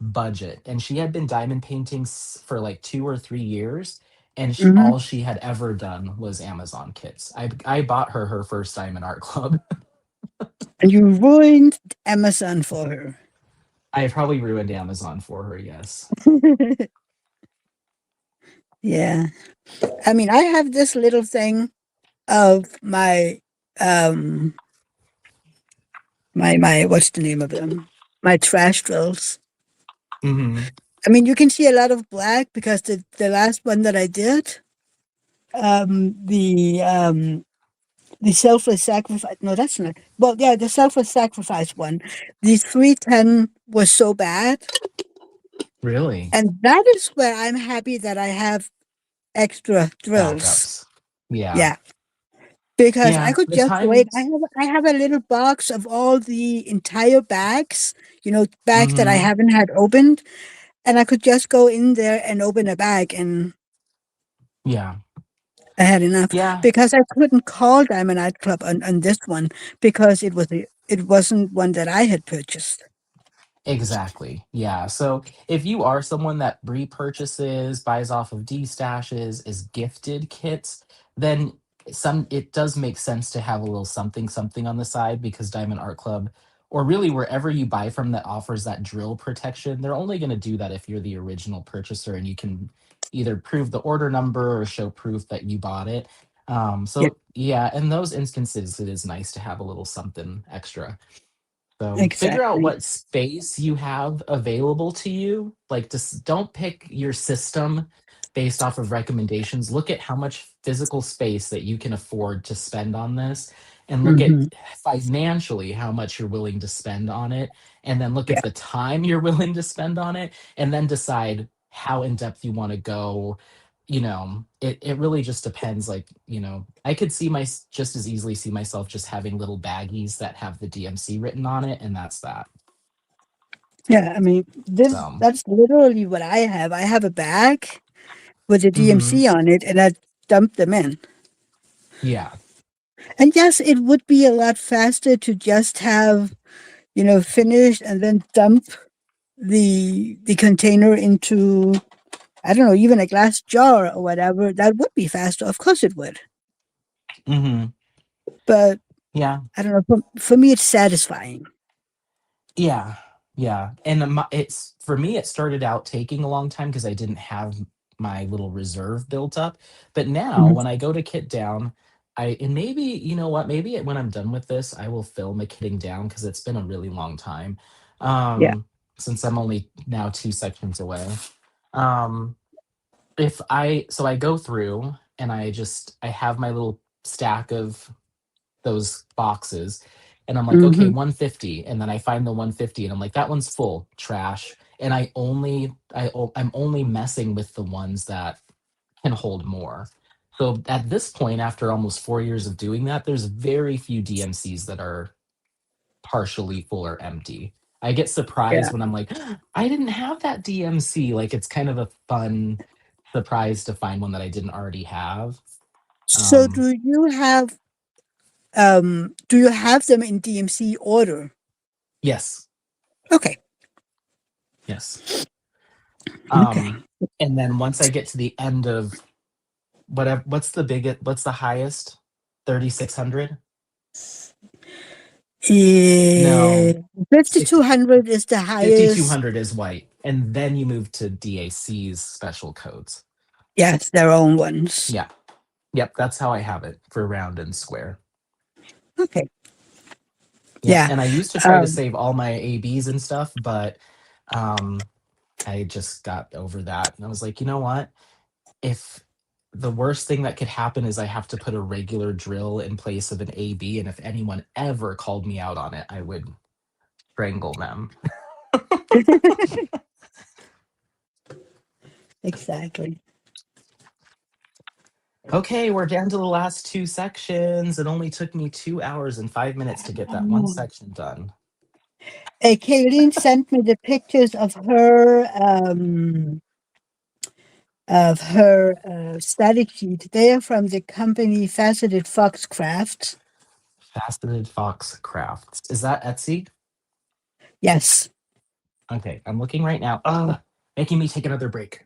budget, and she had been diamond painting for like 2 or 3 years, and Hmm. all she had ever done was Amazon kits. I bought her first diamond art club. And you ruined Amazon for her. I probably ruined Amazon for her, yes. Yeah. I mean, I have this little thing of um my what's the name of them? My trash drills. Hmm. I mean, you can see a lot of black because the last one that I did, um, the um, the selfless sacrifice. No, that's not. Well, yeah, the selfless sacrifice one. The 310 was so bad, Really? and that is where I'm happy that I have extra drills. Backups. Yeah. Yeah, because I Yeah. could The just wait. times. I have a little box of all the entire bags. Bags that I Hmm. haven't had opened, and I could just go in there and open a bag, and Yeah. I had enough Yeah. because I couldn't call Diamond Art Club on this one because it wasn't one that I had purchased. Exactly. Yeah. So if you are someone that repurchases, buys off of D stashes, is gifted kits, then it does make sense to have a little something something on the side, because Diamond Art Club, or really wherever you buy from that offers that drill protection, they're only going to do that if you're the original purchaser and you can either prove the order number or show proof that you bought it. Yeah, So yeah, in those instances, it is nice to have a little something extra. So figure out exactly. what space you have available to you. Like, just don't pick your system based off of recommendations. Look at how much physical space that you can afford to spend on this, and look at Hmm. financially how much you're willing to spend on it. And then look Yeah, at the time you're willing to spend on it, and then decide how in depth you want to go. It really just depends. Like, I could just as easily see myself just having little baggies that have the DMC written on it, and that's that. yeah. I mean, this So that's literally what I have. I have a bag with a hmm. DMC on it, and I dump them in. Yeah. And yes, it would be a lot faster to just have finished and then dump the container into, I don't know, even a glass jar or whatever. That would be faster. Of course it would. Hmm. But Yeah. I don't know. For me, it's satisfying. Yeah. Yeah. And it's for me, it started out taking a long time because I didn't have my little reserve built up. But now Mhm. when I go to kit down, and maybe, you know what, maybe when I'm done with this, I will film a kitting down, because it's been a really long time. Yeah. Since I'm only now 2 sections away. Um, so I go through and I have my little stack of those boxes, and I'm like, okay, Hmm. 150, and then I find the 150 and I'm like, that one's full, trash. And I'm only messing with the ones that can hold more. So at this point, after almost 4 years of doing that, there's very few DMCs that are partially full or empty. I get Yeah. surprised when I'm like, I didn't have that DMC. Like, it's kind of a fun surprise to find one that I didn't already have. So Um, do you have them in DMC order? yes, Okay. yes. Okay. Um, and then once I get to the end of whatever, what's the highest? 3,600? Yeah. No, 5200 is the highest. 5,200 is white. And then you move to DAC's special codes. Yes, their own ones. Yeah. Yep. That's how I have it for round and square. Okay. Yep. Yeah. And I used to try to Um, save all my ABs and stuff, but um, I just got over that. And I was like, you know what? If the worst thing that could happen is I have to put a regular drill in place of an AB, and if anyone ever called me out on it, I would strangle them. exactly. Okay, we're down to the last two sections. It only took me 2 hours and 5 minutes to get that one section done. Kayleen sent me the pictures of her static sheet. They are from the company Faceted Fox Crafts. Faceted Fox Crafts. Is that Etsy? Yes. Okay, I'm looking right now. Ugh, making me take another break.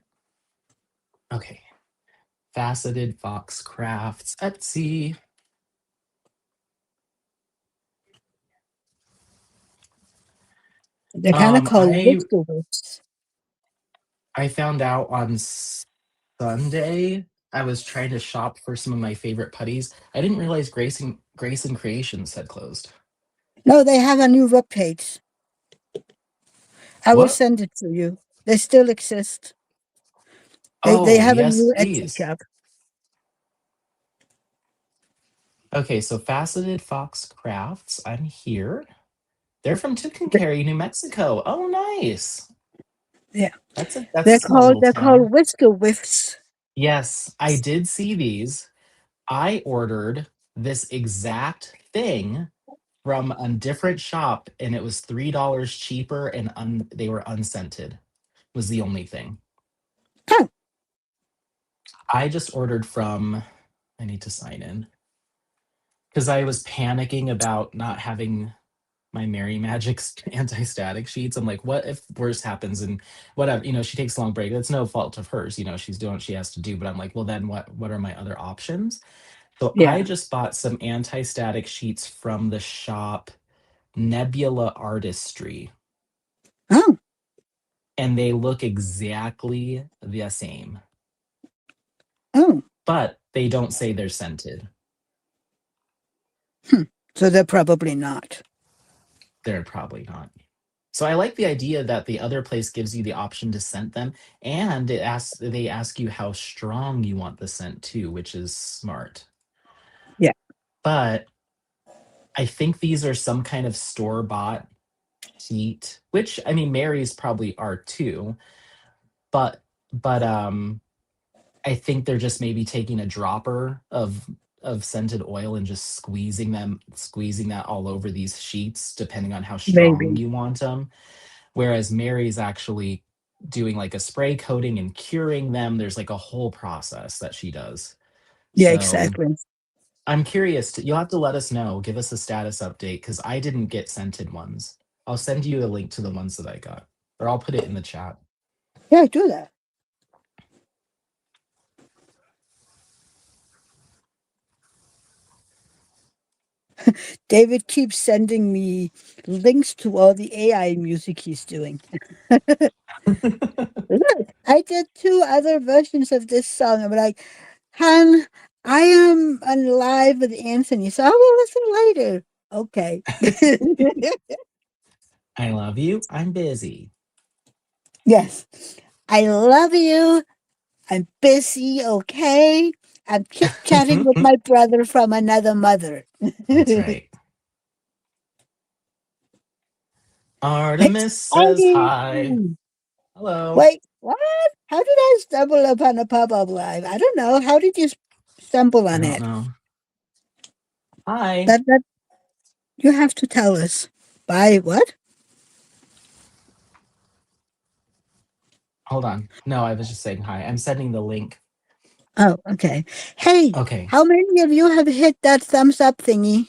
Okay. Faceted Fox Crafts, Etsy. They're kind of called I whiskers. I found out on Sunday. I was trying to shop for some of my favorite putties. I didn't realize Grayson Creations had closed. No, they have a new web page. I will What? send it to you. They still exist. They Oh, have a yes, new Etsy please. shop. Okay, so Faceted Fox Crafts. I'm here. They're from Th- Tucumcari, New Mexico. Oh, nice. Yeah, That's a small little they're called town. whisker whiffs. Yes, I did see these. I ordered this exact thing from a different shop, and it was $3 cheaper, and they were unscented. Was the only thing. Oh, I just ordered from. I need to sign in because I was panicking about not having my Mary Magic's anti-static sheets. I'm like, what if worse happens and whatever? She takes a long break. That's no fault of hers. She's doing what she has to do. But I'm like, well, then what? What are my other options? So I yeah. just bought some anti-static sheets from the shop Nebula Artistry, Oh, and they look exactly the same, oh. but they don't say they're scented. Hmm. So they're probably not. They're probably not. So I like the idea that the other place gives you the option to scent them, and they ask you how strong you want the scent too, which is smart. Yeah, But I think these are some kind of store-bought heat, which I mean Mary's probably are too, but I think they're just maybe taking a dropper of scented oil and just squeezing that all over these sheets, depending on how strong maybe. you want them. Whereas Mary's actually doing like a spray coating and curing them. There's like a whole process that she does. Yeah, So exactly. I'm curious. You'll have to let us know. Give us a status update because I didn't get scented ones. I'll send you a link to the ones that I got, or I'll put it in the chat. Yeah, do that. David keeps sending me links to all the AI music he's doing. Look, I did two other versions of this song. I'm like, Han, I am on live with Anthony, so I will listen later. Okay. I love you. I'm busy. Yes. I love you. I'm busy. Okay. I'm chit chatting with my brother from another mother. That's right. It's Artemis says Andy. hi. Hello. Wait, what? How did I stumble upon a pop-up live? I don't know. How did you stumble I on don't it? know. Hi. That you have to tell us. By what? Hold on. No, I was just saying hi. I'm sending the link Oh, okay. Hey, Okay. how many of you have hit that thumbs up thingy?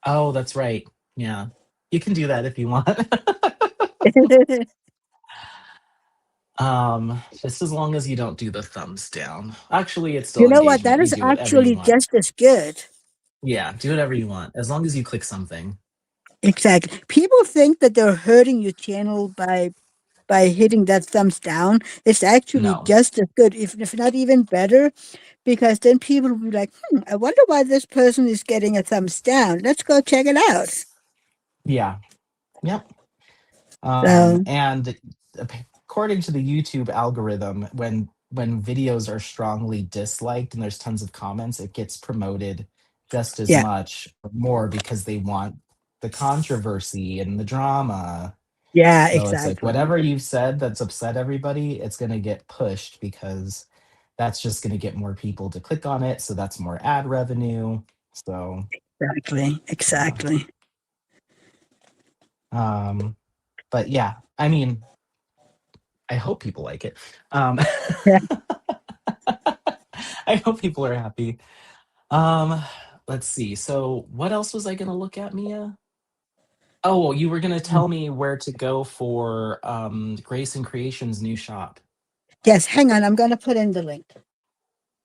Oh, that's right. Yeah. You can do that if you want. Just as long as you don't do the thumbs down. Actually, it's still You know what? That engagement. You is do whatever you actually want. just as good. Yeah, do whatever you want. As long as you click something. Exactly. People think that they're hurting your channel by hitting that thumbs down. It's actually No. just as good, if not even better, because then people will be like, I wonder why this person is getting a thumbs down. Let's go check it out. Yeah. Yep. So, And according to the YouTube algorithm, when videos are strongly disliked and there's tons of comments, it gets promoted just as yeah, much or more because they want the controversy and the drama. yeah, So it's like exactly. whatever you've said that's upset everybody, it's going to get pushed because that's just going to get more people to click on it. So that's more ad revenue. So, Exactly. yeah. Exactly. Um, but yeah, I mean, I hope people like it. Yeah. I hope people are happy. Um, let's see. So, what else was I going to look at, Mia? Oh, well, you were going to tell me where to go for Grace and Creation's new shop. Yes, hang on. I'm going to put in the link.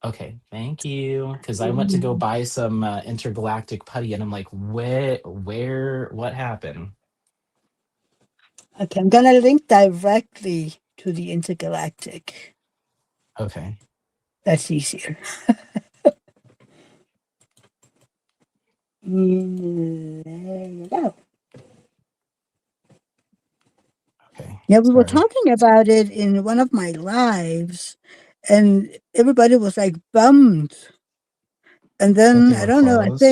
Okay, thank you. Because I went to go Mm. buy some intergalactic putty, and I'm like, what happened? Okay, I'm going to link directly to the intergalactic. Okay, That's easier. There you go. okay. Yeah, we were Sorry. talking about it in one of my lives, and everybody was like bummed. And That then they I were don't know. closed.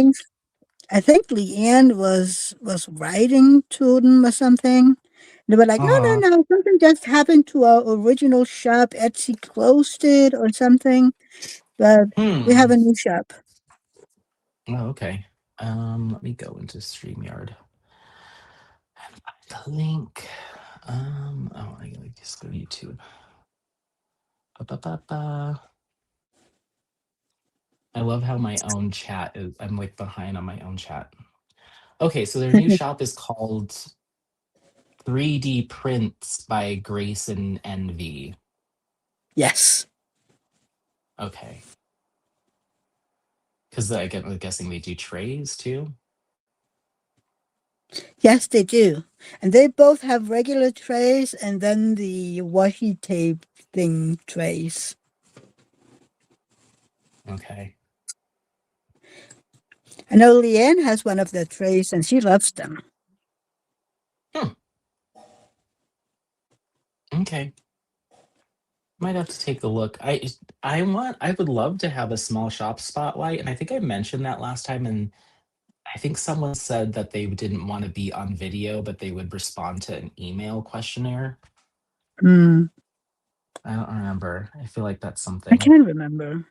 I think Leanne was writing to them or something. They were like, Uh no, huh. no, no, something just happened to our original shop. Etsy closed it or something. But we have Hmm. a new shop. Oh, okay. Let me go into StreamYard. The link. Oh, I gotta just go to YouTube. Ba-ba-ba-ba. I love how my own chat is. I'm like behind on my own chat. Okay, so their new shop is called 3D Prints by Grace and Envy. Yes. Okay, because I'm guessing they do trays too. Yes, they do. And they both have regular trays and then the washi tape thing trays. Okay. I know Leanne has one of the trays and she loves them. Hmm. Okay. Might have to take a look. I would love to have a small shop spotlight, and I think I mentioned that last time, and I think someone said that they didn't want to be on video, but they would respond to an email questionnaire. Mm, I don't remember. I feel like that's I something. can't remember.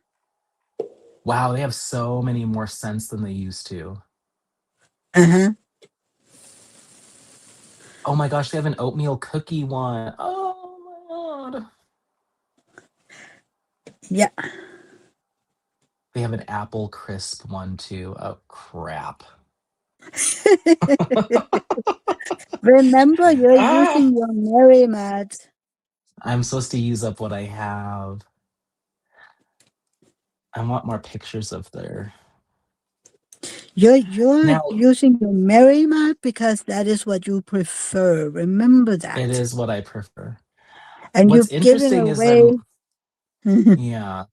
Wow, they have so many more scents than they used to. Uh-huh. Oh my gosh, they have an oatmeal cookie one. Oh my god. Yeah. They have an apple crisp one too. Oh crap. Remember, you're Ah! using your Merrimat. I'm supposed to use up what I have. I want more pictures of their. You're Now, using your Merrimat because that is what you prefer. Remember it that. is what I prefer. And What's you've given interesting is away. yeah,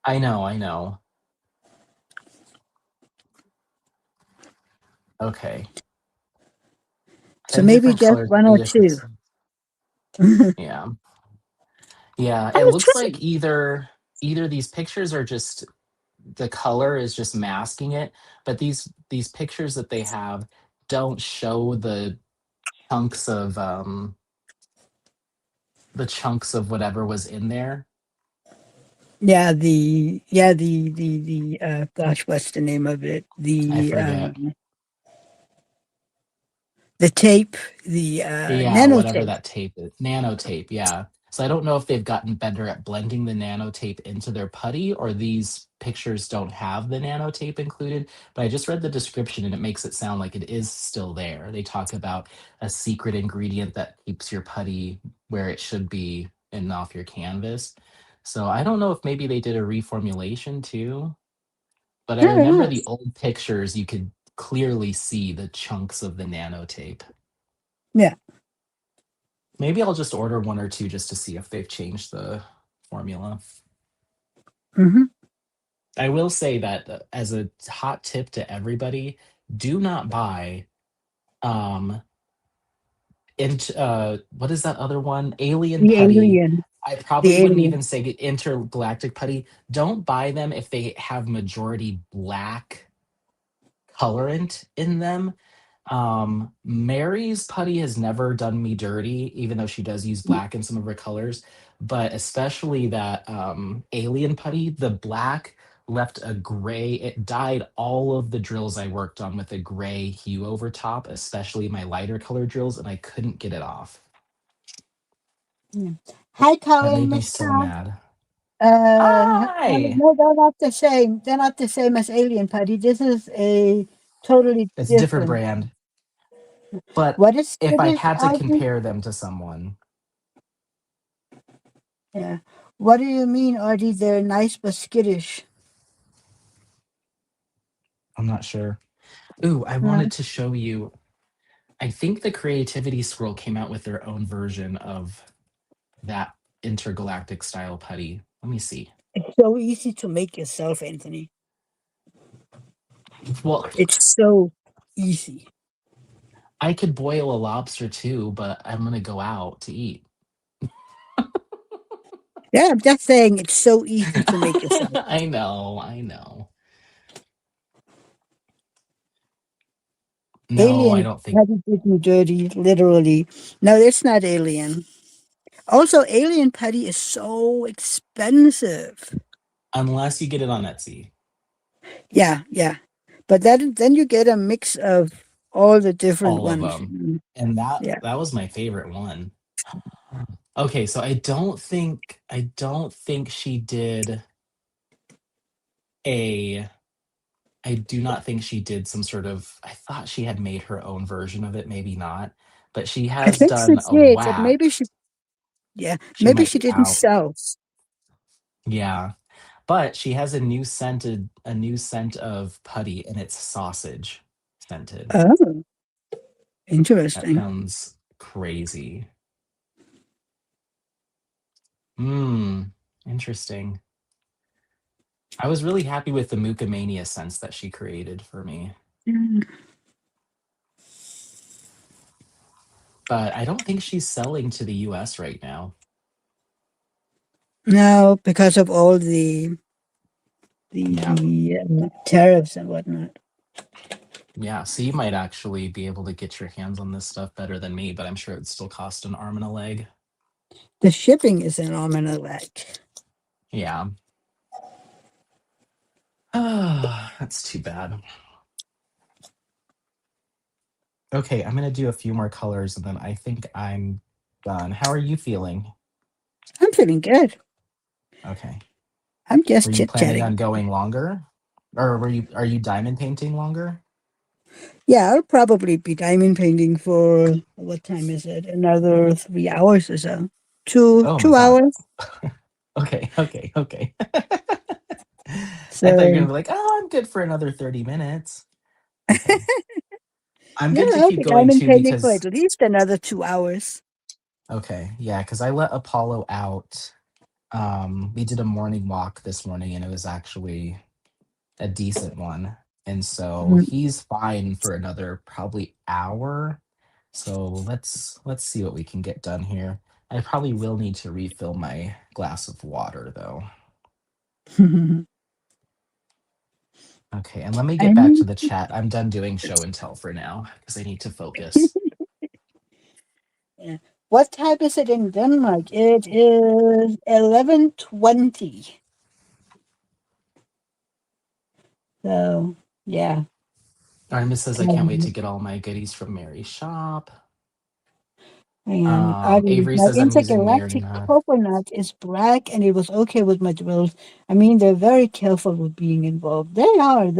I know. Okay. So 10 maybe different just colors, one three or different two. scents. I Yeah. Yeah, it was looks like trying. either these pictures are just the color is just masking it, but these pictures that they have don't show chunks of the chunks of whatever was in there. Yeah, the gosh, what's the name of it? I forget. The tape, Yeah, whatever nanotape. that tape is. Nanotape, yeah. So I don't know if they've gotten better at blending the nanotape into their putty or these pictures don't have the nanotape included. But I just read the description and it makes it sound like it is still there. They talk about a secret ingredient that keeps your putty where it should be and off your canvas. So I don't know if maybe they did a reformulation too. But I I don't remember know. the old pictures, you could clearly see the chunks of the nanotape. Yeah. Maybe I'll just order one or two just to see if they've changed the formula. Hmm. I will say that as a hot tip to everybody, do not buy um what is that other one? Alien The putty. alien. I The probably wouldn't alien. even say intergalactic putty. Don't buy them if they have majority black colorant in them. Mary's putty has never done me dirty, even though she does use black in some of her colors. But especially that alien putty, the black left a gray. It dyed all of the drills I worked on with a gray hue over top, especially my lighter color drills, and I couldn't get it off. Yeah. Hi, That Colin, made me Miss so Cow. mad. Hi. No, they're not the same. They're not the same as Alien Putty. This is a totally It's a different different. brand. But What is if I skittish, had to Audrey? compare them to someone, Yeah. What do you mean, Audrey? They're nice but skittish. I'm not sure. Ooh, I Uh, wanted to show you. I think the Creativity Scroll came out with their own version of that intergalactic style putty. Let me see. it's so easy to make yourself, Anthony. Well, It's so easy. I could boil a lobster too, but I'm gonna go out to eat. Yeah, I'm just saying it's so easy to make yourself. I know, I know. No, I Alien don't think Putty did me dirty, literally. No, it's not Alien. Also, Alien Putty is so expensive. unless you get it on Etsy. Yeah, yeah. But then you get a mix of all the different All of ones. them. And that Yeah. that was my favorite one. Okay, so I don't think she did a I do not think she did some sort of I thought she had made her own version of it, maybe not, but she I has think she done a did, but maybe wax. yeah, She maybe might she be didn't out. sell. Yeah. But she has a new scent of putty and it's sausage scented. Oh, That interesting. sounds crazy. Hmm. Interesting. I was really happy with the Mukamania scents that she created for me. Mm. But I don't think she's selling to the US right now. No, because of all Yeah. tariffs and whatnot. Yeah. So you might actually be able to get your hands on this stuff better than me, but I'm sure it'd still cost an arm and a leg. The shipping is an arm and a leg. Yeah. Ah, that's too bad. Okay, I'm gonna do a few more colors and then I think I'm done. How are you feeling? I'm feeling good. Okay. I'm Were just you chit planning chatting. on going longer? Or are you diamond painting longer? Yeah, I'll probably be diamond painting for what time is it? Another 3 hours or so. Two Oh my two god. hours. Okay, okay, okay. I thought you were gonna So be like, oh, I'm good for another 30 minutes. Okay. I'm no, good to I'll keep be going diamond too painting for because at least another 2 hours. okay, yeah, because I let Apollo out. We did a morning walk this morning and it was actually a decent one. And so Mm. he's fine for another probably hour. So let's see what we can get done here. I probably will need to refill my glass of water though. Okay, and let me get back to And the chat. I'm done doing show and tell for now because I need to focus. yeah. What time is it in Denmark? It is 11:20. So yeah. Artemis says I can't wait to Um, get all my goodies from Mary's shop. And Avery my says I'm using Mary intergalactic Mud. coconut is black and it was okay with my drills. I mean, they're very careful with being involved. They are.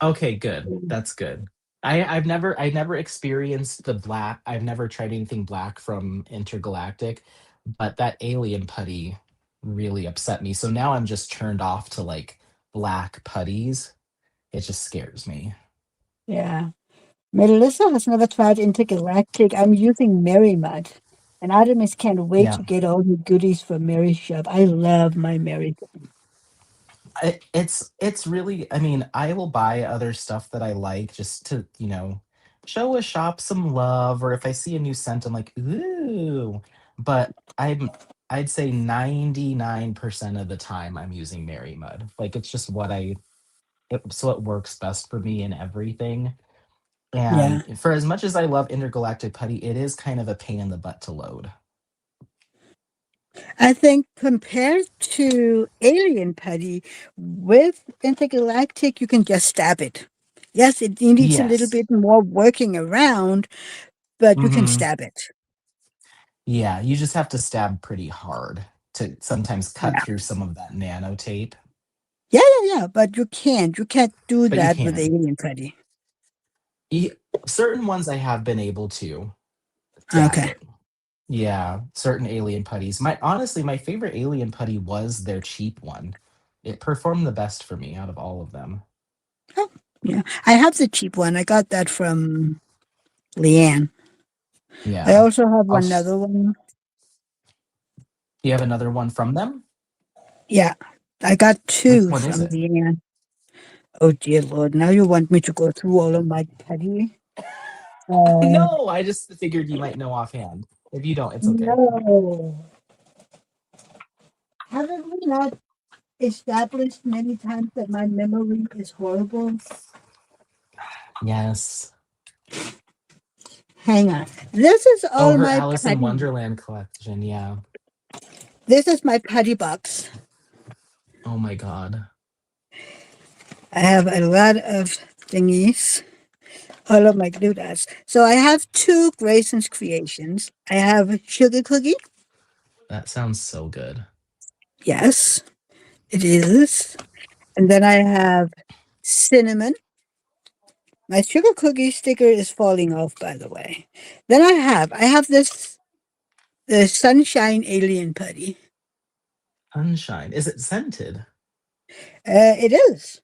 Okay, good. That's good. I've never experienced the black. I've never tried anything black from Intergalactic, but that alien putty really upset me. So now I'm just turned off to like black putties. It just scares me. Yeah. Melissa has never tried intergalactic. I'm using Mary Mud. And Artemis can't wait Yeah. to get all the goodies from Mary's shop. I love my Mary. It's really, I mean, I will buy other stuff that I like just to, show a shop some love, or if I see a new scent, I'm like, ooh. But I'd say 99% of the time I'm using Mary Mud. Like it's just so it works best for me in everything. Yeah. And for as much as I love intergalactic putty, it is kind of a pain in the butt to load. I think compared to Alien Putty, with Intergalactic, you can just stab it. Yes, it needs a little Yes. bit more working around, but you can Hmm. stab it. Yeah, you just have to stab pretty hard to sometimes cut Yeah. through some of that nano tape, Yeah, yeah, yeah. But you can't. You can't do but you that with can. Alien Putty. E- Certain ones I have been able to dab Okay. it. Yeah, certain alien putties. My favorite alien putty was their cheap one. It performed the best for me out of all of them. Oh, yeah. I have the cheap one. I got that from Leanne. I Yeah. also have I'll, another one. you have another one from them? Yeah. I got Which two one is from it? Leanne. Oh dear Lord. Now you want me to go through all of my putty? Uh, No, I just figured you might know offhand. If you don't, it's okay. no. Haven't we not established many times that my memory is horrible? Yes. Hang on. This is Oh, all her my Alice in putty. Wonderland collection. Yeah. This is my putty box. Oh my God. I have a lot of thingies, all of my doodads. So I have two Grayson's creations. I have a sugar cookie. That sounds so good. Yes, it is. And then I have cinnamon. My sugar cookie sticker is falling off, by the way. Then I have this the sunshine alien putty. Sunshine. Is it scented? It is.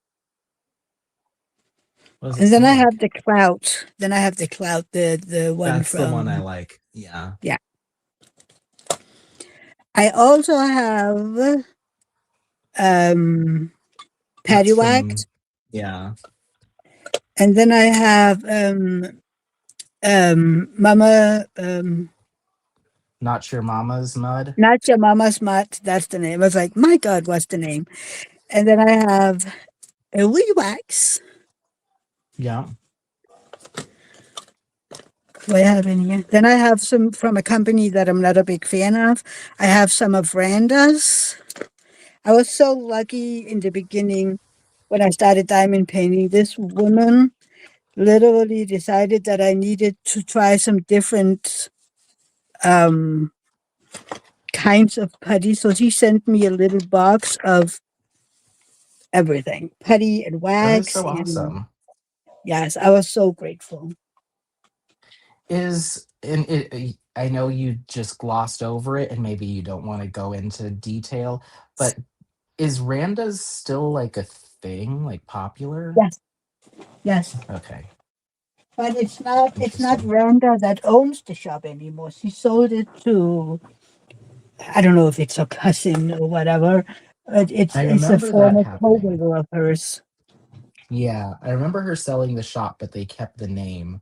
What does it And then smell I have like? the clout. Then I have the clout, the one That's the one I from like. Yeah. yeah. I also have um patty That's wax, from, yeah. and then I have Mama Not Your Mama's Mud. not your mama's mutt. That's the name. I was like, my God, what's the name? And then I have a wee wax. Yeah. What I have in here? Then I have some from a company that I'm not a big fan of. I have some of Randa's. I was so lucky in the beginning when I started diamond painting. This woman literally decided that I needed to try some different um, kinds of putty. So she sent me a little box of everything putty and That is wax. so And awesome. yes, I was so grateful. I know you just glossed over it and maybe you don't want to go into detail, but is Randa's still like a thing, like popular? Yes, yes. Okay. But it's not Interesting. Randa that owns the shop anymore. She sold it to I don't know if it's a cousin or whatever, but it's I it's a remember that former happening. coworker of hers. Yeah, I remember her selling the shop, but they kept the name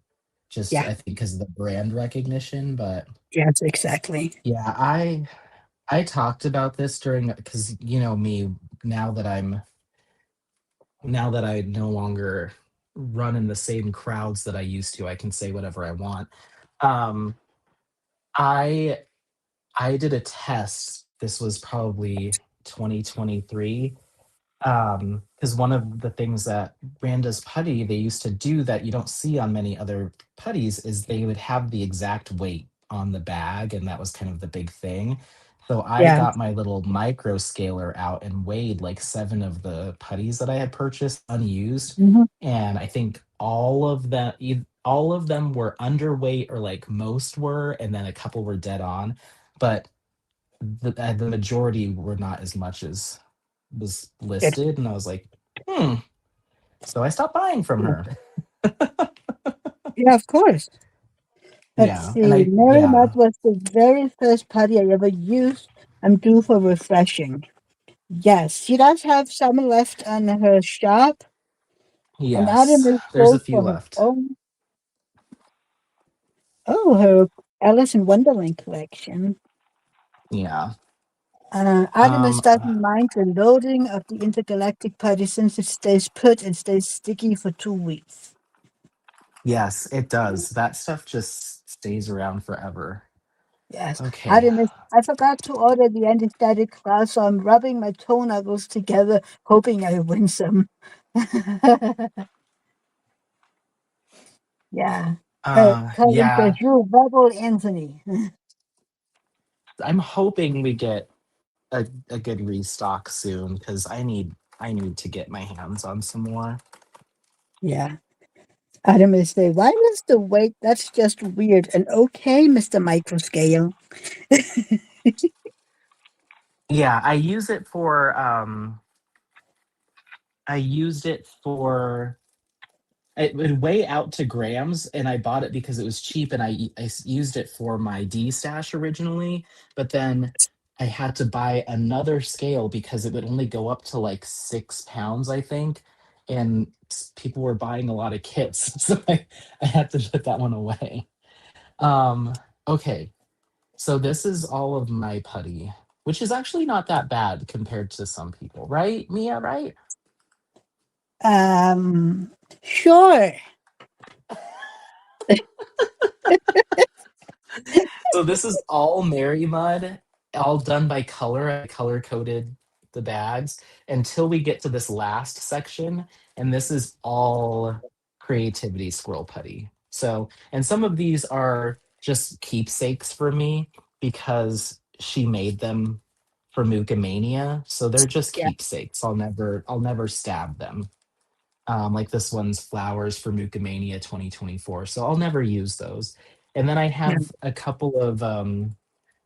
just Yeah, I think because of the brand recognition. But yes, exactly. yeah, I talked about this during because you know me now that I no longer run in the same crowds that I used to, I can say whatever I want. Um, I I did a test. This was probably 2023. Because one of the things that Branda's putty they used to do that you don't see on many other putties is they would have the exact weight on the bag, and that was kind of the big thing. So I Yeah. got my little micro scaler out and weighed like 7 of the putties that I had purchased unused, Mhm. and I think all of them were underweight, or like most were, and then a couple were dead on, but the majority were not as much as was Good. listed, and I was like, hmm. So I stopped buying from her. Yeah, of course. Let's Yeah, and see. I Mary Mud yeah, was the very first putty I ever used. I'm due for refreshing. Yes, she does have some left on her shop, and Adam yes, is there's a sold few for her left. own. Oh, her Alice in Wonderland collection. Yeah. Artemis Um, doesn't mind the loading of the intergalactic putty since it stays put and stays sticky for 2 weeks. yes, it does. That stuff just stays around forever. Yes, Okay. Artemis, I forgot to order the anti-static class, so I'm rubbing my toe knuckles together, hoping I win some. Yeah. Colin says, Yeah, you rebel Anthony. I'm hoping we get a good restock soon, because I need to get my hands on some more. Yeah. Artemis say, why was the weight? That's just weird. And okay, Mr. Microscale. Yeah, I used it for it would weigh out to grams, and I bought it because it was cheap, and used it for my D stash originally, but then I had to buy another scale because it would only go up to like 6 pounds, I think, and people were buying a lot of kits, so I had to put that one away. Um, okay, so this is all of my putty, which is actually not that bad compared to some people, right, Mia? Right? Um, sure. So this is all Mary Mud, all done by color. I color coded the bags until we get to this last section, and this is all creativity squirrel putty. So, and some of these are just keepsakes for me because she made them for Mania. So they're just Yeah, keepsakes. I'll never stab them. Like this one's flowers for Mania 2024. So I'll never use those. And then I yeah. have a couple of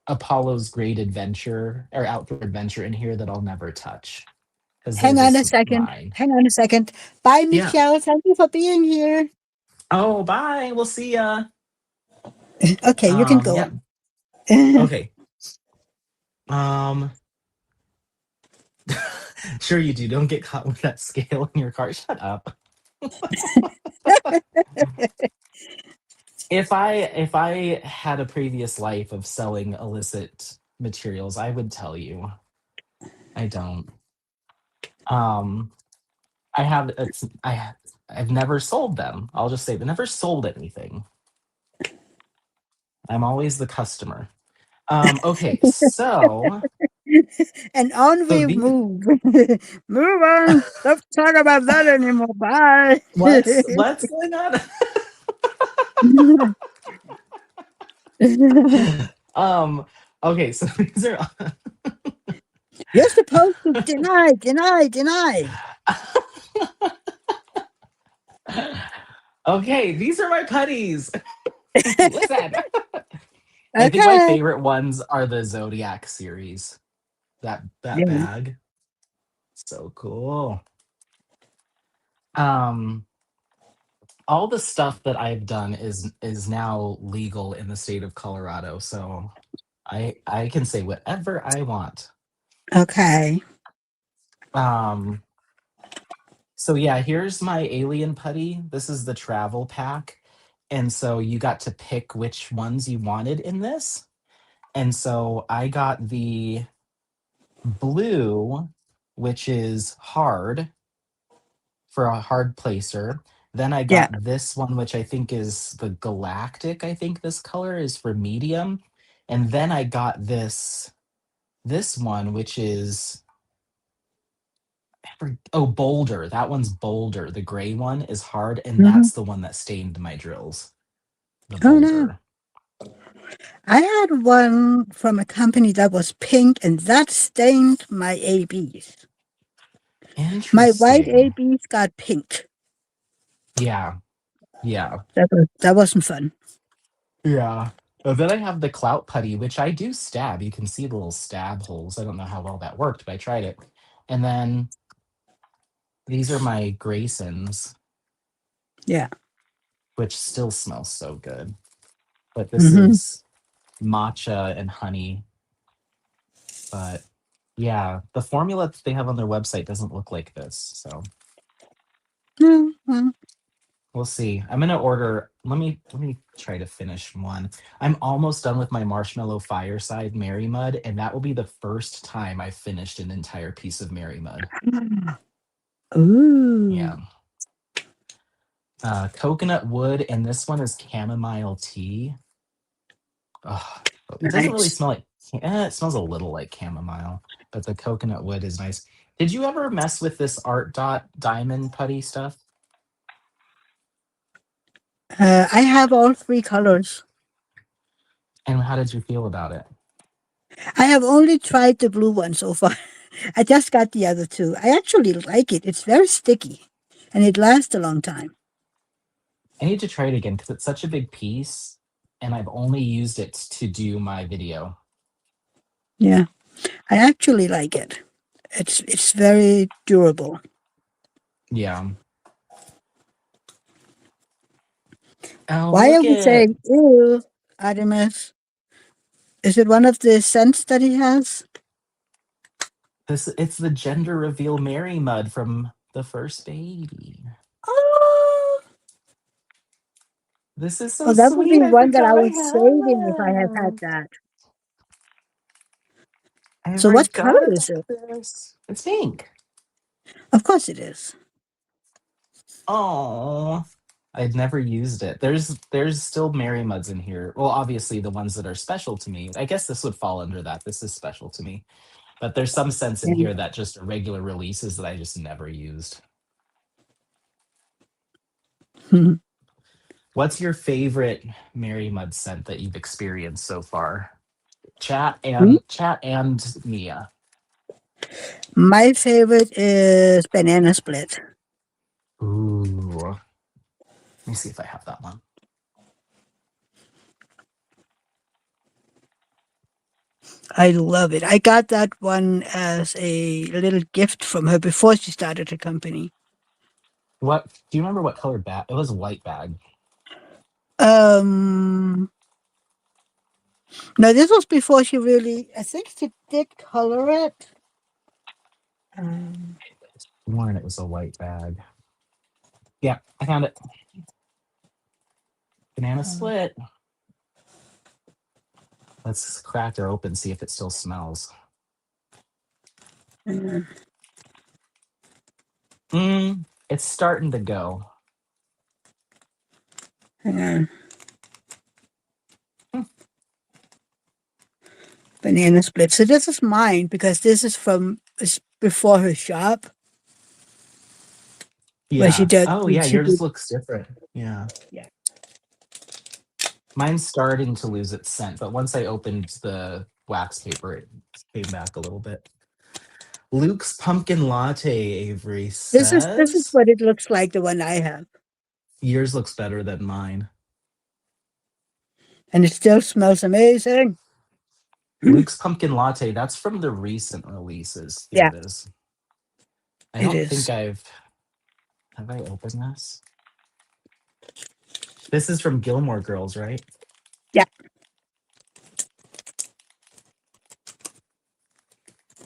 Apollo's Great Adventure or Outdoor Adventure in here that I'll never touch because they're Hang on a just second. mine. Hang on a second. Bye, Yeah. Michelle. Thank you for being here. Oh, bye. We'll see ya. Okay, you can go Yeah. on. Okay. Um, sure you do. Don't get caught with that scale in your car. Shut up. If I had a previous life of selling illicit materials, I would tell you. I don't. Um, I have it's I've never sold them. I'll just say I've never sold anything. I'm always the customer. Okay, And on so we the move. Move on. Don't talk about that anymore. Bye. what's going on? Okay, so these are You're supposed to deny, deny, deny. okay, these are my putties. Listen. I think my Okay. favorite ones are the Zodiac series. That Yeah. bag. So cool. Um all the stuff that I've done is now legal in the state of Colorado, so I can say whatever I want. Okay. Um so yeah, here's my alien putty. This is the travel pack. And so you got to pick which ones you wanted in this. And so I got the blue, which is hard for a hard placer. Then I Yeah. got this one, which I think is the galactic. I think this color is for medium. And then I got this one, which is boulder. That one's boulder. The gray one is hard, and Hmm. that's the one that stained my drills. The Oh no. boulder. I had one from a company that was pink, and that stained my ABs. My white Interesting. ABs got pink. Yeah. Yeah. That wasn't fun. Yeah. Then I have the clout putty, which I do stab. You can see the little stab holes. I don't know how well that worked, but I tried it. And then these are my Graysons, Yeah. which still smells so good. But this Hmm. is matcha and honey. But yeah, the formula that they have on their website doesn't look like this. So No, well, we'll see. I'm gonna order. Let me try to finish one. I'm almost done with my marshmallow fireside Mary Mud, and that will be the first time I've finished an entire piece of Mary Mud. ooh, Yeah. Coconut wood, and this one is chamomile tea. Ugh, it doesn't really nice. smell like. It smells a little like chamomile, but the coconut wood is nice. Did you ever mess with this art dot diamond putty stuff? I have all three colors. And how did you feel about it? I have only tried the blue one so far. I just got the other two. I actually like it. It's very sticky, and it lasts a long time. I need to try it again because it's such a big piece, and I've only used it to do my video. Yeah, I actually like it. It's very durable. Yeah. Oh, Why are look we at saying ew, Artemis? Is it one of the scents that he has? this. It's the gender reveal Mary Mud from the first baby. Oh, This is so well, that would be sweet. I one that I forgot I was had saving if I had had that. that. I So, what color forgot is about it? this. It's pink. Of course, it is. Oh, I'd never used it. There's still Mary Muds in here. Well, obviously the ones that are special to me. I guess this would fall under that. This is special to me. But there's some scents in here that just are regular releases that I just never used. Yeah. What's your favorite Mary Mud scent that you've experienced so far? Chat and Mia. My favorite is banana split. Ooh. Let me see if I have that one. I love it. I got that one as a little gift from her before she started her company. What do you remember what color bag? It was a white bag. Um, no, this was before she really. I think she did color it. Um, Warren, it was a white bag. Yeah, I found it. Banana split. Let's crack her open, see if it still smells. uh, It's starting to go. hang on. Hmm. Banana split. So this is mine because this is from before her shop where she Yeah. did. Oh, yeah. She Yours did. looks different. Yeah. Yeah. Mine's starting to lose its scent, but once I opened the wax paper, it came back a little bit. Luke's pumpkin latte, Avery This is says. what it looks like. The one I have, Yours looks better than mine. and it still smells amazing. Luke's pumpkin latte, that's from the recent releases. Here Yeah, it is. I it don't think is. have I opened this? This is from Gilmore Girls, right? Yeah.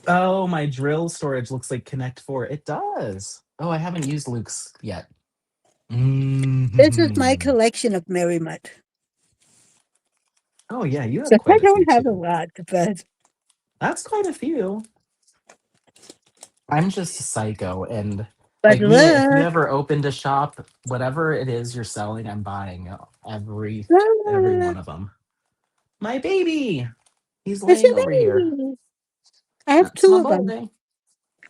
Oh, my drill storage looks like Connect 4. It does. Oh, I haven't used Luke's yet. This is my Mm. collection of Merry Mud. Oh, yeah, you So have I quite a few don't have a too. lot, but That's quite a few. I'm just a psycho. And but like Mia, if you look, ever opened a shop, whatever it is you're selling, I'm buying every look, one of them. My baby. He's it's laying a over here. baby. I have That's two my of them. boy.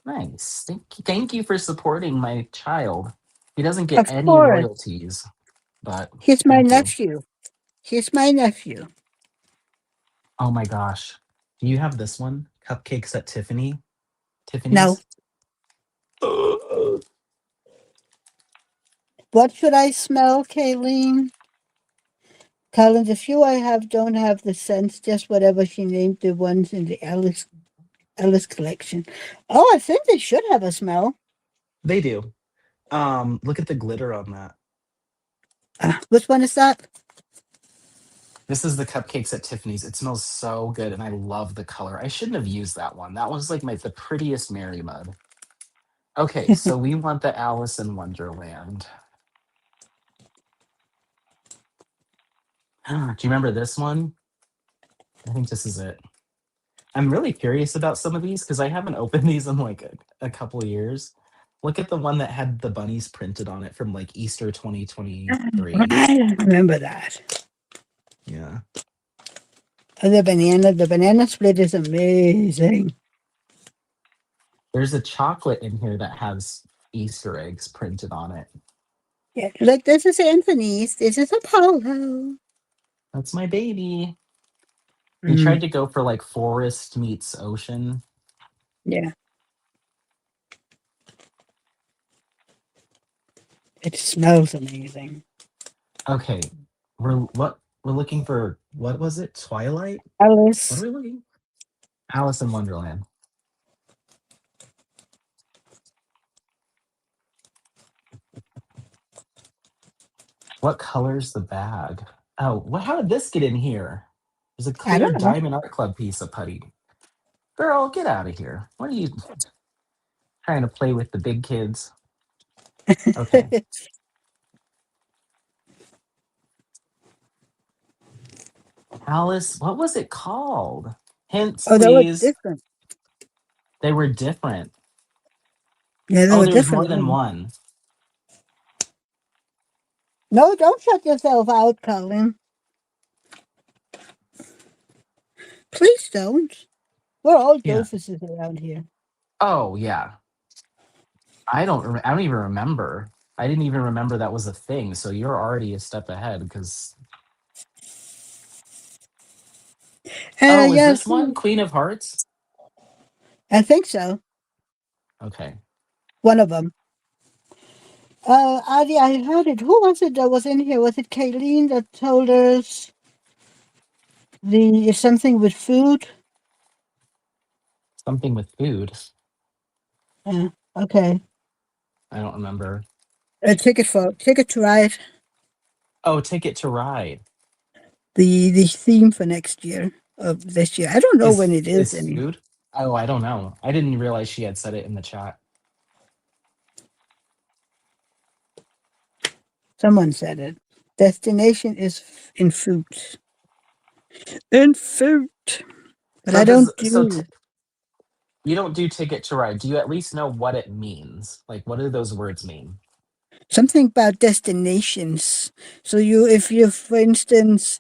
Nice. Thank you for supporting my child. He doesn't get Of any course, royalties, but he's my thank you. nephew. He's my nephew. Oh my gosh. Do you have this one? Cupcakes at No. Tiffany's? Ugh. What should I smell, Kayleen? Colin, the few I have don't have the scents, just whatever she named the ones in the Alice collection. Oh, I think they should have a smell. They do. Look at the glitter on that. Which one is that? This is the cupcakes at Tiffany's. It smells so good, and I love the color. I shouldn't have used that one. That was like the prettiest Mary Mud. Okay, so we want the Alice in Wonderland. Do you remember this one? I think this is it. I'm really curious about some of these because I haven't opened these in like a couple of years. Look at the one that had the bunnies printed on it from like Easter 2023. I remember that. Yeah. Oh, the banana split is amazing. There's a chocolate in here that has Easter eggs printed on it. Yeah, look, this is Anthony's. This is Apollo. That's my baby. We Mm, tried to go for like forest meets ocean. yeah, it smells amazing. Okay. We're looking for, what was it? Twilight? What are Alice. we looking? Alice in Wonderland. What color's the bag? Oh, how did this get in here? There's a I clear don't know. Diamond Art Club piece of putty. Girl, get out of here. What are you trying to play with the big kids? Okay. Alice, what was it called? Hints, Oh, they were please. different. They were different. Yeah, they Oh, were there was more different than ones. one. No, don't shut yourself out, Colin. Please don't. We're all Yeah. doofuses around here. Oh, yeah. I don't even remember. I didn't even remember that was a thing. So you're already a step ahead because oh, is Yes, this one Queen of Hearts? I think so. Okay. One of them. Adi, I heard it. Who was it that was in here? Was it Kayleen that told us the something with food? Something with food. Yeah. Okay. I don't remember. A ticket to ride. Oh, Ticket to Ride. The theme for next year of this year. I don't know when it is Is any. food? Oh, I don't know. I didn't realize she had said it in the chat. Someone said it. Destination is in food. In food. But I don't do You don't do Ticket to Ride. Do you at least know what it means? Like, what do those words mean? something about destinations. So if you, for instance,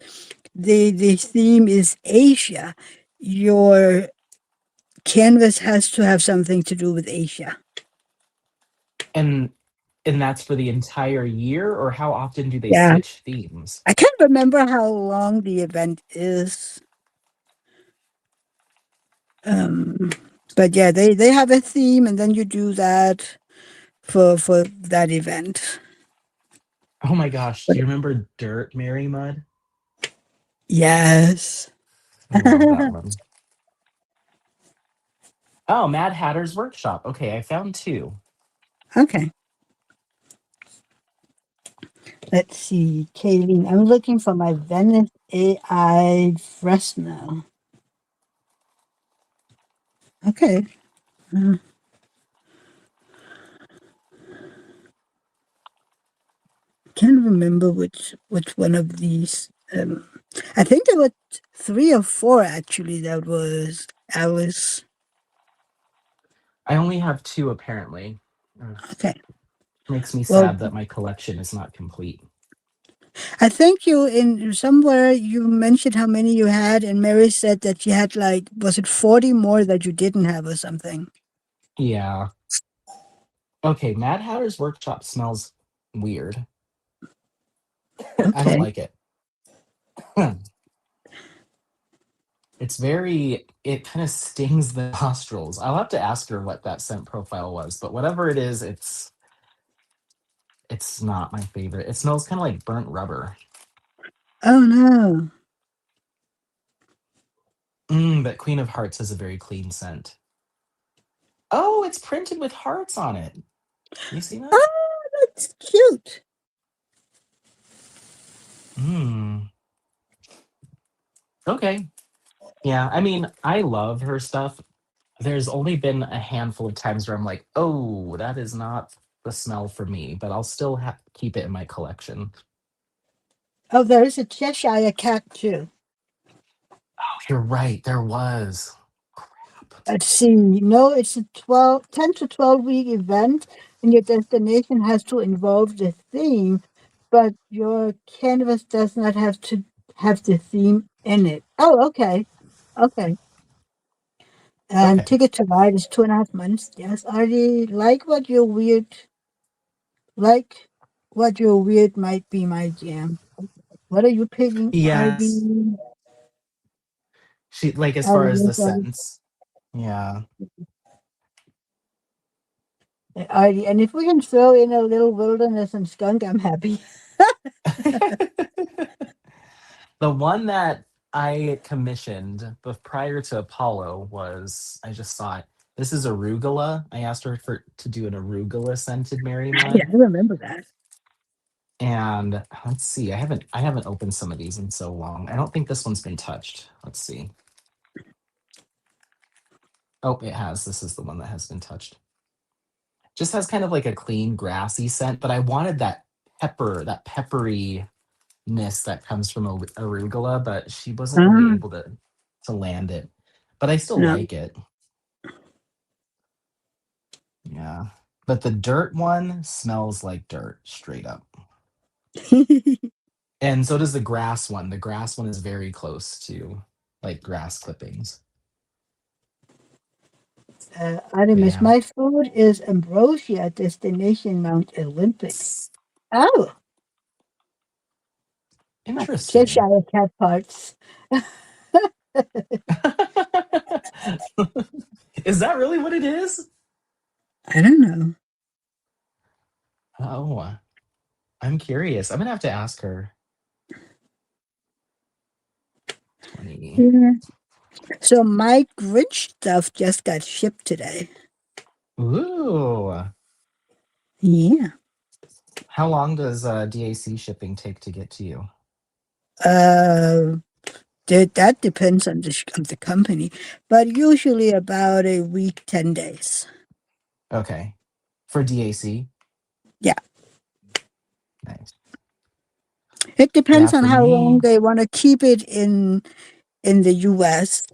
the theme is Asia, your canvas has to have something to do with Asia. And that's for the entire year, or how often do they Yeah. switch themes? I can't remember how long the event is. Um, but yeah, they have a theme, and then you do that for that event. Oh my gosh, But do you remember Dirt Mary Mud? yes. I love that one. Oh, Mad Hatter's Workshop. Okay, I found two. Okay. Let's see, Kayleen. I'm looking for my Venice AI Fresno. Okay. Uh, can't remember which one of these. I think there were three or four actually. That was Alice. I only have two apparently. Okay. Makes me Well, sad that my collection is not complete. I think you in somewhere you mentioned how many you had, and Mary said that you had like was it 40 more that you didn't have or something. Yeah. Okay, Mad Hatter's Workshop smells weird. I don't Okay. like it. It's very, it kind of stings the nostrils. I'll have to ask her what that scent profile was, but whatever it is, it's not my favorite. It smells kind of like burnt rubber. Oh no. But Queen of Hearts has a very clean scent. Oh, it's printed with hearts on it. You see that? Oh, that's cute. Mm. Okay. Yeah, I mean, I love her stuff. There's only been a handful of times where I'm like, oh, that is not the smell for me, but I'll still keep it in my collection. Oh, there is a Cheshire cat too. Oh, you're right. There was. Crap. Let's see. No, it's a 10 to 12 week event, and your destination has to involve the theme, but your canvas does not have to have the theme in it. Oh, okay. Okay. And Okay. ticket to ride is 2.5 months. Yes, Artie, like what your weird might be my jam. What are you picking, Yes. Artie? She like as far Artie, as the yes, Artie. scents. Yeah. Artie. And if we can throw in a little wilderness and skunk, I'm happy. The one that I commissioned prior to Apollo was I just saw it. This is arugula. I asked her for to do an arugula scented Mary Yeah, Mud. I remember that. And let's see, I haven't opened some of these in so long. I don't think this one's been touched. Let's see. Oh, it has. This is the one that has been touched. Just has kind of like a clean grassy scent, but I wanted that pepperiness that comes from arugula, but she wasn't really Ah, able to land it. But I still no. like it. Yeah. But the dirt one smells like dirt straight up. And so does the grass one. The grass one is very close to like grass clippings. But Artemis, yeah. my food is ambrosia, destination Mount Olympic. Oh, Interesting. Cheshire cat parts. Is that really what it is? I don't know. Oh, I'm curious. I'm gonna have to ask her. 20. Yeah. So my Grinch stuff just got shipped today. Ooh. Yeah. How long does DAC shipping take to get to you? Uh, that depends on the company, but usually about a week, 10 days. Okay. For DAC? Yeah, Nice. it Yeah, depends on for how long me, they want to keep it in the U.S.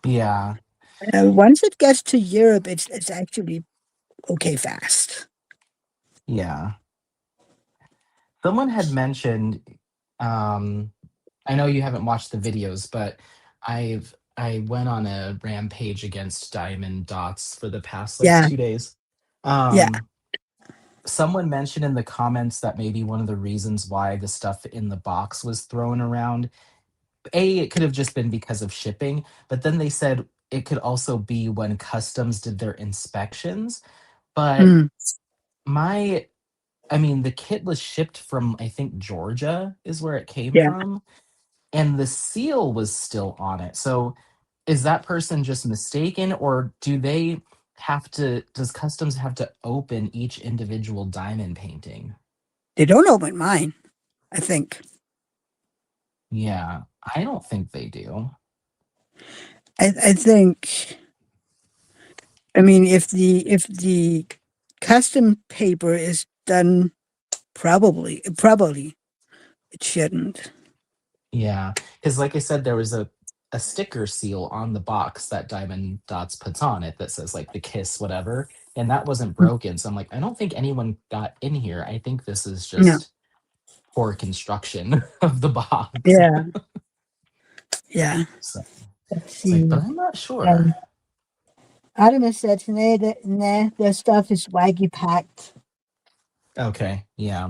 yeah, Once it gets to Europe, it's actually okay fast. yeah. Someone had mentioned, um, I know you haven't watched the videos, but I went on a rampage against Diamond Dots for the past like Yeah, 2 days. yeah. Um, Someone mentioned in the comments that maybe one of the reasons why the stuff in the box was thrown around, it could have just been because of shipping, but then they said it could also be when customs did their inspections. But Mm, my I mean, the kit was shipped from, I think, Georgia is where it came yeah. from, and the seal was still on it. So is that person just mistaken, or does customs have to open each individual diamond painting? They don't open mine, I think. Yeah, I don't think they do. I think. I mean, if the custom paper is done, probably it shouldn't. Yeah, because like I said, there was a sticker seal on the box that Diamond Dots puts on it that says like the kiss, whatever, and that wasn't broken. So I'm like, I don't think anyone got in here. I think this is No. just poor construction of the box. Yeah. Yeah. So Let's it's like, but see. I'm not sure. Um, Artemis said, nah, their stuff is waggy packed. Okay, yeah.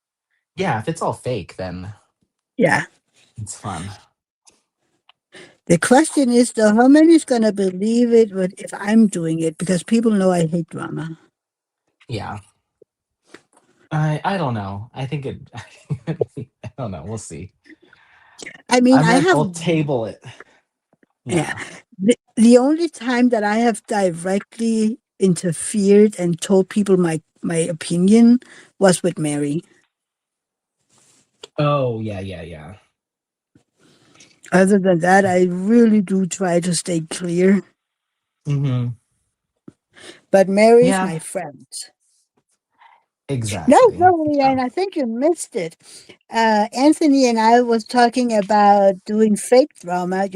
Yeah, if it's all fake, then Yeah. it's fun. The question is though, how many is gonna believe it if I'm doing it? Because people know I hate drama. Yeah. I don't know. I think it I don't know. We'll see. I mean, I have I'll table it. yeah. Yeah. The only time that I have directly interfered and told people my opinion was with Mary. Oh, yeah, yeah, yeah. Other than that, I really do try to stay clear. Mhm. But Mary is Yeah, my friend. No, exactly. no, Yeah. and I think you missed it. Anthony and I was talking about doing fake drama,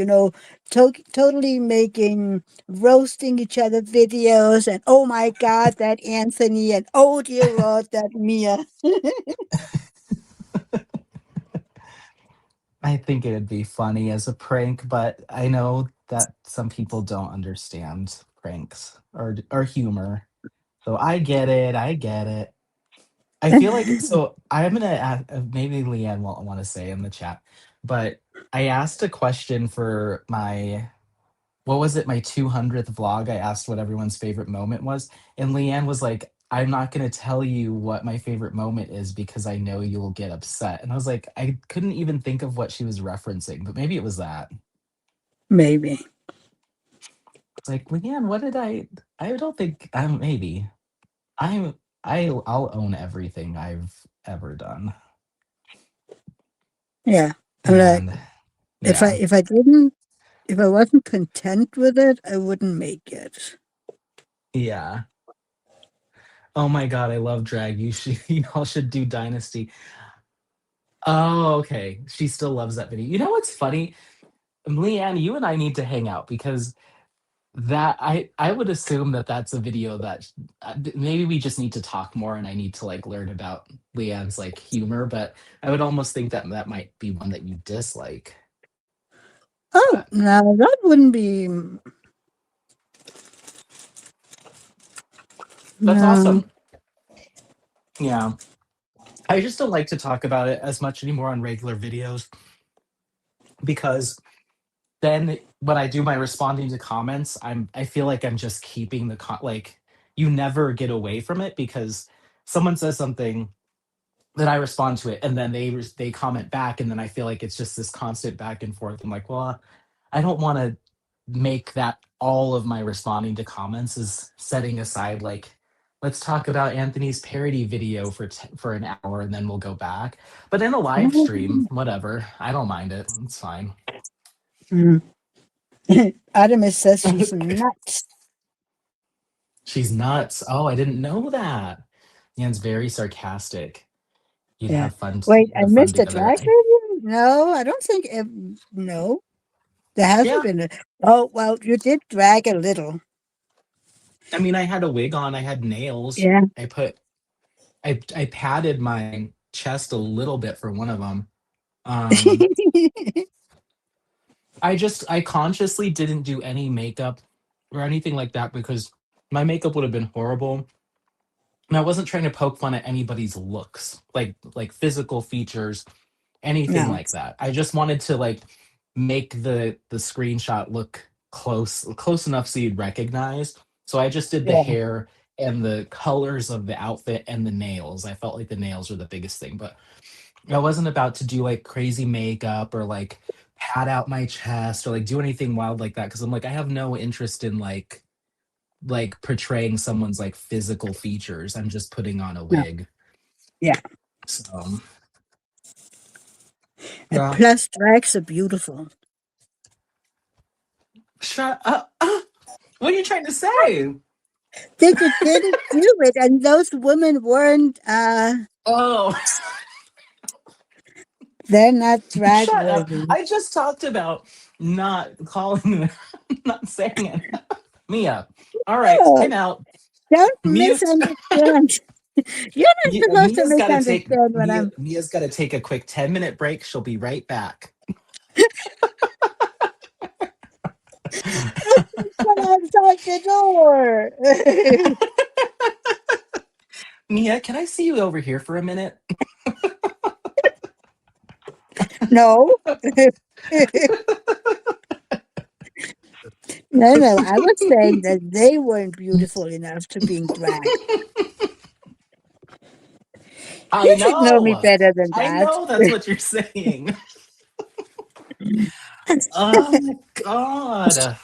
totally making roasting each other videos, and oh my God, that Anthony, and oh dear Lord, that Mia. I think it'd be funny as a prank, but I know that some people don't understand pranks or humor. So I get it. I get it. I feel like so I'm gonna ask, maybe Leanne won't want to say in the chat, but I asked a question for my what was it, my 200th vlog? I asked what everyone's favorite moment was, and Leanne was like, "I'm not gonna tell you what my favorite moment is because I know you'll get upset." And I was like, I couldn't even think of what she was referencing, but maybe it was that. Maybe. It's like, Leanne, what did I don't think maybe. I'm I'll own everything I've ever done. Yeah. I'm like, And if I yeah. if I didn't if I wasn't content with it, I wouldn't make it. Yeah. Oh my god, I love drag. You should y'all should do Dynasty. Oh, okay. She still loves that video. You know what's funny? Leanne, you and I need to hang out because that I would assume that that's a video that maybe we just need to talk more and I need to like learn about Leanne's like humor, but I would almost think that that might be one that you dislike. Oh, But no, that wouldn't be. that's No. awesome. Yeah. I just don't like to talk about it as much anymore on regular videos because then when I do my responding to comments, I feel like I'm just keeping the like you never get away from it because someone says something, then I respond to it, and then they comment back, and then I feel like it's just this constant back and forth. I'm like, well, I don't want to make that all of my responding to comments is setting aside like let's talk about Anthony's parody video for an hour and then we'll go back. But in a live stream, whatever, I don't mind it. It's fine. Mm. Artemis says she's nuts. She's nuts. Oh, I didn't know that. Ian's very sarcastic. Yeah. Wait, You'd I have fun missed a together. drag review? No, I don't think. No, there hasn't Yeah. been a. Oh, well, you did drag a little. I mean, I had a wig on, I had nails. Yeah. I padded my chest a little bit for one of them. Um, I consciously didn't do any makeup or anything like that because my makeup would have been horrible. And I wasn't trying to poke fun at anybody's looks, like physical features, anything No. like that. I just wanted to like make the screenshot look close enough so you'd recognize. So I just did the Yeah. hair and the colors of the outfit and the nails. I felt like the nails were the biggest thing, but I wasn't about to do like crazy makeup or like pat out my chest or like do anything wild like that because I'm like I have no interest in like portraying someone's like physical features. I'm just putting on a No. wig. Yeah. So And yeah. plus, drags are beautiful. Shut up. What are you trying to say? Did you didn't do it, and those women weren't. Oh, They're not drag shut up. worthy. I just talked about not calling, not saying it. Mia. All right, Oh, time out. don't Mute. misunderstand. You're not supposed to misunderstand what I'm. Mia's got to take a quick 10-minute break. She'll be right back. When outside the door. Mia, can I see you over here for a minute? No. No, no. I was saying that they weren't beautiful enough to be in drag. I You should know me know. better than I that. know that's what you're saying. Oh my god.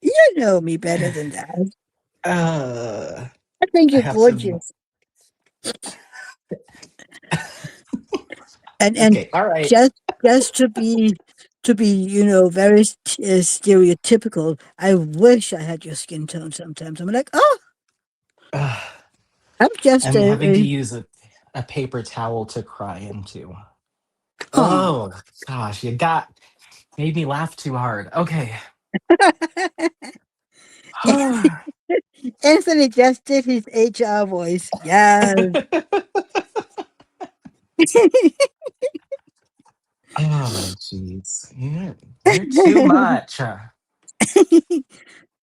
You know me better than that. Uh, I think I you're have to. gorgeous. And Okay, all right. just to be very stereotypical. I wish I had your skin tone. Sometimes I'm like, oh, Uh, I'm just I'm having to use a paper towel to cry into. oh. Oh gosh, you got made me laugh too hard. Okay. Anthony just did his HR voice. Yes. Oh jeez. You're too much.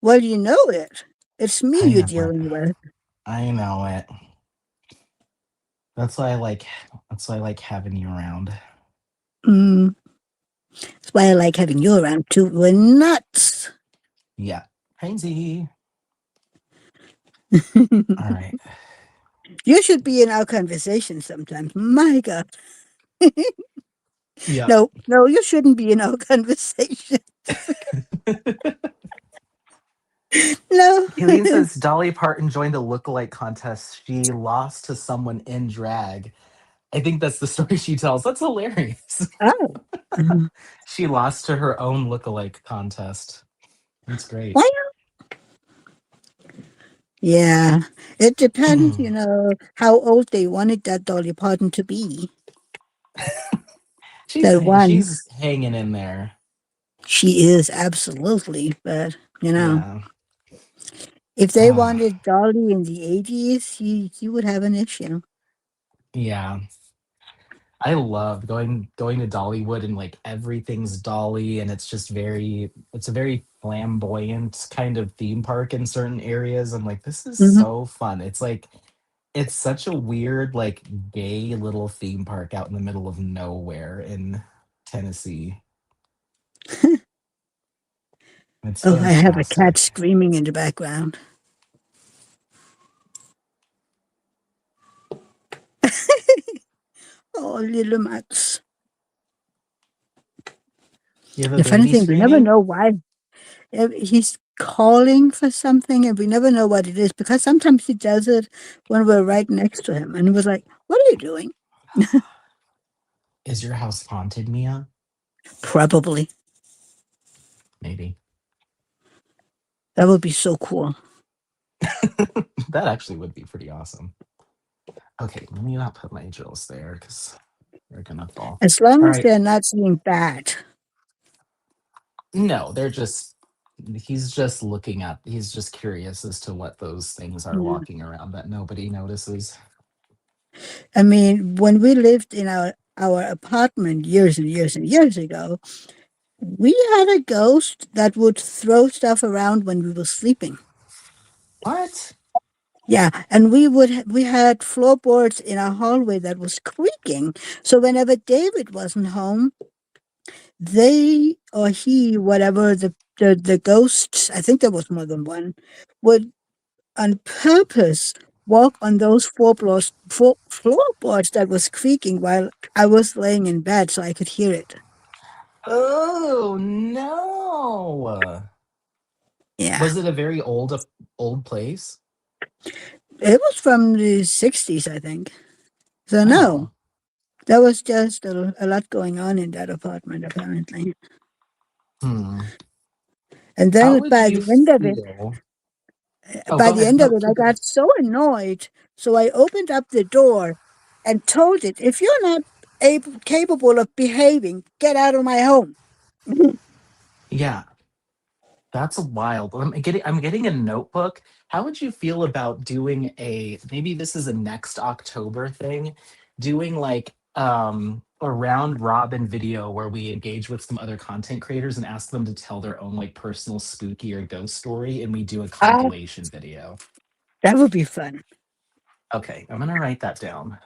Well, you know it. It's me I you're know it. dealing with. I know it. That's why I like that's why I like having you around. Mm, that's why I like having you around too. We're nuts. Yeah. Crazy. All right. You should be in our conversation sometimes. My God. Yeah. No, no, you shouldn't be in our conversation. No. Aileen says Dolly Parton joined a lookalike contest. She lost to someone in drag. I think that's the story she tells. That's hilarious. Oh. Mhm. She lost to her own lookalike contest. That's great. Why? Yeah. It depends, Mm. how old they wanted that Dolly Parton to be. She's That one. she's hanging in there. She is absolutely, but Yeah. if they Ah, wanted Dolly in the 80s, he would have an issue. yeah. I love going to Dollywood and like everything's Dolly and it's a very flamboyant kind of theme park in certain areas. I'm like, this is Mhm. so fun. It's like it's such a weird, like gay little theme park out in the middle of nowhere in Tennessee. It's Oh, I have a cat fantastic. screaming in the background. Oh, little Max. You have a The funny baby thing, we never screaming? know why. He's calling for something, and we never know what it is because sometimes he does it when we're right next to him. And he was like, "What are you doing?" Is your house haunted, Mia? Probably. Maybe. That would be so cool. That actually would be pretty awesome. Okay, let me not put my drills there because they're gonna fall. As long All as right. they're not seeing bad. No, they're just he's just curious as to what those things are Mm. walking around that nobody notices. I mean, when we lived in our apartment years and years and years ago, we had a ghost that would throw stuff around when we were sleeping. What? Yeah, and we had floorboards in our hallway that was creaking. So whenever David wasn't home, they or he, whatever the ghosts, I think there was more than one, would on purpose walk on those floorboards that was creaking while I was laying in bed so I could hear it. Oh no. Yeah. Was it a very old place? It was from the 60s, I think. So no, Oh. there was just a lot going on in that apartment apparently. Hmm. And How then would you feel? Oh, by go the ahead. end of No, it, I keep going. got so annoyed. So I opened up the door and told it, if you're not capable of behaving, get out of my home. Yeah, that's wild. I'm getting a notebook. How would you feel about doing maybe this is a next October thing, doing like a round robin video where we engage with some other content creators and ask them to tell their own like personal spooky or ghost story and we do a Ah, compilation video. that would be fun. Okay, I'm gonna write that down.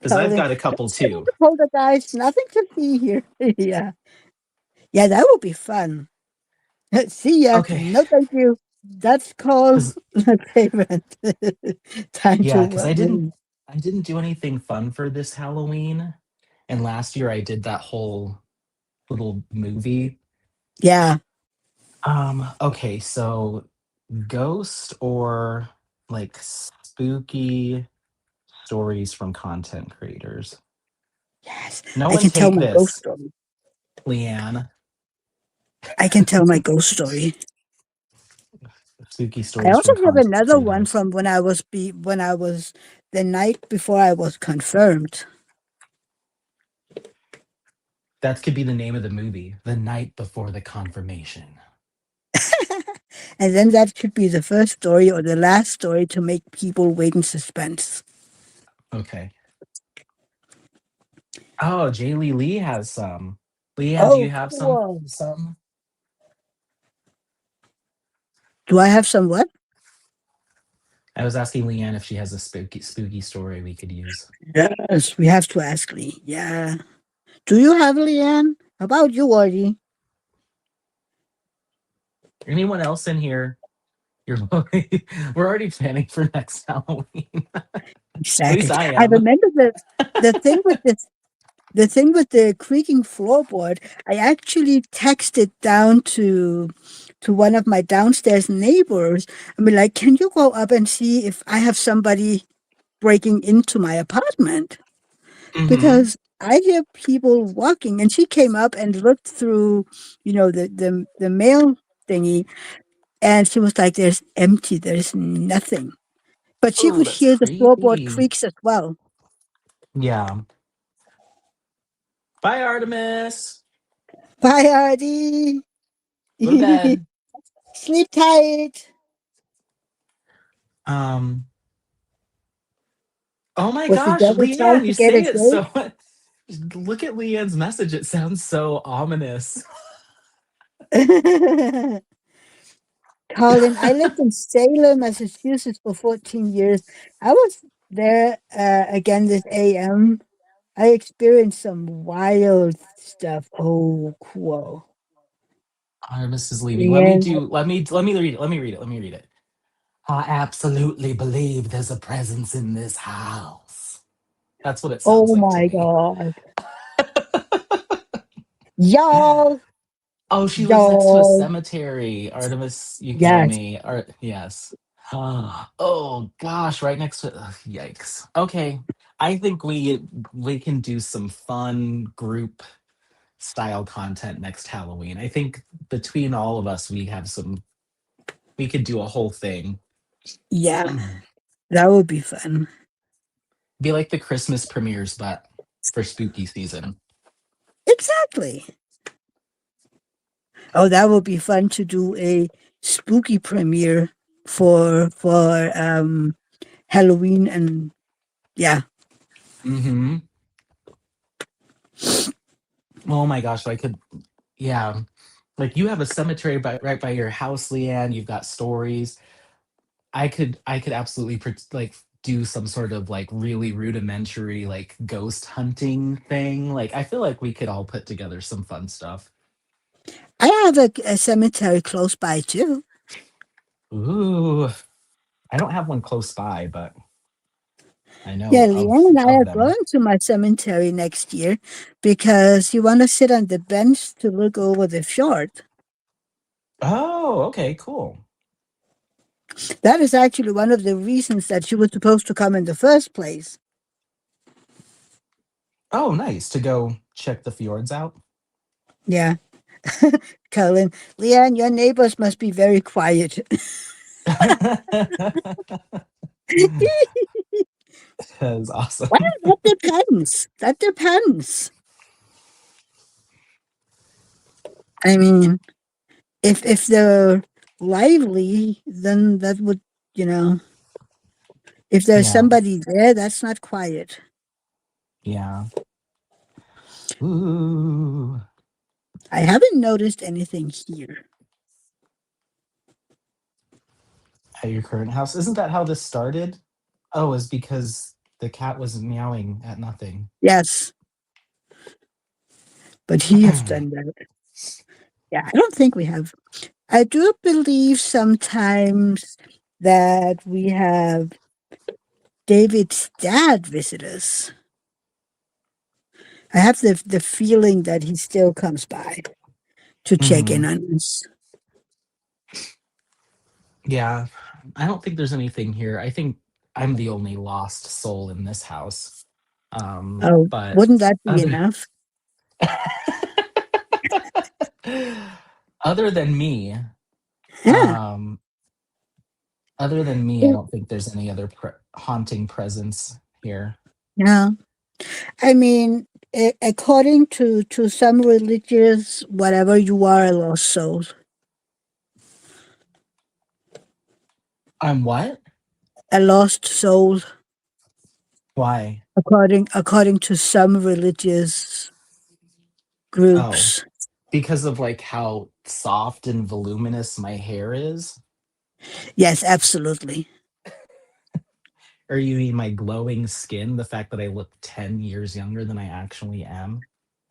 Because I've Colin, got a couple let's go to too. the poltergeist. Nothing to see here. Yeah. Yeah, that would be fun. See ya. Okay. No, thank you. That's called Because my favorite. Time to yeah, because leave. I didn't do anything fun for this Halloween. And last year I did that whole little movie. Yeah. Okay, so ghost or like spooky stories from content creators. Yes. No I one can tell take my ghost this, story. Leanne. I can tell my ghost story. Spooky I stories also from have content another one creators. from when I was the night before I was confirmed. That could be the name of the movie, The Night Before the Confirmation. And then that could be the first story or the last story to make people wait in suspense. Okay. Oh, Jay Lee has some. Leanne, do you Oh, have cool. some? Do I have some what? I was asking Leanne if she has a spooky story we could use. Yes, we have to ask Lee. Yeah. Do you have Leanne? How about you, Audie? Anyone else in here? You're we're already planning for next Halloween. At least Exactly. I I am. remember the thing with the thing with the creaking floorboard. I actually texted down to one of my downstairs neighbors. I mean, like, can you go up and see if I have somebody breaking into my apartment? Hmm. Because I hear people walking, and she came up and looked through, the mail thingy, and she was like, "There's empty. There's nothing." But she Oh, could that's hear the floorboard creepy. creaks as well. Yeah. Bye, Artemis. Bye, Artie. Go to bed. Sleep tight. Um. Oh my Was the gosh, devil trying Leanne, to you get say us it away? so. Look at Leanne's message. It sounds so ominous. Colin, I lived in Salem, Massachusetts for 14 years. I was there again this AM. I experienced some wild stuff. Oh, whoa. Artemis is leaving. Leanne. Let me read it. Let me read it. Let me read it. I absolutely believe there's a presence in this house. That's what it sounds Oh like to my me. God. Y'all. Oh, she lives next to a Y'all. cemetery. Artemis Yes. Yukigami. Yes. Oh gosh, right next to yikes. Okay. I think we can do some fun group style content next Halloween. I think between all of us we could do a whole thing. Yeah. That would be fun. Be like the Christmas premieres, but for spooky season. Exactly. Oh, that would be fun to do a spooky premiere for Halloween and yeah. Mm-hmm. Oh my gosh, I could, yeah. Like you have a cemetery right by your house, Leanne. You've got stories. I could absolutely like do some sort of like really rudimentary like ghost hunting thing. Like I feel like we could all put together some fun stuff. I have a cemetery close by too. Ooh, I don't have one close by, but I Yeah, know Leanne and I of are them. going to my cemetery next year because you want to sit on the bench to look over the fjord. Oh, okay, cool. That is actually one of the reasons that she was supposed to come in the first place. Oh, nice to go check the fjords out. Yeah. Colin, Leanne, your neighbors must be very quiet. That is awesome. Well, that depends. That depends. I mean, if they're lively, then that would, you know, if there's Yeah, somebody there, that's not quiet. yeah. Ooh. I haven't noticed anything here. At your current house. Isn't that how this started? Oh, is because The cat was meowing at nothing. Yes, but he has done that. Yeah, I don't think we have. I do believe sometimes that we have David's dad visit us. I have the feeling that he still comes by to check in Hmm. on us. Yeah, I don't think there's anything here. I think I'm the only lost soul in this house. Oh, But wouldn't that be other enough? other than me, Yeah, um, other than me, I don't think there's any other haunting presence here. yeah. I mean, according to some religious, whatever you are, a lost soul. I'm what? A lost soul, Why? according to some religious Oh, groups. because of like how soft and voluminous my hair is? Yes, absolutely. Or you mean my glowing skin, the fact that I look 10 years younger than I actually am?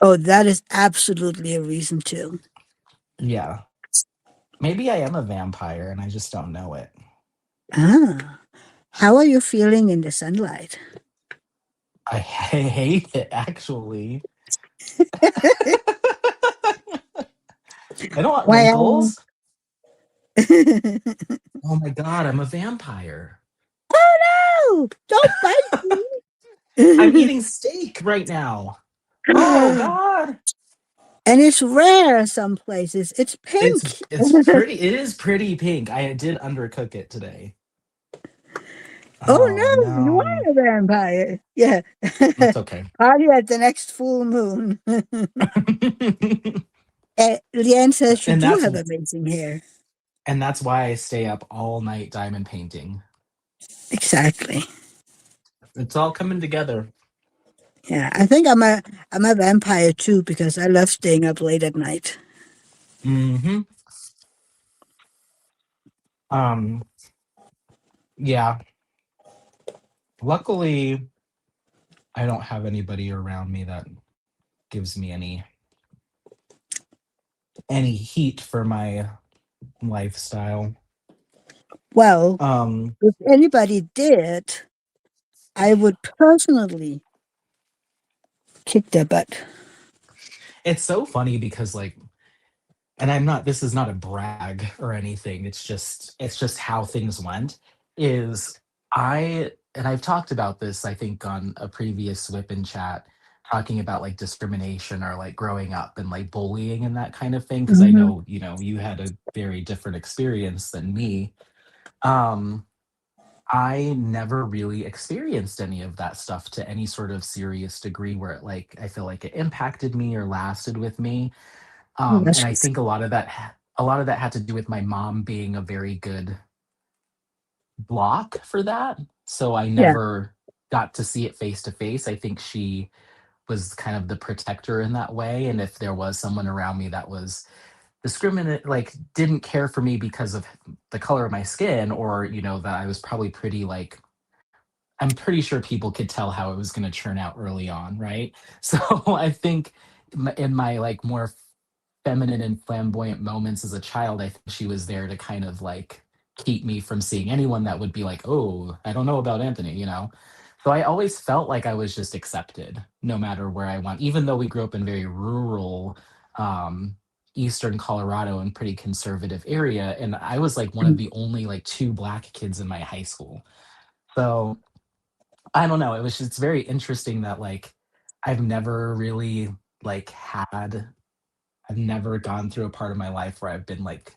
Oh, that is absolutely a reason too. Yeah. Maybe I am a vampire and I just don't know it. Ah, how are you feeling in the sunlight? I hate it actually. I don't want Well, wrinkles. Oh my god, I'm a vampire. oh no! Don't bite I'm me. eating steak right now. Oh god. And it's rare some places. It's It's pink. it's pretty it is pretty pink. I did undercook it today. Oh Oh no, you no. are a vampire. Yeah. It's okay. Party at the next full moon. Leanne says you and do that's have amazing hair. and that's why I stay up all night diamond painting. Exactly. It's all coming together. Yeah. I think I'm a vampire too because I love staying up late at night. Mhm. Um yeah, luckily I don't have anybody around me that gives me any heat for my lifestyle. Well, Um if anybody did, I would personally kick their butt. it's so funny because like and I'm not this is not a brag or anything. It's just how things went is and I've talked about this I think on a previous whip and chat talking about like discrimination or like growing up and like bullying and that kind of thing because I Hmm. know, you had a very different experience than me. Um I never really experienced any of that stuff to any sort of serious degree where it like I feel like it impacted me or lasted with me. Oh, And that's I good. think a lot of that had to do with my mom being a very good block for that. So I Yeah. never got to see it face to face. I think she was kind of the protector in that way. And if there was someone around me that was discriminate, like didn't care for me because of the color of my skin, or that I was probably pretty like I'm pretty sure people could tell how it was going to turn out early on, right? So I think in my like more feminine and flamboyant moments as a child, I think she was there to kind of like keep me from seeing anyone that would be like, oh, I don't know about Anthony. So I always felt like I was just accepted no matter where I went, even though we grew up in very rural, um, eastern Colorado and pretty conservative area. And I was like one of the only like two black kids in my high school. So I don't know. It's very interesting that like I've never really like I've never gone through a part of my life where I've been like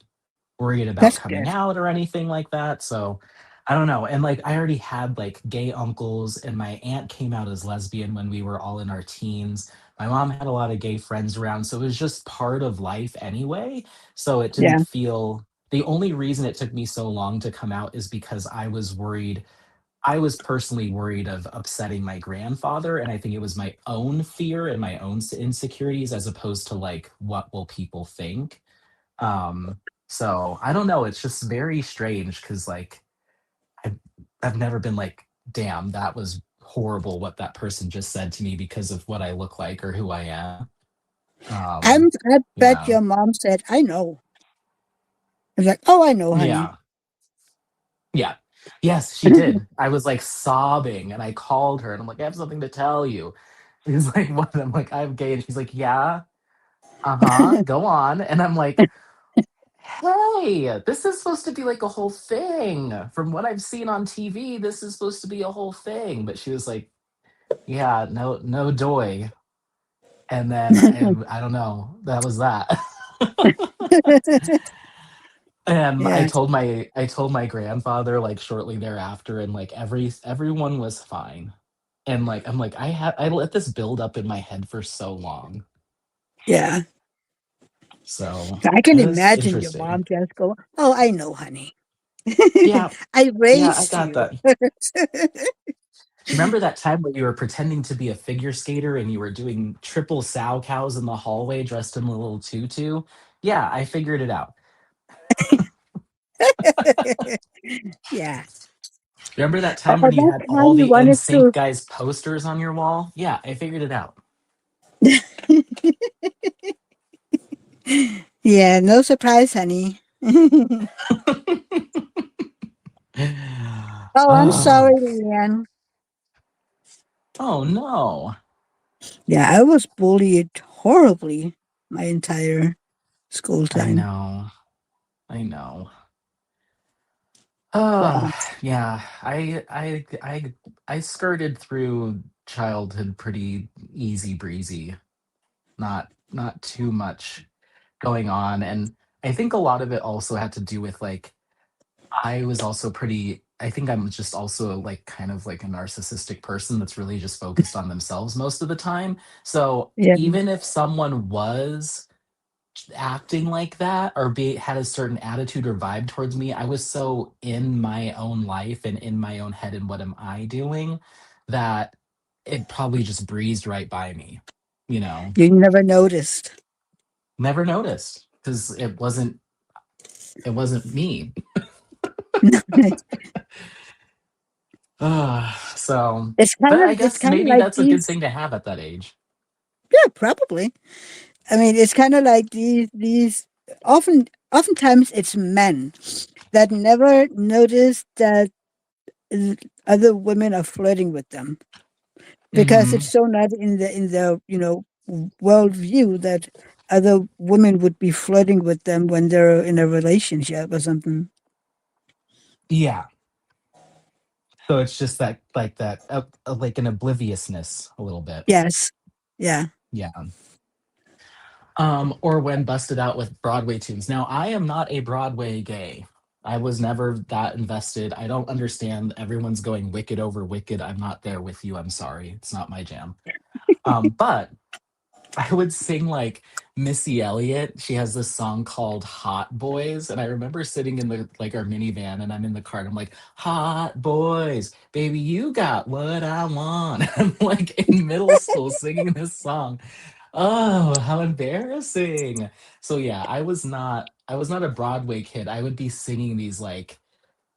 worried about That's coming good. out or anything like that. So I don't know. And like I already had like gay uncles and my aunt came out as lesbian when we were all in our teens. My mom had a lot of gay friends around, so it was just part of life anyway. So it didn't Yeah. feel the only reason it took me so long to come out is because I was personally worried of upsetting my grandfather, and I think it was my own fear and my own insecurities as opposed to like what will people think. Um, so I don't know. It's just very strange because like I've, I've never been like, damn, that was horrible what that person just said to me because of what I look like or who I am. I bet Yeah. your mom said, "I know." I was like, "Oh, I know, honey." Yeah. Yeah. Yes, she did. I was like sobbing and I called her and I'm like, I have something to tell you. She's like, what? I'm like, I'm gay. And she's like, yeah, uh-huh, go on. And I'm like, hey, this is supposed to be like a whole thing. From what I've seen on TV, this is supposed to be a whole thing. But she was like, yeah, no, no doy. And then I don't know, that was that. And Yeah, I told my grandfather like shortly thereafter, and like everyone was fine. And like I'm like I let this build up in my head for so long. yeah. So So I can it was imagine your interesting. mom just go, "Oh, I know, honey. Yeah, I yeah, I raised got you." that. Do you remember that time where you were pretending to be a figure skater and you were doing triple sow cows in the hallway dressed in a little tutu? Yeah, I figured it out. Yeah. Remember that Oh, time when you that had all time you the wanted NSYNC to. guys posters on your wall? Yeah, I figured it out. Yeah, no surprise, honey. Oh, I'm Oh, sorry, Leanne. oh no. Yeah, I was bullied horribly my entire school I time. know. I know. Yeah. Yeah. I skirted through childhood pretty easy breezy. Not too much going on. And I think a lot of it also had to do with like I was also pretty I think I'm just also like kind of like a narcissistic person that's really just focused on themselves most of the time. So Yeah. even if someone was acting like that or had a certain attitude or vibe towards me, I was so in my own life and in my own head and what am I doing that it probably just breezed right by me, you know. You never noticed. Never noticed because it wasn't me. So, but I It's guess kind of maybe like that's a good these. thing to have at that age. Yeah, probably. I mean, it's kind of like these. Oftentimes, it's men that never notice that uh, other women are flirting with them because it's Hmm. so not in the worldview that other women would be flirting with them when they're in a relationship or something. Yeah. So it's just that like that like an obliviousness a little bit. Yes. Yeah. Yeah. Or when busted out with Broadway tunes. Now, I am not a Broadway gay. I was never that invested. I don't understand. Everyone's going Wicked over Wicked. I'm not there with you. I'm sorry. It's not my jam. But I would sing like Missy Elliott. She has this song called Hot Boys. And I remember sitting in the like our minivan and I'm in the car and I'm like, Hot Boys, baby, you got what I want. I'm like in middle school singing this song. Oh, how embarrassing. So yeah, I was not a Broadway kid. I would be singing these like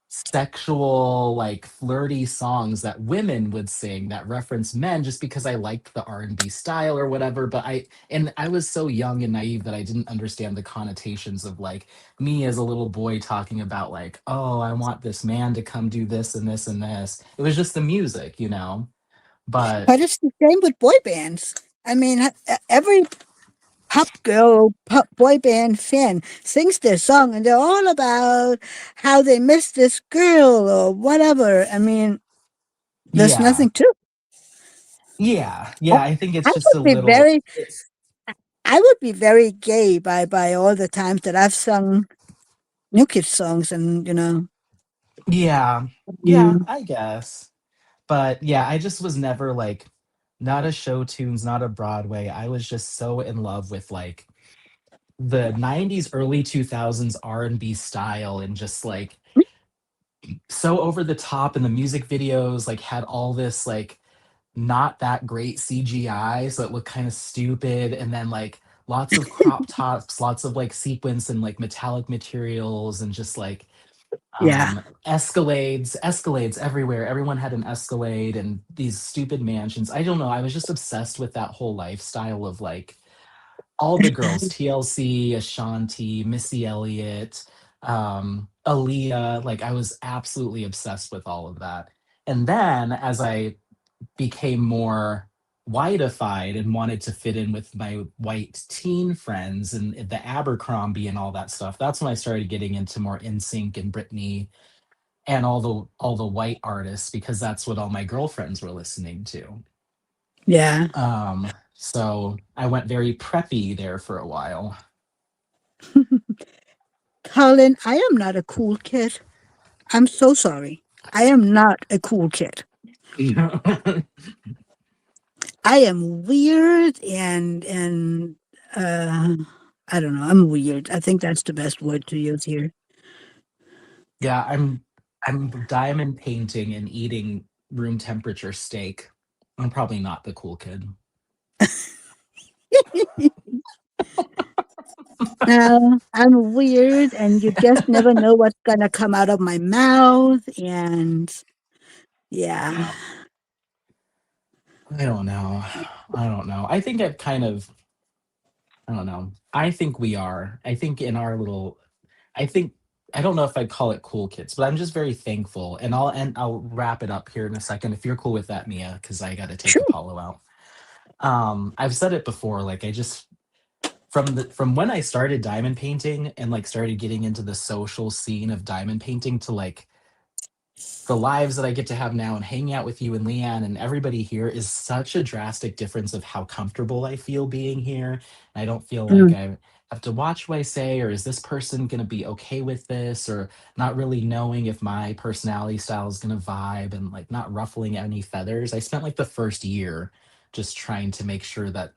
sexual, like flirty songs that women would sing that reference men just because I liked the R&B style or whatever, but I was so young and naive that I didn't understand the connotations of like me as a little boy talking about like, "Oh, I want this man to come do this and this and this." It was just the music, you know. But But it's the same with boy bands. I mean, every pop girl, pop boy band fan sings their song and they're all about how they miss this girl or whatever. I mean, there's yeah. nothing to. Yeah, I, yeah, I think I it's just would a be little very, I would be very gay by all the times that I've sung New Kids songs, and yeah. Yeah, mm, I guess. But yeah, I just was never like not a show tunes, not a Broadway. I was just so in love with like the 90s early 2000s R&B style and just like so over the top and the music videos like had all this like not that great CGI, so it looked kind of stupid. And then like lots of crop tops, lots of like sequins and like metallic materials, and just like Yeah. Escalades everywhere. Everyone had an Escalade and these stupid mansions. I don't know. I was just obsessed with that whole lifestyle of like all the girls, TLC, Ashanti, Missy Elliott, Aaliyah. Like I was absolutely obsessed with all of that. And then as I became more whiteified and wanted to fit in with my white teen friends and the Abercrombie and all that stuff, that's when I started getting into more NSYNC and Britney and all the white artists because that's what all my girlfriends were listening to. Yeah. So I went very preppy there for a while. Colin, I am not a cool kid. I'm so sorry. I am not a cool kid. I am weird and uh I don't know. I'm weird. I think that's the best word to use here. Yeah, I'm diamond painting and eating room temperature steak. I'm probably not the cool kid. No, I'm weird and you just never know what's gonna come out of my mouth and yeah. Yeah. I don't know. I don't know. I think I've kind of I don't know. I think we are. I think in our little I think I don't know if I'd call it cool kids, but I'm just very thankful. And I'll wrap it up here in a second if you're cool with that, Mia, because I gotta take Sure. Apollo out. I've said it before, like I just from when I started diamond painting and like started getting into the social scene of diamond painting to like the lives that I get to have now and hanging out with you and Leanne and everybody here is such a drastic difference of how comfortable I feel being here. I don't feel like Mm, I have to watch what I say, or is this person going to be okay with this, or not really knowing if my personality style is going to vibe and like not ruffling any feathers. I spent like the first year just trying to make sure that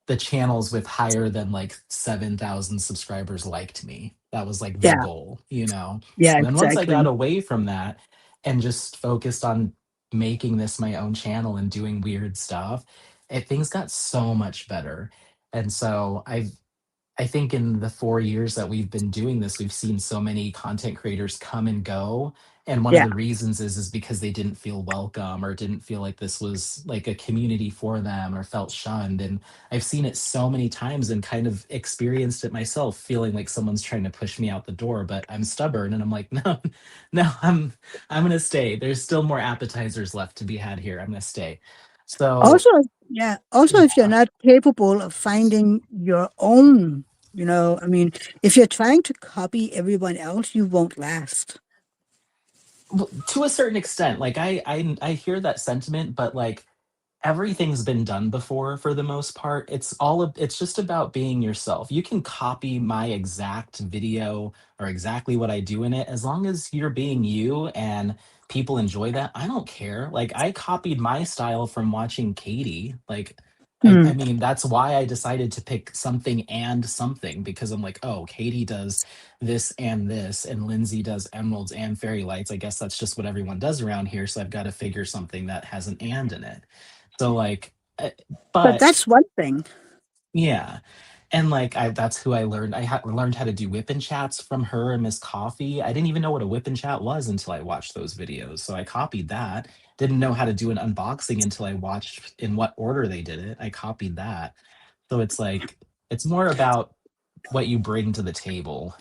the channels with higher than like 7,000 subscribers liked me. That was like the yeah, goal, you know? yeah, And then once I got exactly. away from that and just focused on making this my own channel and doing weird stuff, things got so much better. And so I think in the 4 years that we've been doing this, we've seen so many content creators come and go. And one of Yeah. the reasons is because they didn't feel welcome or didn't feel like this was like a community for them or felt shunned. And I've seen it so many times and kind of experienced it myself, feeling like someone's trying to push me out the door, but I'm stubborn and I'm like, no, no, I'm gonna stay. There's still more appetizers left to be had here. I'm gonna stay. So Also, yeah, also if you're yeah. not capable of finding your own, I mean, if you're trying to copy everyone else, you won't last. Well, to a certain extent, like I hear that sentiment, but like everything's been done before for the most part. It's just about being yourself. You can copy my exact video or exactly what I do in it as long as you're being you and people enjoy that. I don't care. Like I copied my style from watching Katie. Like I Mm, mean that's why I decided to pick something and something because I'm like, oh, Katie does this and Lindsay does emeralds and fairy lights. I guess that's just what everyone does around here, so I've got to figure something that has an and in it. So like, but but that's one thing. yeah, and like that's who I learned. Learned how to do whip and chats from her and Miss Coffee. I didn't even know what a whip and chat was until I watched those videos. So I copied that. Didn't know how to do an unboxing until I watched in what order they did it. I copied that. So it's like it's more about what you bring to the table.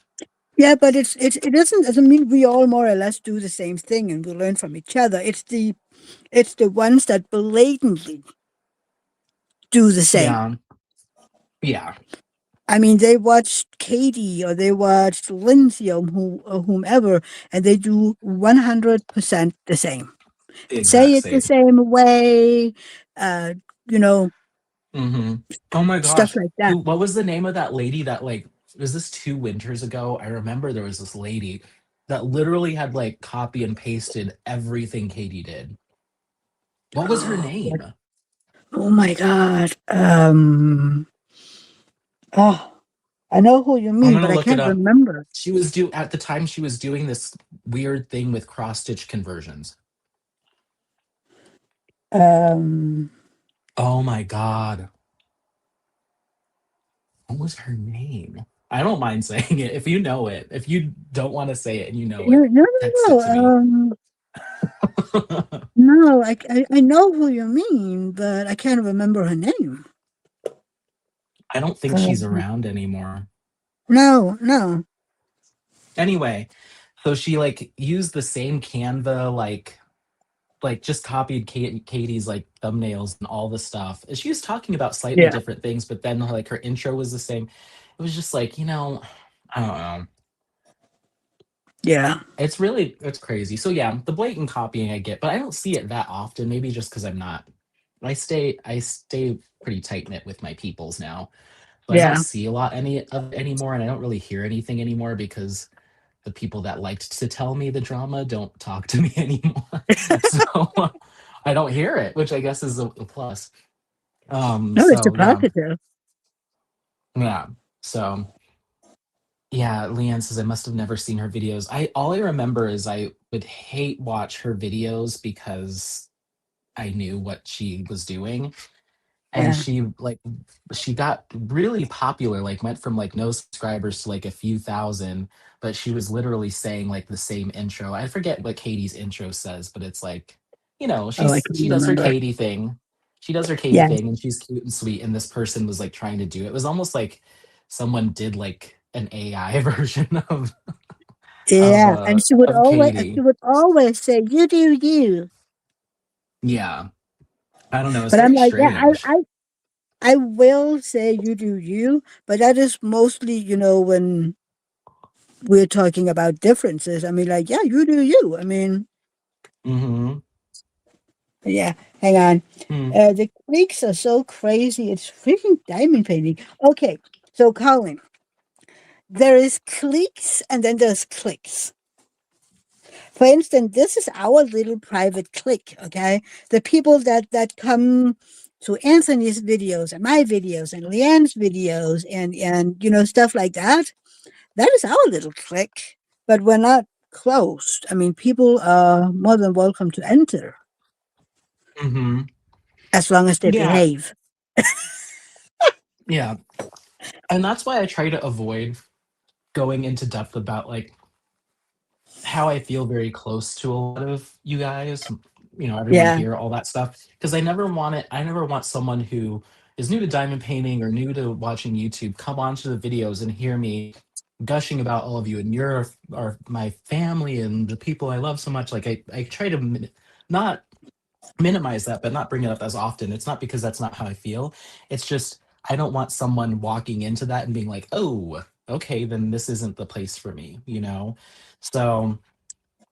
Yeah, but it doesn't mean we all more or less do the same thing and we learn from each other. It's the ones that blatantly do the same. Yeah, yeah, I mean, they watched Katie or they watched Lindsay or whomever, and they do 100% the same. the Say exact it the same. same way, uh, you know, Hmm. Oh my stuff gosh. like that. Who what was the name of that lady that like was this 2 winters ago? I remember there was this lady that literally had like copy and pasted everything Katie did. What was her What? name? Oh my God. Oh, I know who you I'm mean, gonna but I look it can't up. remember. She was do at the time she was doing this weird thing with cross stitch conversions. Um, Oh my god. What was her name? I don't mind saying it if you know it. If you don't want to say it and you know No, it, no, text no, it to me. no. I know who you mean, but I can't remember her name. I don't think she's Um, around anymore. no, no. Anyway, so she like used the same Canva like just copied Katie's like thumbnails and all the stuff. And she was talking about slightly Yeah, different things, but then like her intro was the same. It was just like, I don't know. yeah, It's crazy. So yeah, the blatant copying I get, but I don't see it that often. Maybe just because I'm not. I stay pretty tight knit with my peoples now, so I don't yeah. see a lot any of it anymore, and I don't really hear anything anymore because the people that liked to tell me the drama don't talk to me anymore. So I don't hear it, which I guess is a plus. No, it's a So yeah, positive. yeah. So yeah, Leanne says I must have never seen her videos. I all I remember is I would hate watch her videos because I knew what she was doing. And Yeah. she got really popular, like went from like no subscribers to like a few thousand, but she was literally saying like the same intro. I forget what Katie's intro says, but it's like, Oh, I can she does her remember. Katie thing. She does her Katie Yeah, thing and she's cute and sweet. And this person was like trying to do it. It was almost like someone did like an AI version yeah. And of she Katie. would always say, "You do you." Yeah. I don't know. It's But I'm very like, yeah, strange. I will say you do you, but that is mostly, when we're talking about differences. I mean, like, yeah, you do you. I mean, Mm-hmm. yeah, hang on. Hmm. The cliques are so crazy. It's freaking diamond painting. Okay, so Colin, there is cliques and then there's clicks. For instance, this is our little private clique, okay? The people that come to Anthony's videos and my videos and Leanne's videos and stuff like that. That is our little clique, but we're not closed. I mean, people are more than welcome to enter Mm-hmm. as long as they Yeah. behave. Yeah. And that's why I try to avoid going into depth about like how I feel very close to a lot of you guys, everyone Yeah. here, all that stuff. Because I never want someone who is new to diamond painting or new to watching YouTube come onto the videos and hear me gushing about all of you and you're are my family and the people I love so much. Like I try to not minimize that, but not bring it up as often. It's not because that's not how I feel. It's just I don't want someone walking into that and being like, "Oh, okay, then this isn't the place for me." So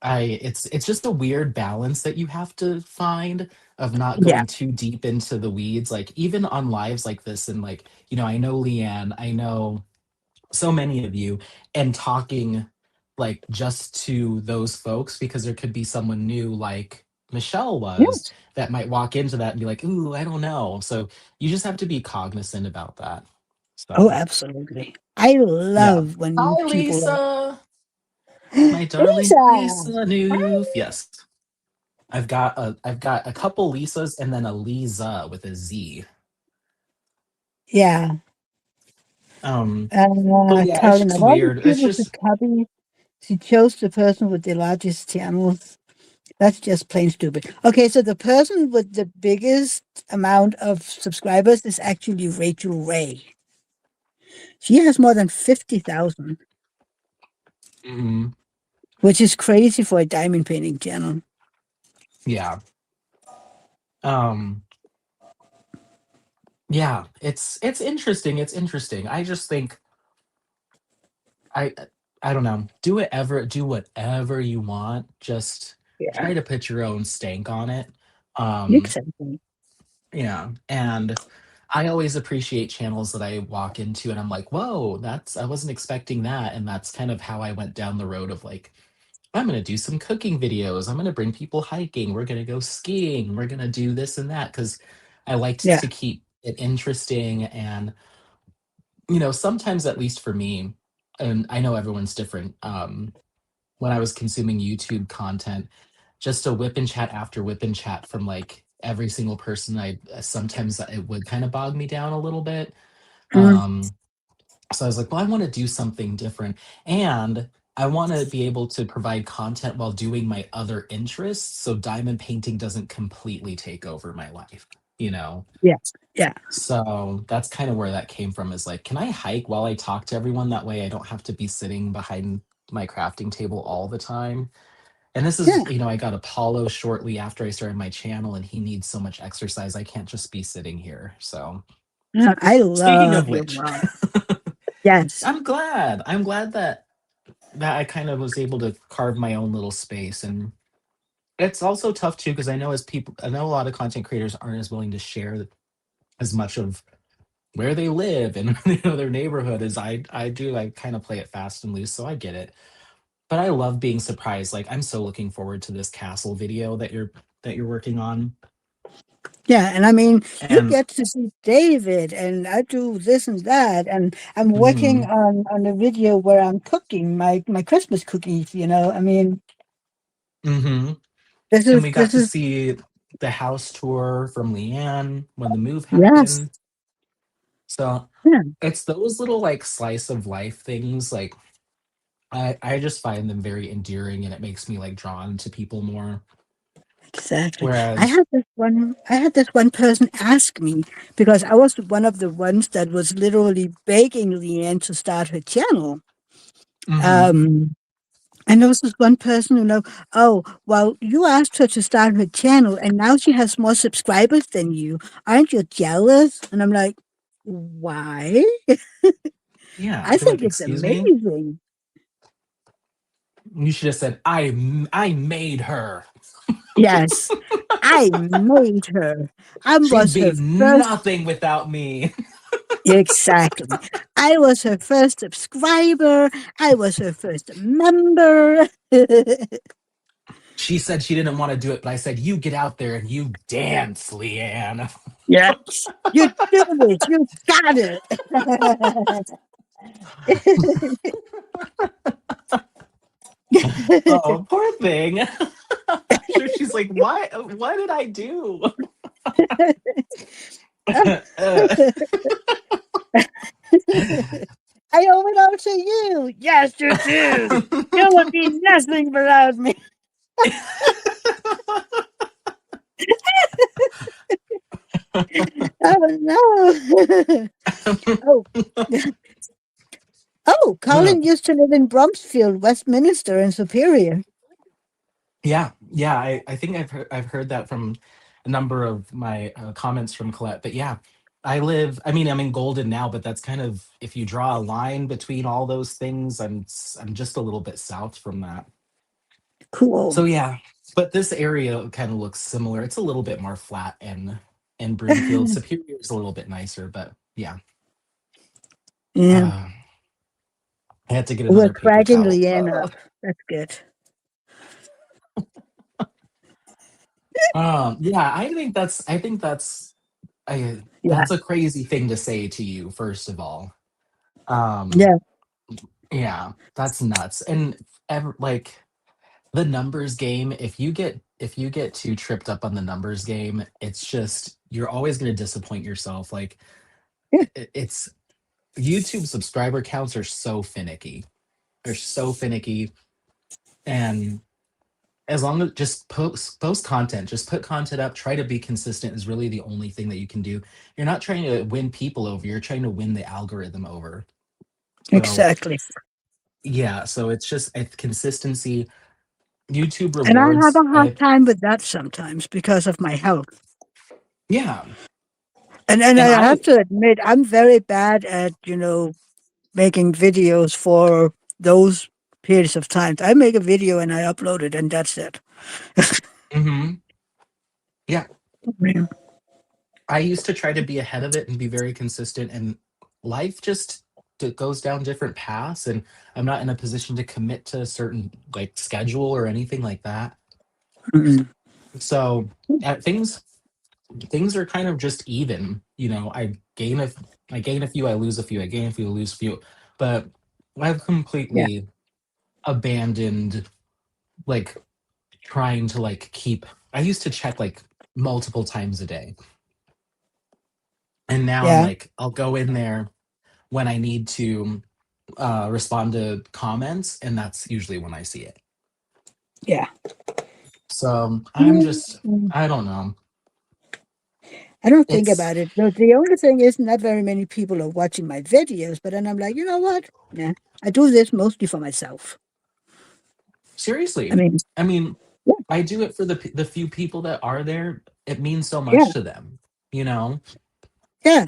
it's just a weird balance that you have to find of not Yeah. going too deep into the weeds. Like even on lives like this, and like I know Leanne, I know so many of you, and talking like just to those folks because there could be someone new like Michelle was Yes. that might walk into that and be like, "Ooh, I don't know." So you just have to be cognizant about that. Oh, So absolutely. I yeah. love when Hi, people are Lisa. My darling Lisa. Lisa Noof. Yes. I've got a couple Lisas and then a Lisa with a Z. Yeah. So yeah, it's Colin, just of all the weird. It's people to just copy, she chose the person with the largest channels. That's just plain stupid. Okay, so the person with the biggest amount of subscribers is actually Rachel Ray. She has more than 50,000, mm, which is crazy for a diamond painting channel. yeah. Um yeah, it's interesting. It's interesting. I just think I I don't know. Do whatever you want. Just Yeah, try to put your own stank on it. Um exactly. yeah, and I always appreciate channels that I walk into and I'm like, "Whoa, that's I wasn't expecting that." And that's kind of how I went down the road of like I'm going to do some cooking videos. I'm going to bring people hiking. We're going to go skiing. We're going to do this and that because I liked Yeah. to keep it interesting. And, sometimes, at least for me, and I know everyone's different, when I was consuming YouTube content, just a whip and chat after whip and chat from like every single person, sometimes it would kind of bog me down a little bit. Mm, Um, So I was like, well, I want to do something different. And I want to be able to provide content while doing my other interests. So diamond painting doesn't completely take over my life, you know? Yeah. Yeah. So that's kind of where that came from is like, can I hike while I talk to everyone? That way I don't have to be sitting behind my crafting table all the time. And this is, Yeah. I got Apollo shortly after I started my channel, and he needs so much exercise. I can't just be sitting here. So, Yeah, I speaking love of your which, mom. Yes. I'm glad. I'm glad that I kind of was able to carve my own little space. And it's also tough too because I know a lot of content creators aren't as willing to share as much of where they live and their neighborhood as I do. I kind of play it fast and loose, so I get it. But I love being surprised. Like I'm so looking forward to this castle video that you're working on. Yeah, and I mean, you And get to see David, and I do this and that, and I'm working mhm, on a video where I'm cooking my Christmas cookies. I mean, mhm. this And is we got this to is see the house tour from Leanne when the move yes, happened. So yeah, it's those little like slice of life things like I just find them very endearing, and it makes me like drawn to people more. exactly. Whereas I had this one person ask me because I was one of the ones that was literally begging Leanne to start her channel. mhm, Um, And there was this one person oh, well, you asked her to start her channel and now she has more subscribers than you. Aren't you jealous? And I'm like, why? yeah, I they're like, think it's excuse me? amazing. You should have said, I made her. Yes, I made her. I She'd was her be first, nothing without me. exactly. I was her first subscriber. I was her first member. She said she didn't want to do it, but I said, you get out there and you dance, Leanne. Yes, you do it. You got it. Oh, poor thing. I'm sure she's like, what did I do? Uh, I owe it all to you. Yes, you do. You would be nothing without me. Oh no. Oh, oh, Colin used to live in Bromsfield, Westminster, and Superior. Yeah, yeah. I think I've heard that from a number of my comments from Colette. But yeah, I mean, I'm in Golden now, but that's kind of if you draw a line between all those things, I'm just a little bit south from that. Cool. So yeah, but this area kind of looks similar. It's a little bit more flat and Broomfield. Superior is a little bit nicer, but yeah. Yeah, Uh, I had to get we're another paper cracking towel. Leanne up. That's good. Yeah, I think Yeah, that's a crazy thing to say to you, first of all. Um, yeah, yeah, that's nuts. And like the numbers game, if you get too tripped up on the numbers game, it's just you're always going to disappoint yourself. Like yeah, it's YouTube subscriber counts are so finicky. They're so finicky, and as long as just post content, just put content up, try to be consistent is really the only thing that you can do. You're not trying to win people over, you're trying to win the algorithm over. So exactly. yeah, so it's just consistency. YouTube And I have rewards. a hard time with that sometimes because of my health. Yeah, And I and have I to admit, I'm very bad at, making videos for those periods of time. I make a video and I upload it, and that's it. mhm, yeah, Yeah. I used to try to be ahead of it and be very consistent, and life just goes down different paths, and I'm not in a position to commit to a certain like schedule or anything like that. Mm-mm. So things are kind of just even. I gain a few, I lose a few, I gain a few, I lose a few. But I've Yeah, completely abandoned like trying to like keep I used to check like multiple times a day. And now I'm yeah, like, I'll go in there when I need to respond to comments, and that's usually when I see it. Yeah. So I'm just, Mm. I don't know. I don't think It's about it. The only thing is, not very many people are watching my videos, but then I'm like, you know what? Yeah, I do this mostly for myself. I seriously, mean, I mean, yeah, I do it for the few people that are there. It means so yeah, much to them, you know? yeah.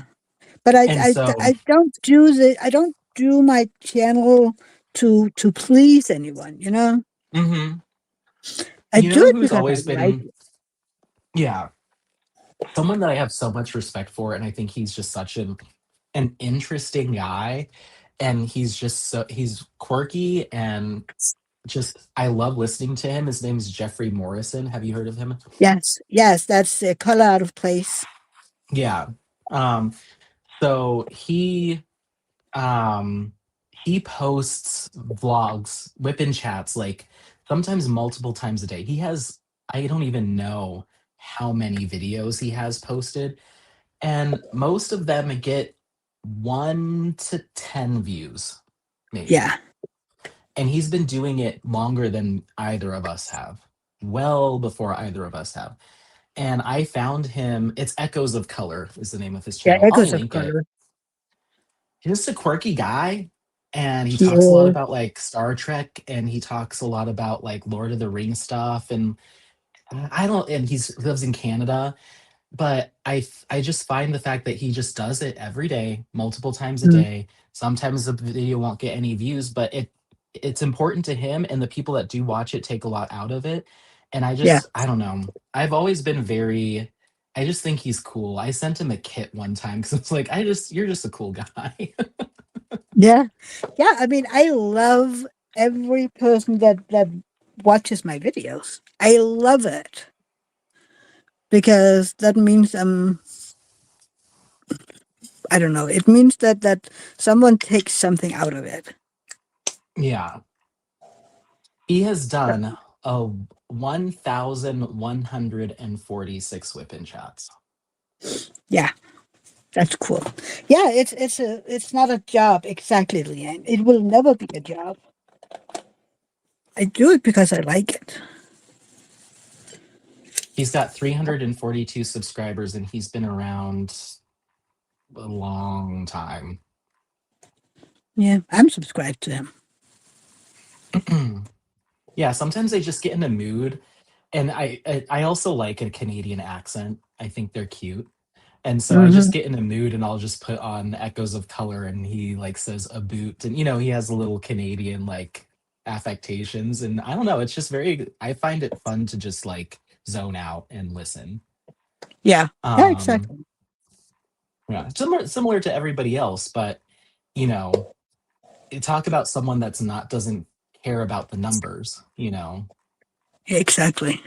But And so, I don't do I don't do my channel to please anyone, you know? mhm. I You do know it who's because I always like been, it. yeah, someone that I have so much respect for, and I think he's just such an interesting guy, and he's just so he's quirky and just I love listening to him. His name's Jeffrey Morrison. Have you heard of him? Yes, yes, that's a color out of place. Yeah. Um, so um he posts vlogs, whip-in chats, like sometimes multiple times a day. He has I don't even know how many videos he has posted, and most of them get 1 to 10 views, maybe. Yeah, And he's been doing it longer than either of us have, well before either of us have. And I found him, it's Echoes of Color is the name of his yeah, channel. I'll echoes of link it. color. He's just a quirky guy, and he He talks a lot is. about like Star Trek, and he talks a lot about like Lord of the Rings stuff. And I don't, and he's lives in Canada, but I just find the fact that he just does it every day, multiple times a Mm, day. Sometimes the video won't get any views, but it's important to him, and the people that do watch it take a lot out of it. And yeah, I don't know. I've always been very I just think he's cool. I sent him a kit one time because it's like you're just a cool guy. yeah, yeah. I mean, I love every person that watches my videos. I love it because that means I don't know. It means that someone takes something out of it. Yeah. He has done a 1,146 whip-in chats. Yeah, that's cool. Yeah, it's not a job exactly, Leanne. It will never be a job. I do it because I like it. He's got 342 subscribers, and he's been around a long time. Yeah, I'm subscribed to him. Yeah, sometimes I just get in a mood, and I also like a Canadian accent. I think they're cute. And so I just Hmm. get in a mood, and I'll just put on Echoes of Color, and he like says a boot, and you know, he has a little Canadian like affectations, and I don't know, it's just very I find it fun to just like zone out and listen. Yeah, yeah, Um exactly. yeah, similar to everybody else, but you know, talk about someone that's not doesn't care about the numbers, you know. Exactly.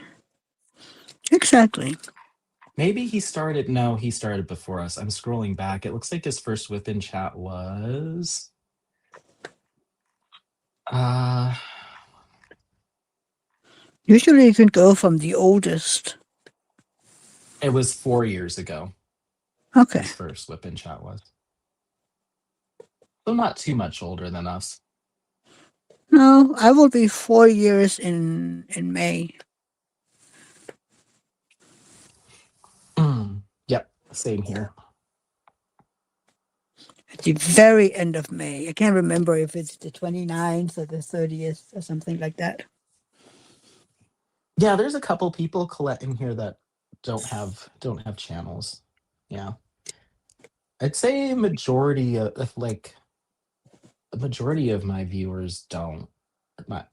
Exactly. Maybe he started no, he started before us. I'm scrolling back. It looks like his first within chat was uh Usually you can go from the oldest. it was 4 years ago. Okay. His first whip in chat was. So not too much older than us. No, I will be 4 years in May. Yep, same here. At the very end of May. I can't remember if it's the 29th or the 30th or something like that. Yeah, there's a couple people, Colette, in here that don't have channels. Yeah. I'd say majority of like the majority of my viewers don't my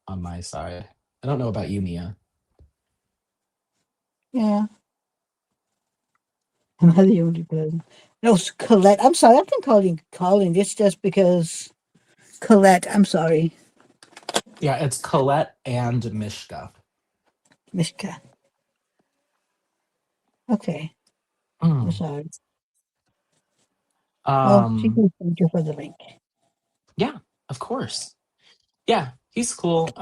on my side. I don't know about you, Mia. Yeah. Am I the only person? No, it's Colette. I'm sorry. I've been calling Colin. This just because Colette. I'm sorry. Yeah, it's Colette and Mishka. Mishka. Okay. I'm Mm. sorry. Well, she Um, can thank you for the link. yeah, of course. Yeah, he's cool.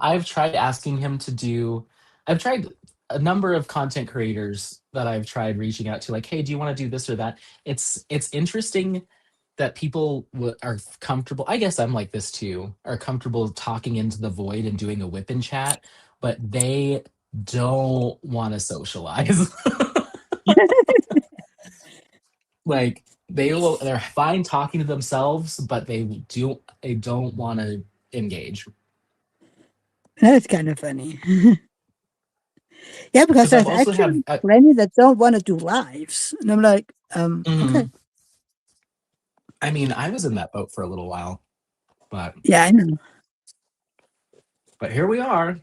I've tried asking him to do. I've tried a number of content creators that I've tried reaching out to, like, hey, do you want to do this or that? It's interesting that people are comfortable. I guess I'm like this too. Are comfortable talking into the void and doing a whip and chat, but they don't want to socialize. Like they're fine talking to themselves, but they don't want to engage. That's kind of funny. Yeah, because Because I've there's also have actually plenty that don't want to do lives. And I'm like, okay. mhm. I mean, I was in that boat for a little while, but Yeah, I know. here we are,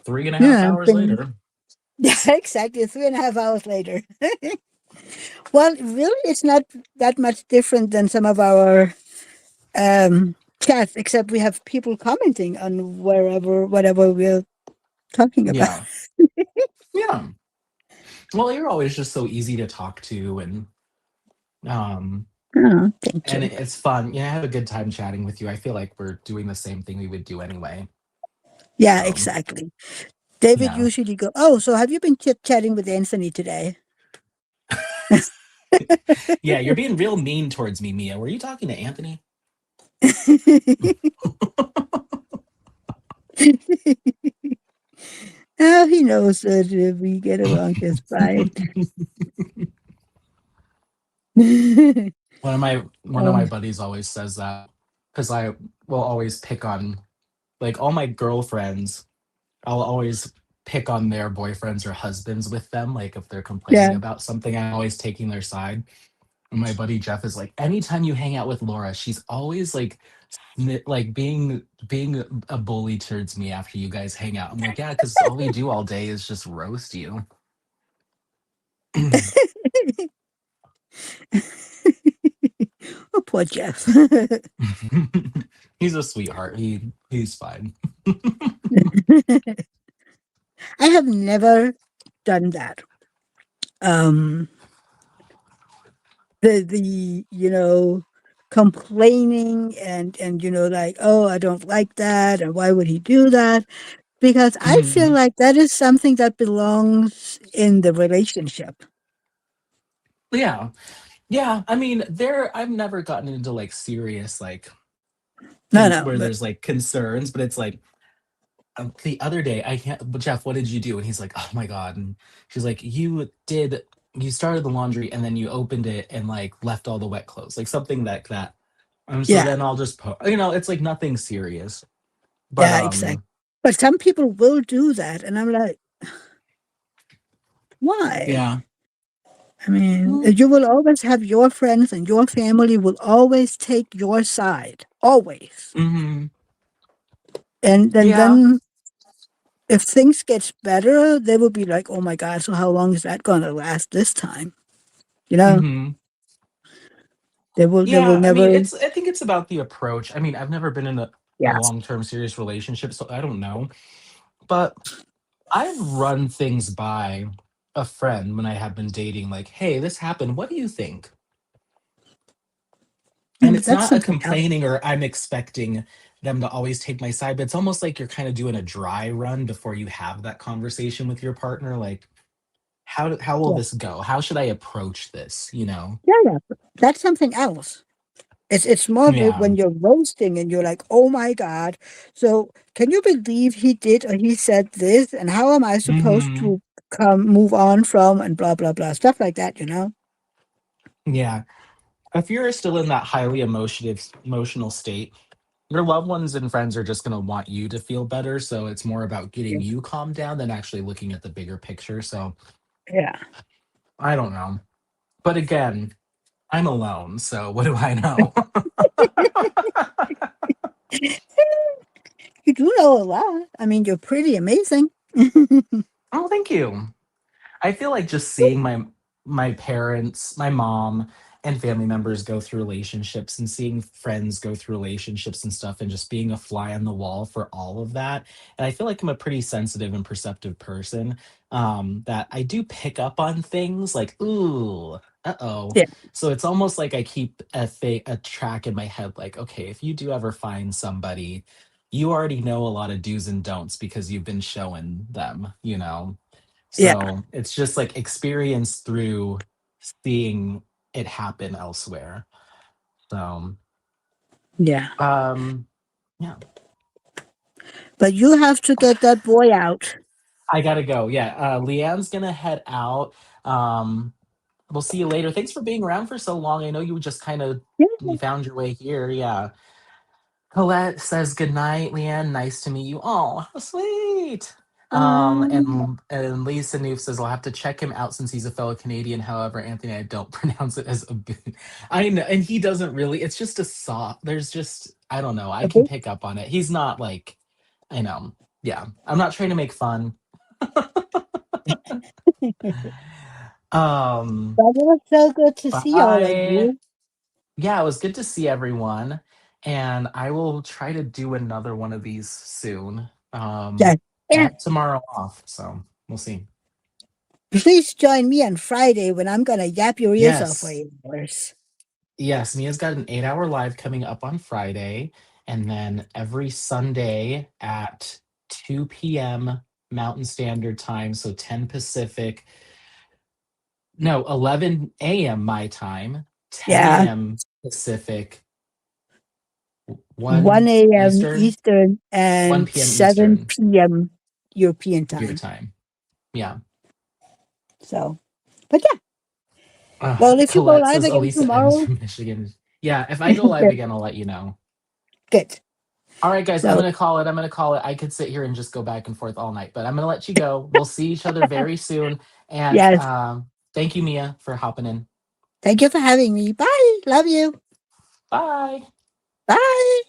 three and a half Yeah, hours been, later. yeah, exactly. 3.5 hours later. Well, really, it's not that much different than some of our chats, except we have people commenting on whatever we're talking about. Yeah. Yeah. Well, you're always just so easy to talk to, um Oh, thank and you. it's fun. Yeah, I have a good time chatting with you. I feel like we're doing the same thing we would do anyway. Yeah, So, exactly. David yeah. usually go, oh, so have you been chatting with Anthony today? Yeah, you're being real mean towards me, Mia. Were you talking to Anthony? Oh, he knows that we get along just fine. One of my Um, buddies always says that because I will always pick on, like, all my girlfriends. I'll always pick on their boyfriends or husbands with them. Like if they're complaining yeah. about something, I'm always taking their side. And my buddy Jeff is like, anytime you hang out with Laura, she's always like, like being a bully towards me after you guys hang out. I'm like, yeah, because all we do all day is just roast you. Oh, poor Jeff. He's a sweetheart. He's fine. I have never done that. Um, the complaining and like, oh, I don't like that, and why would he do that? Because I feel Mhm. like that is something that belongs in the relationship. Yeah, yeah. I mean, I've never gotten into like serious like No, no, where but there's like concerns, but it's like the other day I can't. But Jeff, what did you do? And he's like, oh my god. And she's like, you started the laundry and then you opened it and like left all the wet clothes, like something like that. And so yeah, then I'll just it's like nothing serious. But yeah, exactly. But some people will do that, and I'm like, why? yeah. I mean, you will always have your friends, and your family will always take your side, always. Hmm. And then, Yeah. then if things gets better, they will be like, "Oh my God! So how long is that going to last this time?" You know, Hmm. they will Yeah, I mean, never. I think it's about the approach. I mean, I've never been in a Yeah, long-term serious relationship, so I don't know. But I've run things by a friend when I have been dating, like, hey, this happened. What do you think? yeah, And but it's that's not a something else. complaining or I'm expecting them to always take my side, but it's almost like you're kind of doing a dry run before you have that conversation with your partner. Like, how will Yeah, this go? How should I approach this? You know? yeah, yeah. That's something else. It's more Yeah. when you're roasting and you're like, "Oh my God! So can you believe he did or he said this? And how am I supposed Hmm. to come move on from and blah blah blah stuff like that?" You know? Yeah. If you're still in that highly emotional state, your loved ones and friends are just going to want you to feel better. So it's more about getting you calmed down than actually looking at the bigger picture. So Yeah. I don't know. But again, I'm alone. So what do I know? You do know a lot. I mean, you're pretty amazing. Oh, thank you. I feel like just seeing my parents, my mom, and family members go through relationships and seeing friends go through relationships and stuff and just being a fly on the wall for all of that. And I feel like I'm a pretty sensitive and perceptive person, that I do pick up on things like, ooh, uh-oh. Yeah. So it's almost like I keep a track in my head like, okay, if you do ever find somebody, you already know a lot of do's and don'ts because you've been showing them, you know? Yeah. So it's just like experience through seeing it happen elsewhere. So, Yeah. yeah, But you have to get that boy out. I gotta go. Yeah, Leanne's gonna head out. We'll see you later. Thanks for being around for so long. I know you just kind of Yeah. you found your way here. Yeah. Colette says good night, Leanne. Nice to meet you. Oh, how sweet. And Lisa Noof says I'll have to check him out since he's a fellow Canadian. However, Anthony, I don't pronounce it as a boon. I know, and he doesn't really. It's just a soft. There's just I don't know. I can Okay. pick up on it. He's not like I know. Yeah, I'm not trying to make fun. Um, But it was so good to see all of bye. you. Yeah, it was good to see everyone, and I will try to do another one of these soon. Yes. I And have tomorrow off, so we'll see. please join me on Friday when I'm going to yap your ears off for Yes, 8 hours. yes, Mia's got an 8-hour live coming up on Friday, and then every Sunday at 2 p.m. Mountain Standard Time, so 10 Pacific, no, 11 a.m. my time, 10 Yeah. a.m. Pacific, 1 1 a.m. Eastern, Eastern 1 and p.m. 7 Eastern, p.m. European your time. time. Yeah. So, but yeah. Well, if you go Colette live says again Elisa M's tomorrow, from Michigan. Yeah, if I go live again, I'll let you know. good. All right, guys, I'm So, gonna call it. I'm gonna call it. I could sit here and just go back and forth all night, but I'm gonna let you go. We'll see each other very soon. And yes. thank you, Mia, for hopping in. Thank you for having me. Bye. Love you. Bye. Bye.